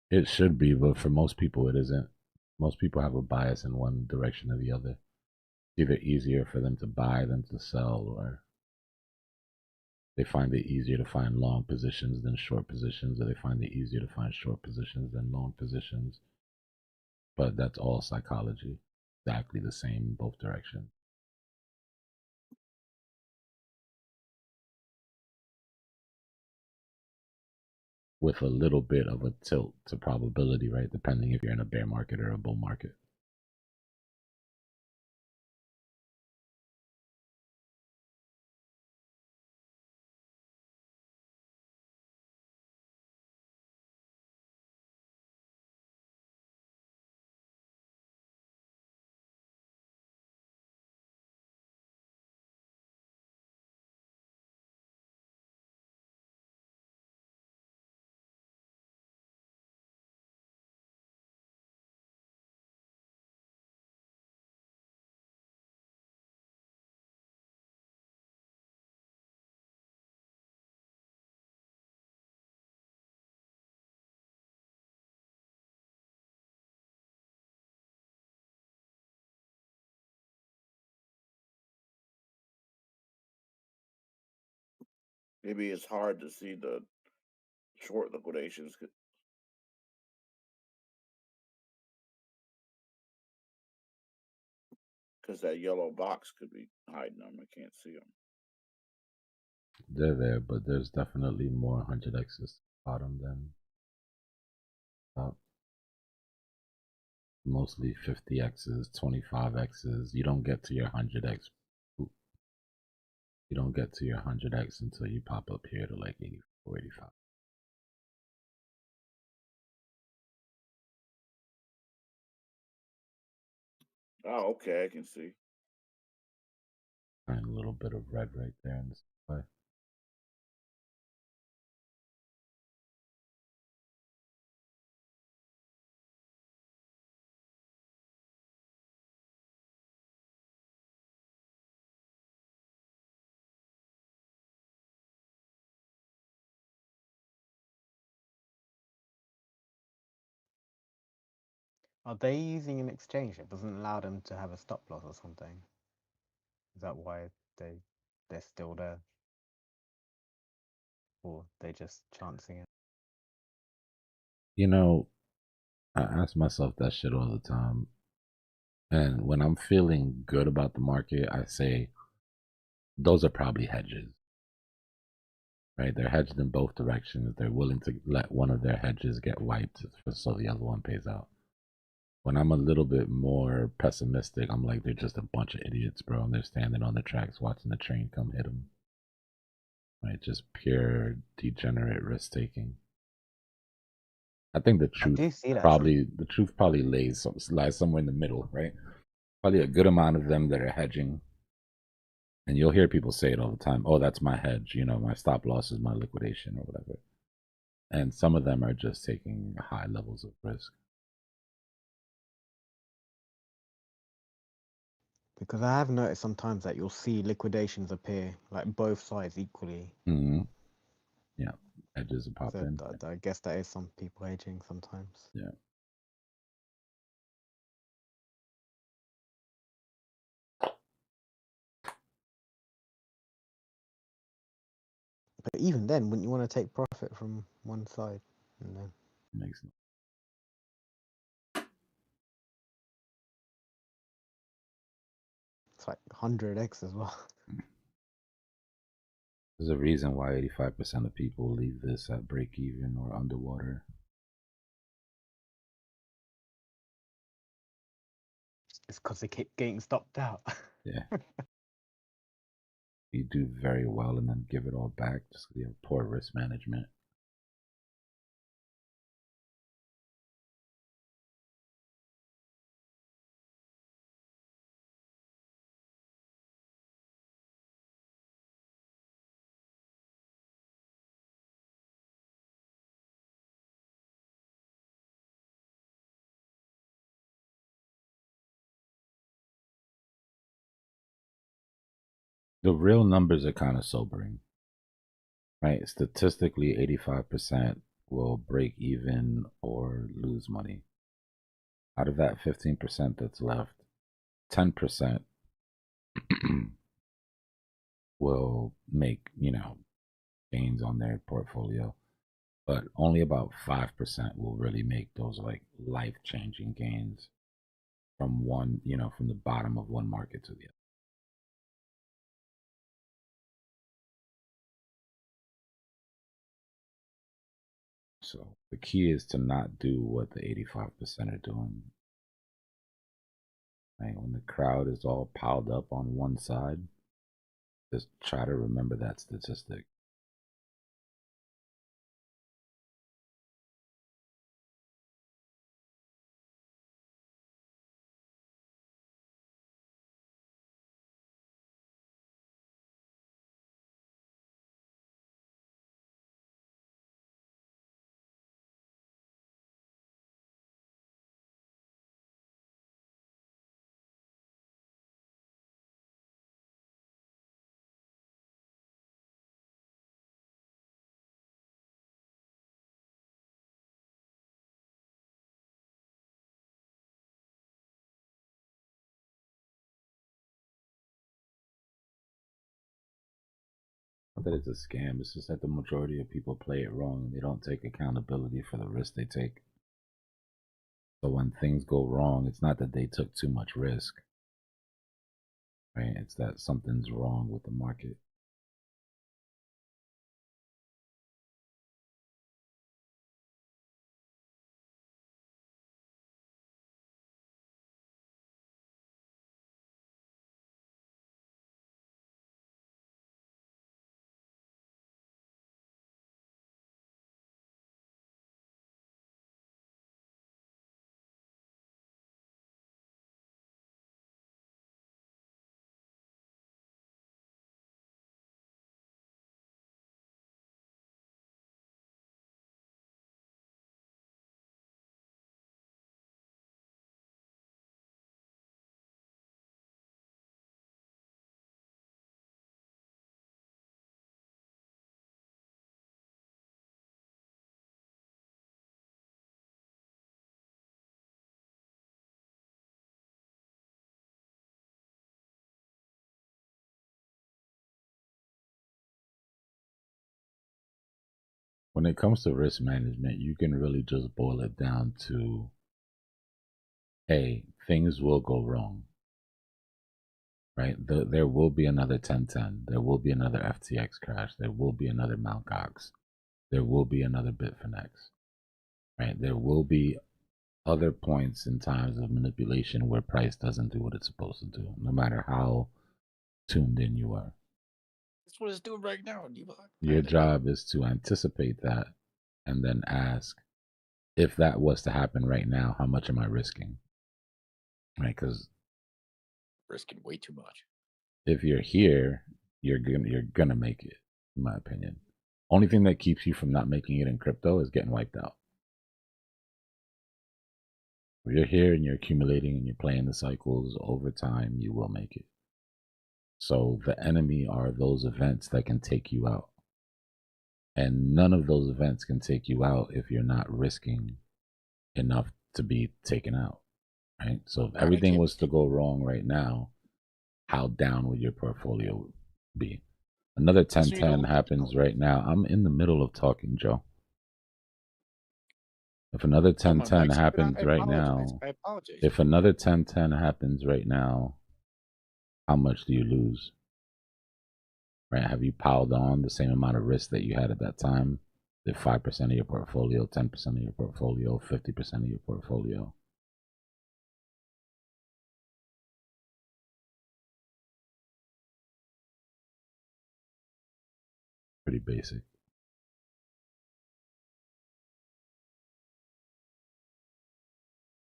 It should be, but for most people it isn't. Most people have a bias in one direction or the other. It's either easier for them to buy than to sell, or they find it easier to find long positions than short positions, or they find it easier to find short positions than long positions. But that's all psychology. Exactly the same in both directions. With a little bit of a tilt to probability, right? Depending if you're in a bear market or a bull market. Maybe it's hard to see the short liquidations because that yellow box could be hiding them. I can't see them. They're there, but there's definitely more 100x's bottom than top. Mostly 50x's, 25x's. You don't get to your 100x. You don't get to your 100x until you pop up here to like 84, 85. Oh, okay, I can see. And a little bit of red right there in this play. Are they using an exchange that doesn't allow them to have a stop loss or something? Is that why they're still there? Or they just chancing it? You know, I ask myself that shit all the time. And when I'm feeling good about the market, I say, those are probably hedges. Right? They're hedged in both directions. They're willing to let one of their hedges get wiped so the other one pays out. When I'm a little bit more pessimistic, I'm like, they're just a bunch of idiots, bro. And they're standing on the tracks watching the train come hit them. Right? Just pure degenerate risk taking. I think the truth probably lies somewhere in the middle, right? Probably a good amount of them that are hedging. And you'll hear people say it all the time. Oh, that's my hedge. You know, my stop loss is my liquidation or whatever. And some of them are just taking high levels of risk. Because I have noticed sometimes that you'll see liquidations appear like both sides equally. Mm-hmm. Yeah, hedges pop So in. I guess that is some people hedging sometimes. Yeah. But even then, wouldn't you want to take profit from one side? And then Makes sense. It's like 100x as well. There's a reason why 85% of people leave this at break even or underwater. It's because they keep getting stopped out. Yeah. You do very well and then give it all back just because you have poor risk management. The real numbers are kind of sobering, right? Statistically, 85% will break even or lose money. Out of that 15% that's left, 10% will make, gains on their portfolio, but only about 5% will really make those like life-changing gains from from the bottom of one market to the other. So the key is to not do what the 85% are doing. Right? When the crowd is all piled up on one side, just try to remember that statistic. Not that it's a scam, it's just that the majority of people play it wrong and they don't take accountability for the risk they take. So when things go wrong, it's not that they took too much risk, right? It's that something's wrong with the market. When it comes to risk management, you can really just boil it down to, hey, things will go wrong, right? There will be another 1010. There will be another FTX crash. There will be another Mt. Gox. There will be another Bitfinex, right? There will be other points in times of manipulation where price doesn't do what it's supposed to do, no matter how tuned in you are. That's what it's doing right now, Dbloc. Your job is to anticipate that and then ask, if that was to happen right now, how much am I risking? Right? Because Risking way too much. if you're here, you're gonna make it, in my opinion. Only thing that keeps you from not making it in crypto is getting wiped out. If you're here and you're accumulating and you're playing the cycles over time, you will make it. So the enemy are those events that can take you out. And none of those events can take you out if you're not risking enough to be taken out, right? So if everything was to go wrong right now, how down would your portfolio be? Another 1010 happens right now. I'm in the middle of talking, Joe. If another 1010 happens right now, if another 1010 happens right now, how much do you lose? Right? Have you piled on the same amount of risk that you had at that time? Did 5% of your portfolio, 10% of your portfolio, 50% of your portfolio? Pretty basic.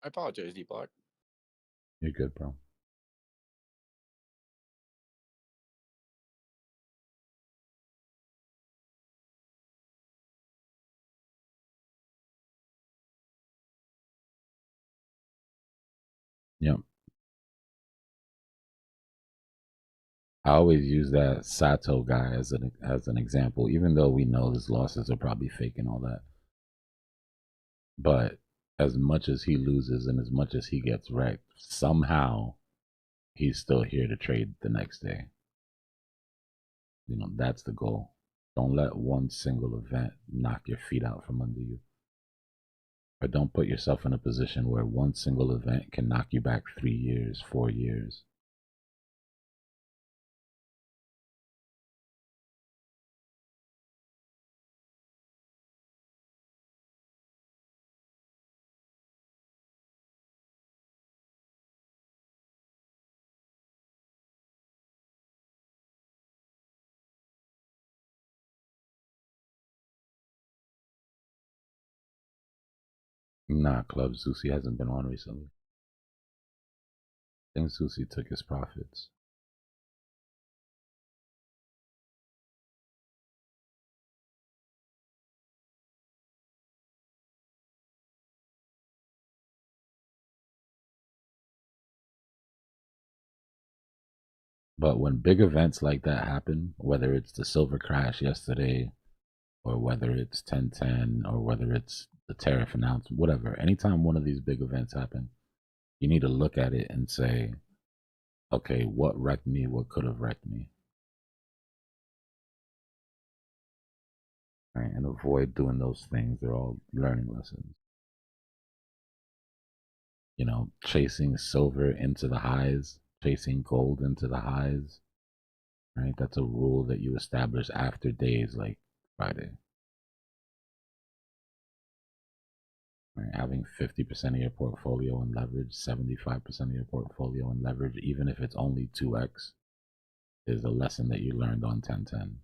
I apologize, Dbloc. You're good, bro. Yep. I always use that Sato guy as an example, even though we know his losses are probably fake and all that. But as much as he loses and as much as he gets wrecked, somehow he's still here to trade the next day. You know, that's the goal. Don't let one single event knock your feet out from under you. Or don't put yourself in a position where one single event can knock you back 3 years, 4 years. Nah, Club Zusi hasn't been on recently. I think Zusi took his profits. But when big events like that happen, whether it's the silver crash yesterday, or whether it's 1010, or whether it's the tariff announcement, whatever, anytime one of these big events happen, you need to look at it and say, okay, what wrecked me? What could have wrecked me? Right? And avoid doing those things. They're all learning lessons. You know, chasing silver into the highs, chasing gold into the highs. Right? That's a rule that you establish after days like Friday. Right? Having 50% of your portfolio in leverage, 75% of your portfolio in leverage, even if it's only 2x, is a lesson that you learned on 1010.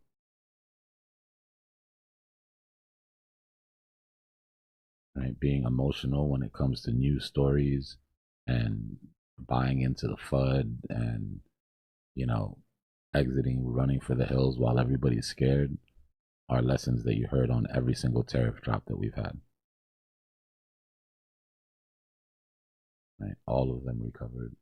Right? Being emotional when it comes to news stories and buying into the FUD and, you know, exiting, running for the hills while everybody's scared are lessons that you heard on every single tariff drop that we've had. Right? All of them recovered.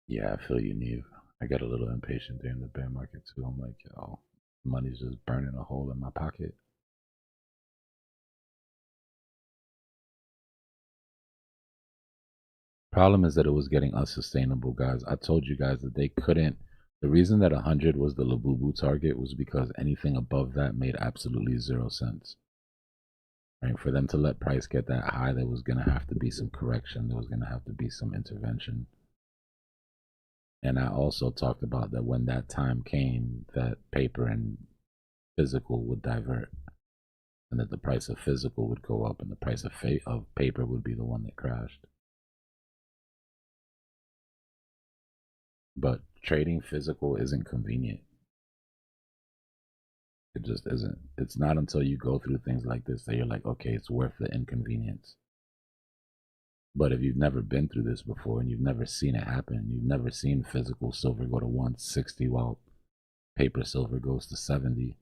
Yeah, I feel you, Neve. I get a little impatient during the bear market too. I'm like, yo, money's just burning a hole in my pocket. Problem is that it was getting unsustainable, guys. I told you guys that they couldn't. The reason that 100 was the Labubu target was because anything above that made absolutely 0 sense. Right? For them to let price get that high, there was going to have to be some correction. There was going to have to be some intervention. And I also talked about that when that time came, that paper and physical would divert, and that the price of physical would go up, and the price of paper would be the one that crashed. But trading physical isn't convenient. It just isn't. It's not until you go through things like this that you're like, okay, it's worth the inconvenience. But if you've never been through this before and you've never seen it happen, you've never seen physical silver go to 160 while paper silver goes to 70,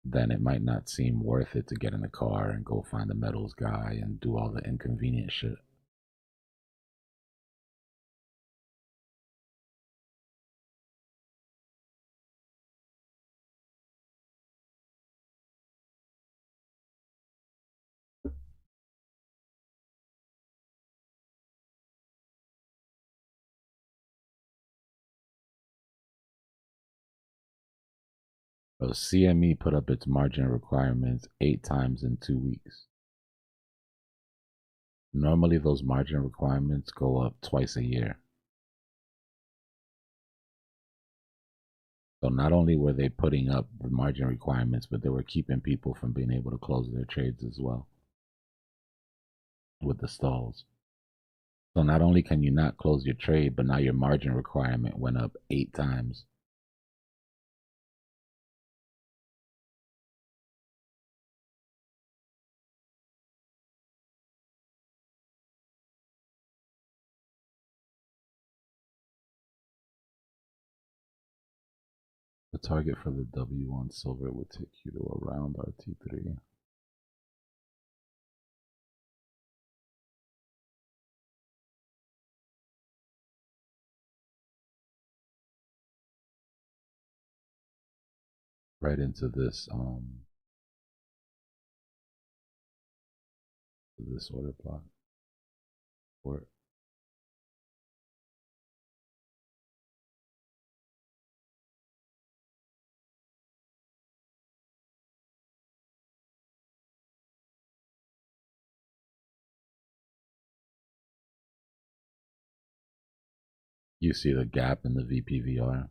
then it might not seem worth it to get in a car and go find a metals guy and do all the inconvenient shit. So CME put up its margin requirements 8 times in 2 weeks. Normally those margin requirements go up twice a year. So not only were they putting up the margin requirements, but they were keeping people from being able to close their trades as well with the stalls. So not only can you not close your trade, but now your margin requirement went up 8 times. The target for the W on silver would take you to around RT3. Right into this order block. Or you see the gap in the VPVR.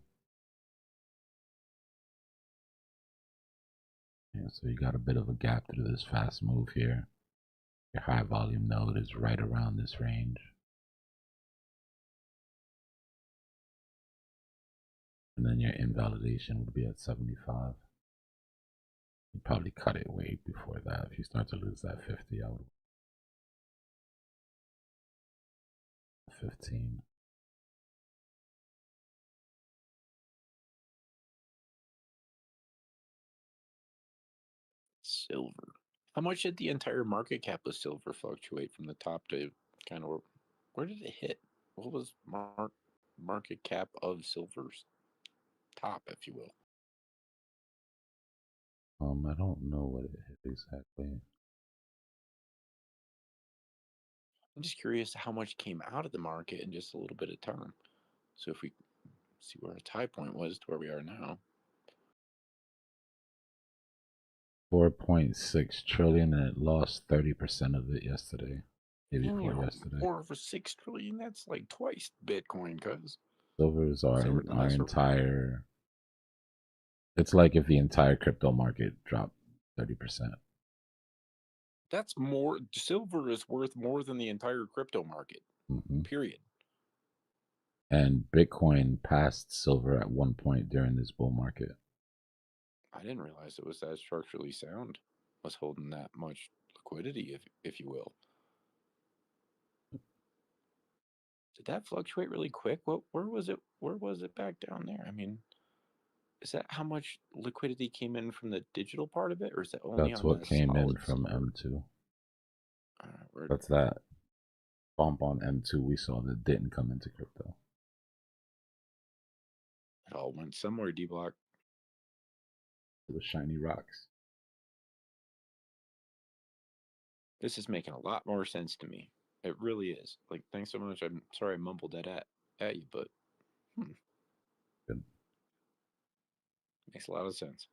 Yeah, so you got a bit of a gap through this fast move here. Your high volume node is right around this range. And then your invalidation would be at 75. You'd probably cut it way before that. If you start to lose that 50, I would 15. Silver. How much did the entire market cap of silver fluctuate from the top to kind of where did it hit? What was market cap of silver's top, if you will? I don't know what it hit exactly. I'm just curious how much came out of the market in just a little bit of time. So if we see where its high point was to where we are now. 4.6 trillion, and it lost 30% of it yesterday. Day before Damn, yesterday. 4 over 6 trillion. That's like twice Bitcoin, cuz. Silvers are our entire. It's like if the entire crypto market dropped 30%. That's more. Silver is worth more than the entire crypto market. Period. And Bitcoin passed silver at one point during this bull market. I didn't realize it was that structurally sound. Was holding that much liquidity, if you will. Did that fluctuate really quick? Where was it? Where was it back down there? I mean, is that how much liquidity came in from the digital part of it, or is that only That's on what the came in solid from silver? M2. That's that bump on M2 we saw that didn't come into crypto. It all went somewhere, Dbloc. The shiny rocks. This is making a lot more sense to me. It really is. Like, thanks so much. I'm sorry I mumbled that at you, but Good. Makes a lot of sense.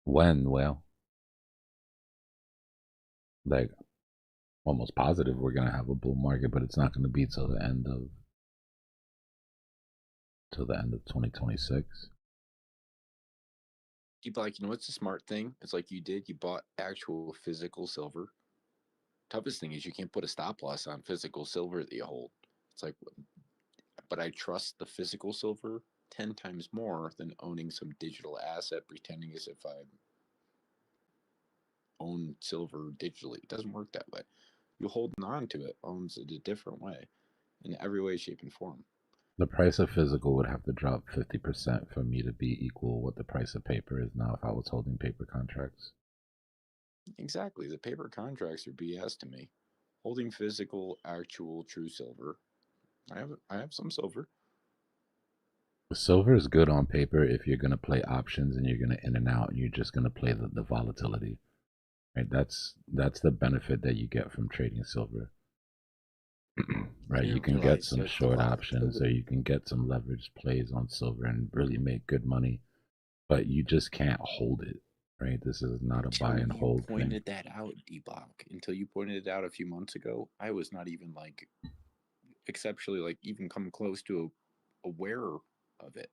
When? Well, like, almost positive we're gonna have a bull market, but it's not gonna be till the end of 2026. Dbloc, you know what's a smart thing? It's like you bought actual physical silver. Toughest thing is you can't put a stop loss on physical silver that you hold. It's like, but I trust the physical silver 10 times more than owning some digital asset pretending as if I own silver digitally. It doesn't work that way. You holding on to it owns it a different way in every way, shape, and form. The price of physical would have to drop 50% for me to be equal what the price of paper is now if I was holding paper contracts. Exactly. The paper contracts are BS to me. Holding physical, actual, true silver. I have some silver. Silver is good on paper if you're going to play options and you're going to in and out and you're just going to play the volatility. Right? That's the benefit that you get from trading silver. Right? You can get some short options or you can get some leveraged plays on silver and really make good money, but you just can't hold it. Right? This is not a buy and hold thing. Pointed that out, Dbloc. Until you pointed it out a few months ago, I was not even like exceptionally like even come close to aware of it.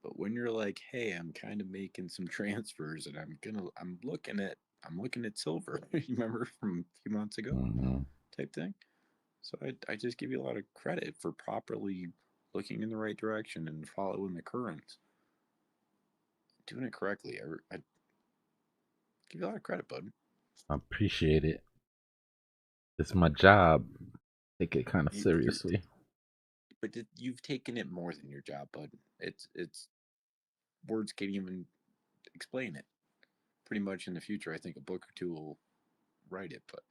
But when you're like, hey, I'm kind of making some transfers and I'm looking at silver. You remember from a few months ago type thing? So I just give you a lot of credit for properly looking in the right direction and following the currents. Doing it correctly. I give you a lot of credit, bud. I appreciate it. It's my job. Take it kind of seriously. But you've taken it more than your job, bud. It's words can't even explain it. Pretty much in the future, I think a book or two will write it, but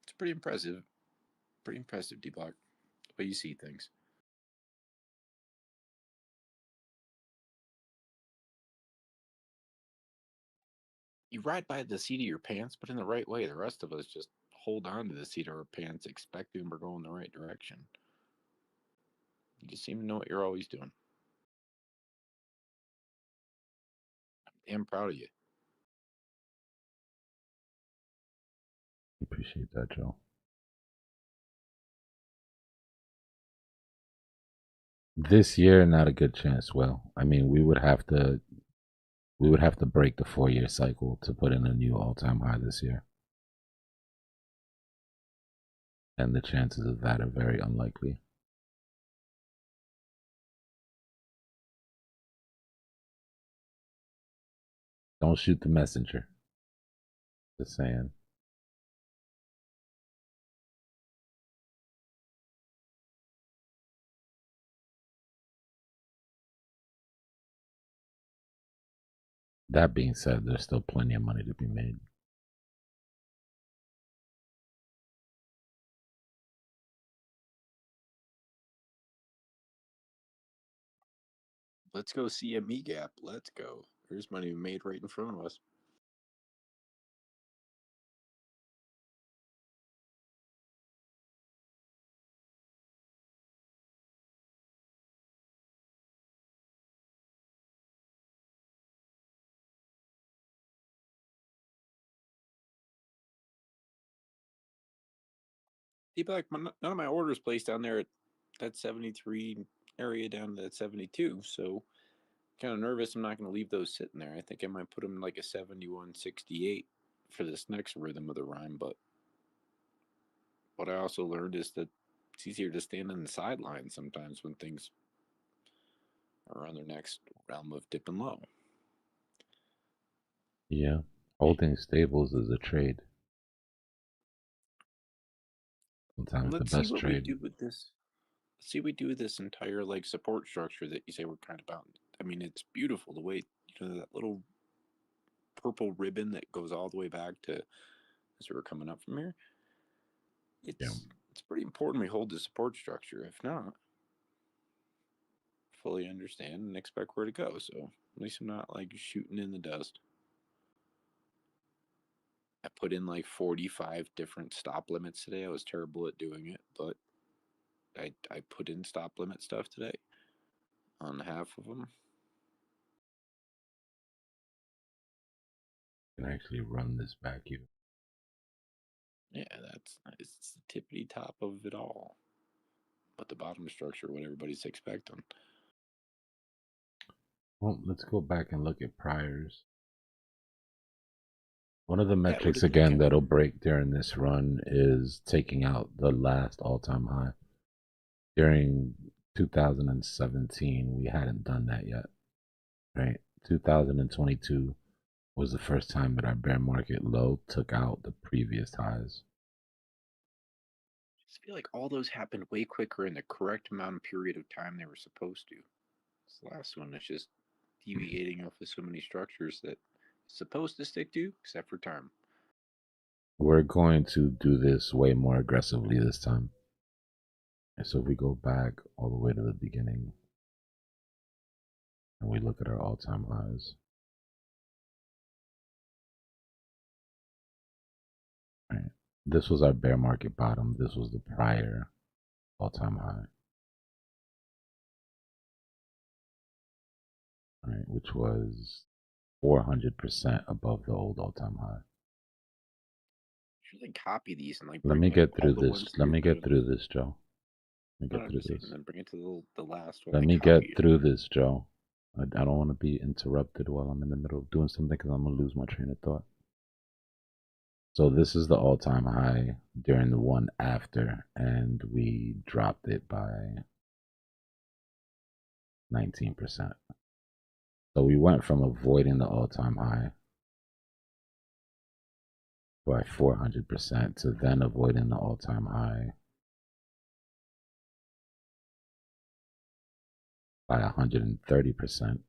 it's pretty impressive. Pretty impressive, Dbloc, the way you see things. You ride by the seat of your pants, but in the right way. The rest of us just hold on to the seat of our pants, expecting we're going the right direction. You just seem to know what you're always doing. I'm proud of you. Appreciate that, Joe. This year, not a good chance. Well, I mean, we would have to break the 4-year cycle to put in a new all-time high this year. And the chances of that are very unlikely. Don't shoot the messenger. Just saying. That being said, there's still plenty of money to be made. Let's go see a me gap. Let's go. There's money made right in front of us. Dbloc, none of my orders placed down there at that 73 area down to that 72, so kind of nervous I'm not going to leave those sitting there. I think I might put them in like a 71.68 for this next rhythm of the rhyme, but what I also learned is that it's easier to stand on the sidelines sometimes when things are on their next realm of dipping low. Yeah. Holding stables is a trade. Sometimes the best trade. We do with this. Let's see what we do with this entire like support structure that you say we're kind of about. I mean, it's beautiful the way that little purple ribbon that goes all the way back to as we were coming up from here. It's pretty important we hold the support structure. If not, fully understand and expect where to go. So at least I'm not like shooting in the dust. I put in like 45 different stop limits today. I was terrible at doing it, but I put in stop limit stuff today on half of them. You can actually run this back even. Yeah, that's nice. It's the tippity top of it all. But the bottom structure, what everybody's expecting. Well, let's go back and look at priors. One of the Yeah, metrics look again at that'll break during this run is taking out the last all-time high. During 2017, we hadn't done that yet, right? 2022 was the first time that our bear market low took out the previous highs. I just feel like all those happened way quicker in the correct amount of period of time they were supposed to. This last one is just deviating off of so many structures that it's supposed to stick to, except for time. We're going to do this way more aggressively this time. And so if we go back all the way to the beginning and we look at our all-time highs, right? This was our bear market bottom. This was the prior all-time high, right? Which was 400% above the old all-time high. Should like copy these and like Let bring me like get all through the this. ones Let you're me good get at. through this, Joe. Let me No, get I'm through just saying, this. and then bring it to the last one. Let like me copy get it. through this, Joe. I don't want to be interrupted while I'm in the middle of doing something because I'm going to lose my train of thought. So this is the all-time high during the one after, and we dropped it by 19%. So we went from avoiding the all-time high by 400% to then avoiding the all-time high by 130%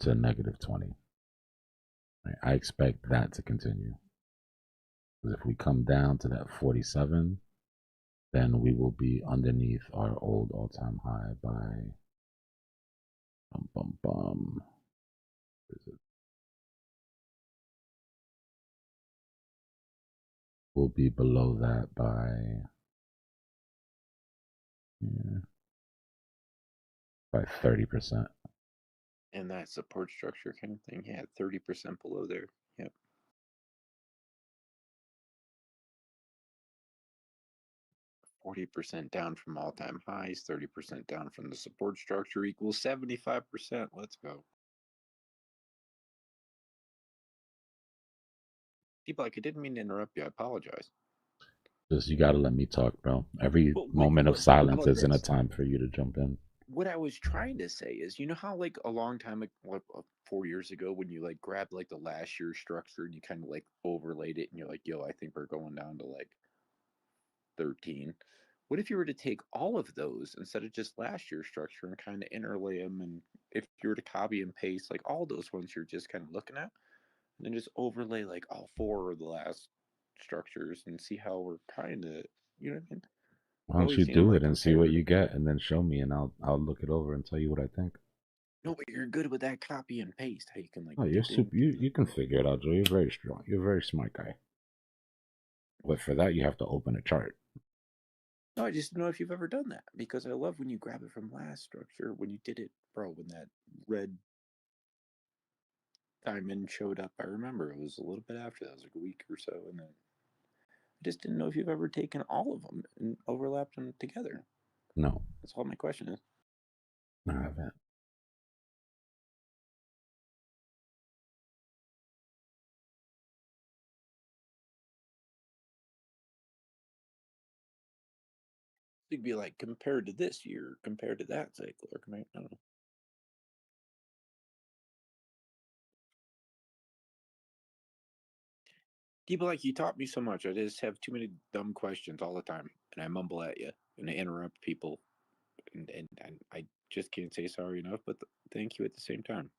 to negative 20. Right? I expect that to continue. Because if we come down to that 47, then we will be underneath our old all-time high by we'll be below that by 30%. And that support structure kind of thing, yeah, 30% below there. Yep. 40% down from all-time highs, 30% down from the support structure equals 75%. Let's go. Dbloc, I didn't mean to interrupt you. I apologize. Just you gotta let me talk, bro. Every Well, moment of how silence about isn't a this? time for you to jump in. What I was trying to say is, you know how like a long time, like 4 years ago, when you like grabbed like the last year's structure and you kind of like overlaid it, and you're like, yo, I think we're going down to like 13. What if you were to take all of those instead of just last year's structure and kind of interlay them? And if you were to copy and paste like all those ones you're just kind of looking at, and then just overlay like all four of the last structures and see how we're kind of, you know what I mean? Why I've don't you always seen them do it like and see what compared. you get, and then show me, and I'll look it over and tell you what I think. No, but you're good with that copy and paste. How you can like Oh, you're dip in. super. You can figure it out, Joe. You're very strong. You're a very smart guy. But for that, you have to open a chart. No, I just don't know if you've ever done that, because I love when you grab it from last structure, when you did it, bro, when that red diamond showed up. I remember it was a little bit after that. It was like a week or so, and then I just didn't know if you've ever taken all of them and overlapped them together. No, That's all my question is. I haven't. It'd be like compared to this year, compared to that cycle, or compared, I don't know. People like you taught me so much. I just have too many dumb questions all the time, and I mumble at you and I interrupt people, and I just can't say sorry enough. But thank you at the same time.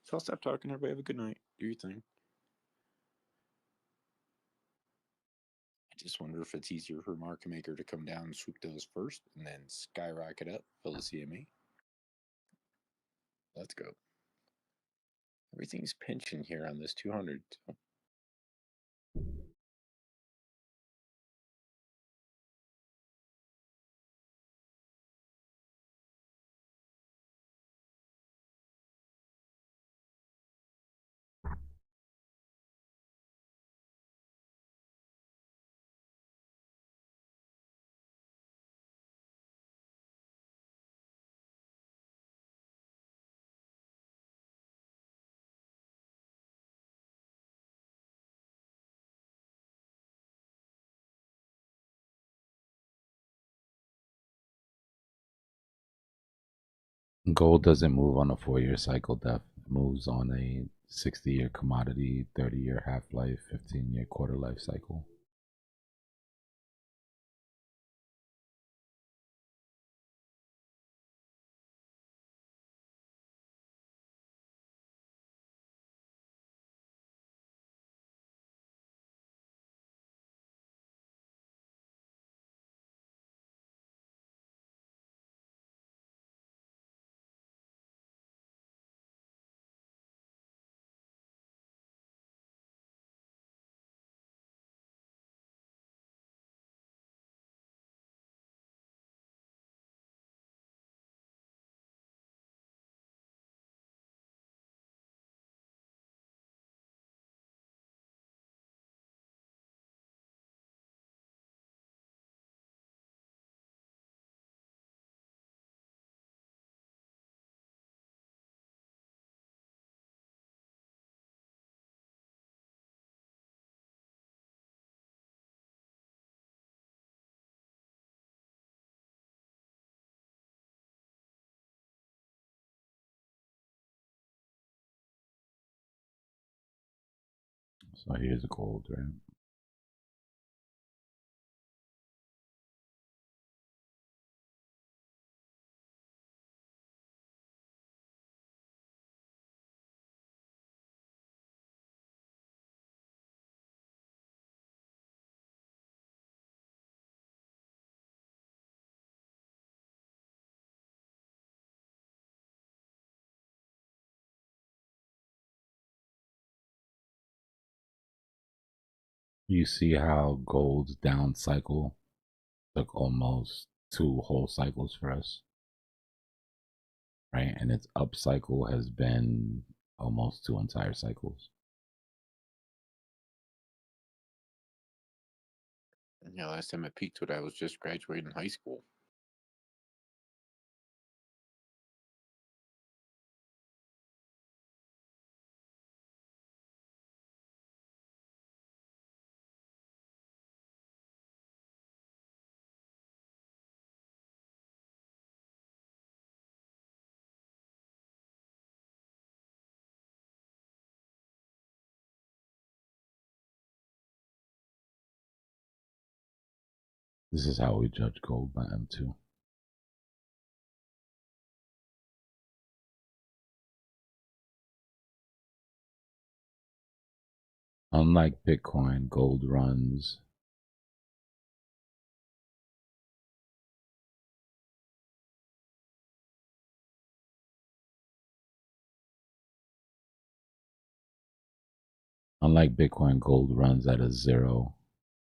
So I'll stop talking. Everybody have a good night. Do your thing. I just wonder if it's easier for market maker to come down and swoop those first and then skyrocket up, fill the CME. Let's go. Everything's pinching here on this 200. So. Gold doesn't move on a 4-year cycle, Def. It moves on a 60-year commodity, 30-year half-life, 15-year quarter life cycle. So here's gold, right? You see how gold's down cycle took almost 2 whole cycles for us, right? And its up cycle has been almost 2 entire cycles. Yeah, last time it peaked when I was just graduating high school. This is how we judge gold by M2. Unlike Bitcoin, gold runs Unlike Bitcoin, gold runs at a 0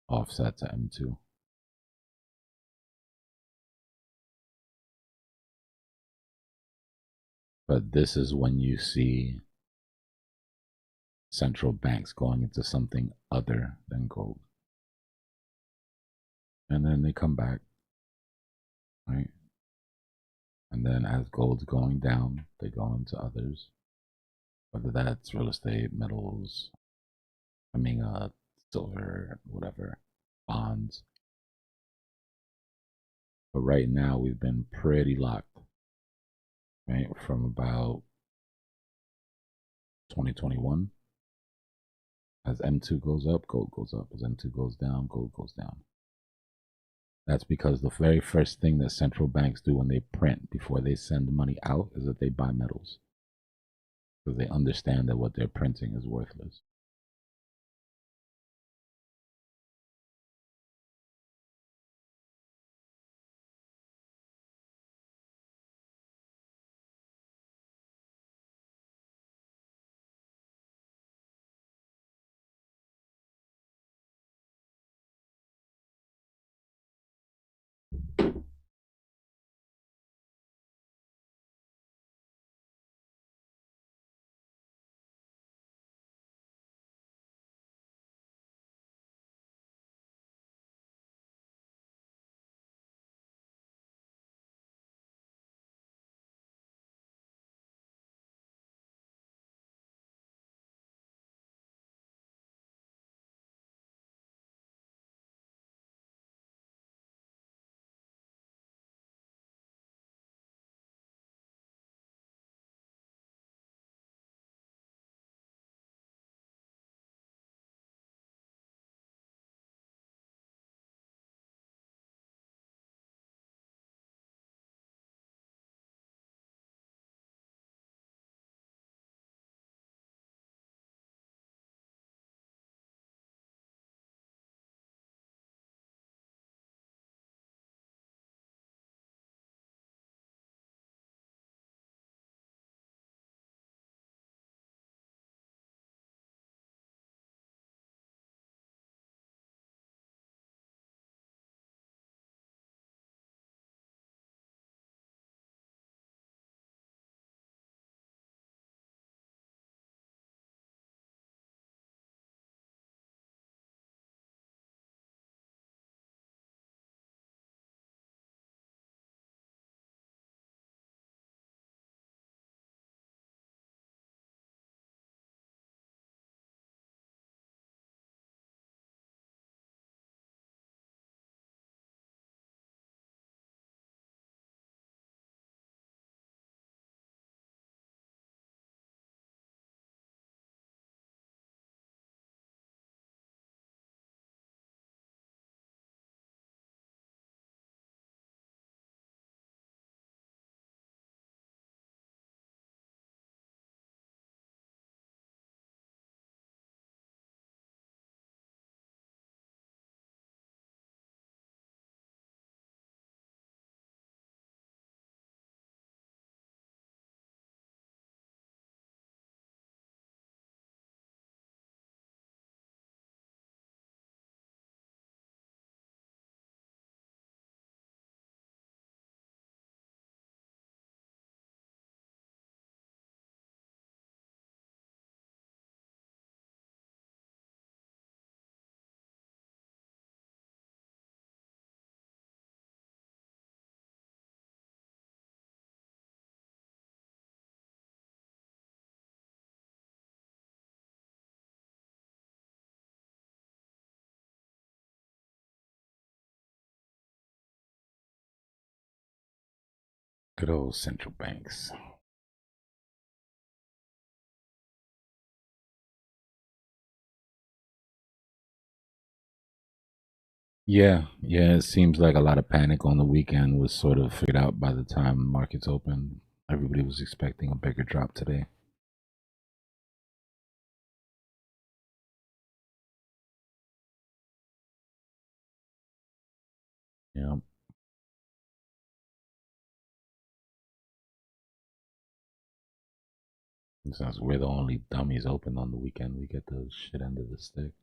offset to M2. But this is when you see central banks going into something other than gold. And then they come back, right? And then as gold's going down, they go into others. Whether that's real estate, metals, silver, whatever, bonds. But right now we've been pretty locked, right? From about 2021. As M2 goes up, gold goes up. As M2 goes down, gold goes down. That's because the very first thing that central banks do when they print before they send money out is that they buy metals. Because they understand that what they're printing is worthless. Good old central banks. Yeah, it seems like a lot of panic on the weekend was sort of figured out by the time markets opened. Everybody was expecting a bigger drop today. Yeah. Since we're the only dummies open on the weekend, we get the shit end of the stick.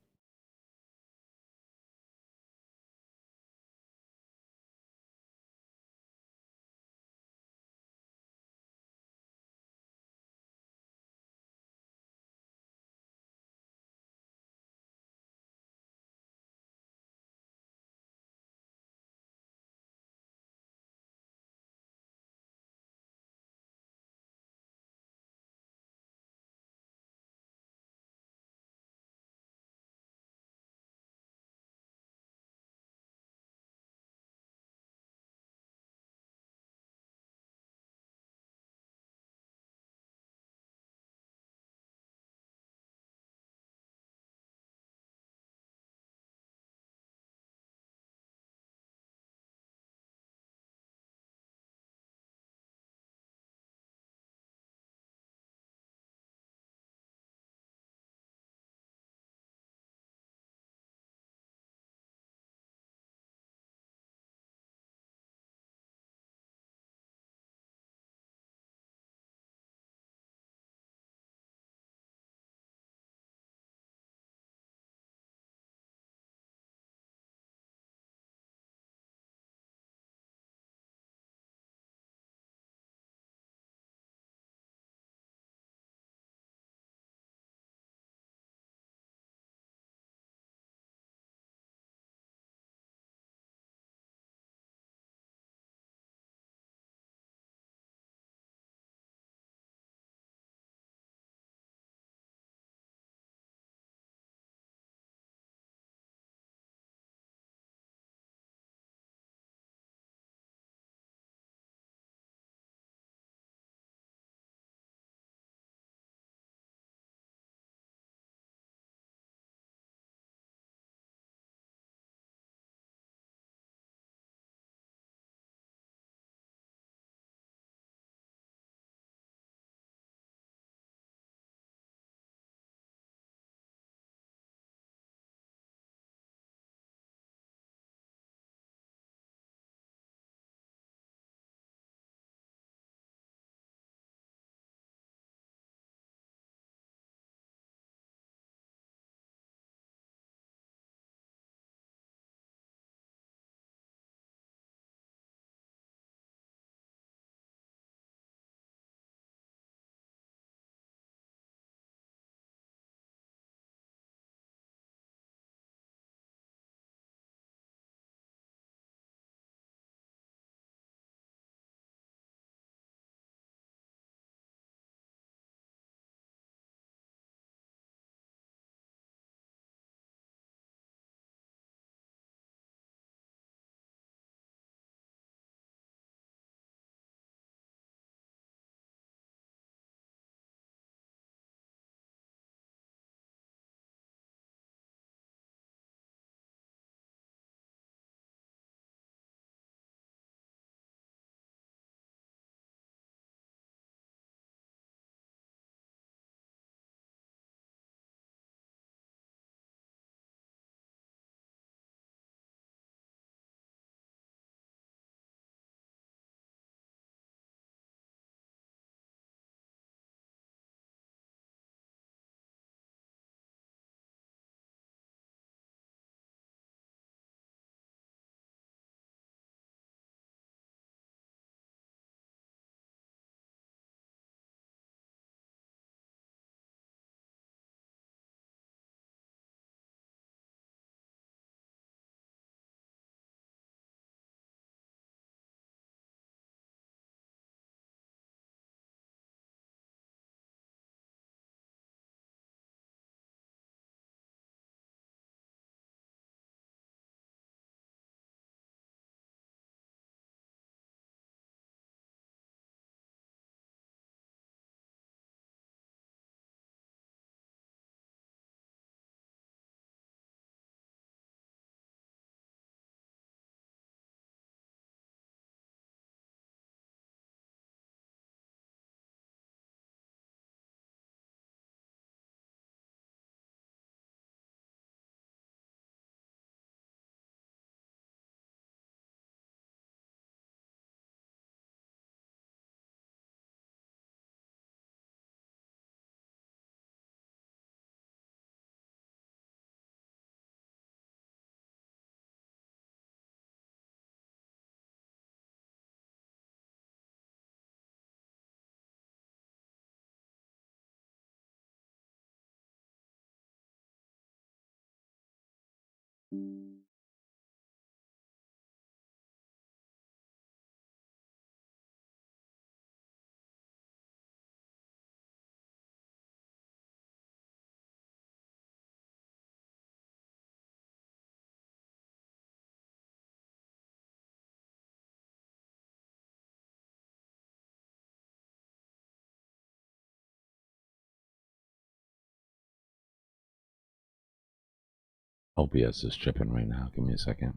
OBS is tripping right now. Give me a second.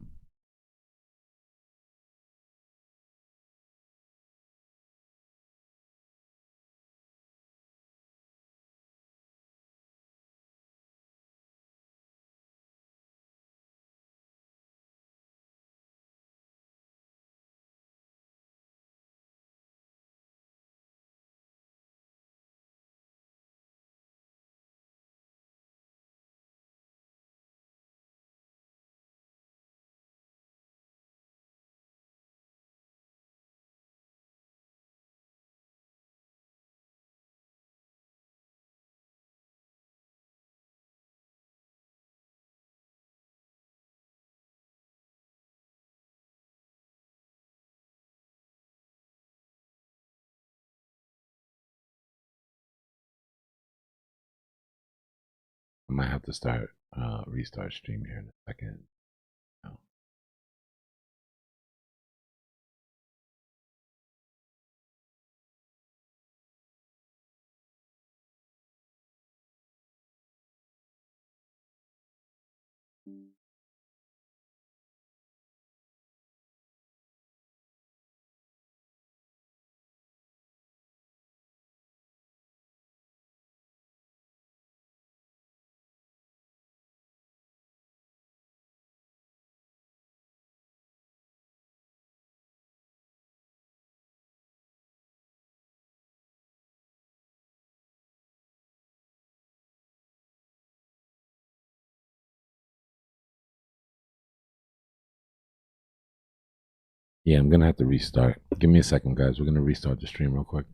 I might have to restart stream here in a second. No. Yeah, I'm gonna have to restart. Give me a second, guys. We're gonna restart the stream real quick.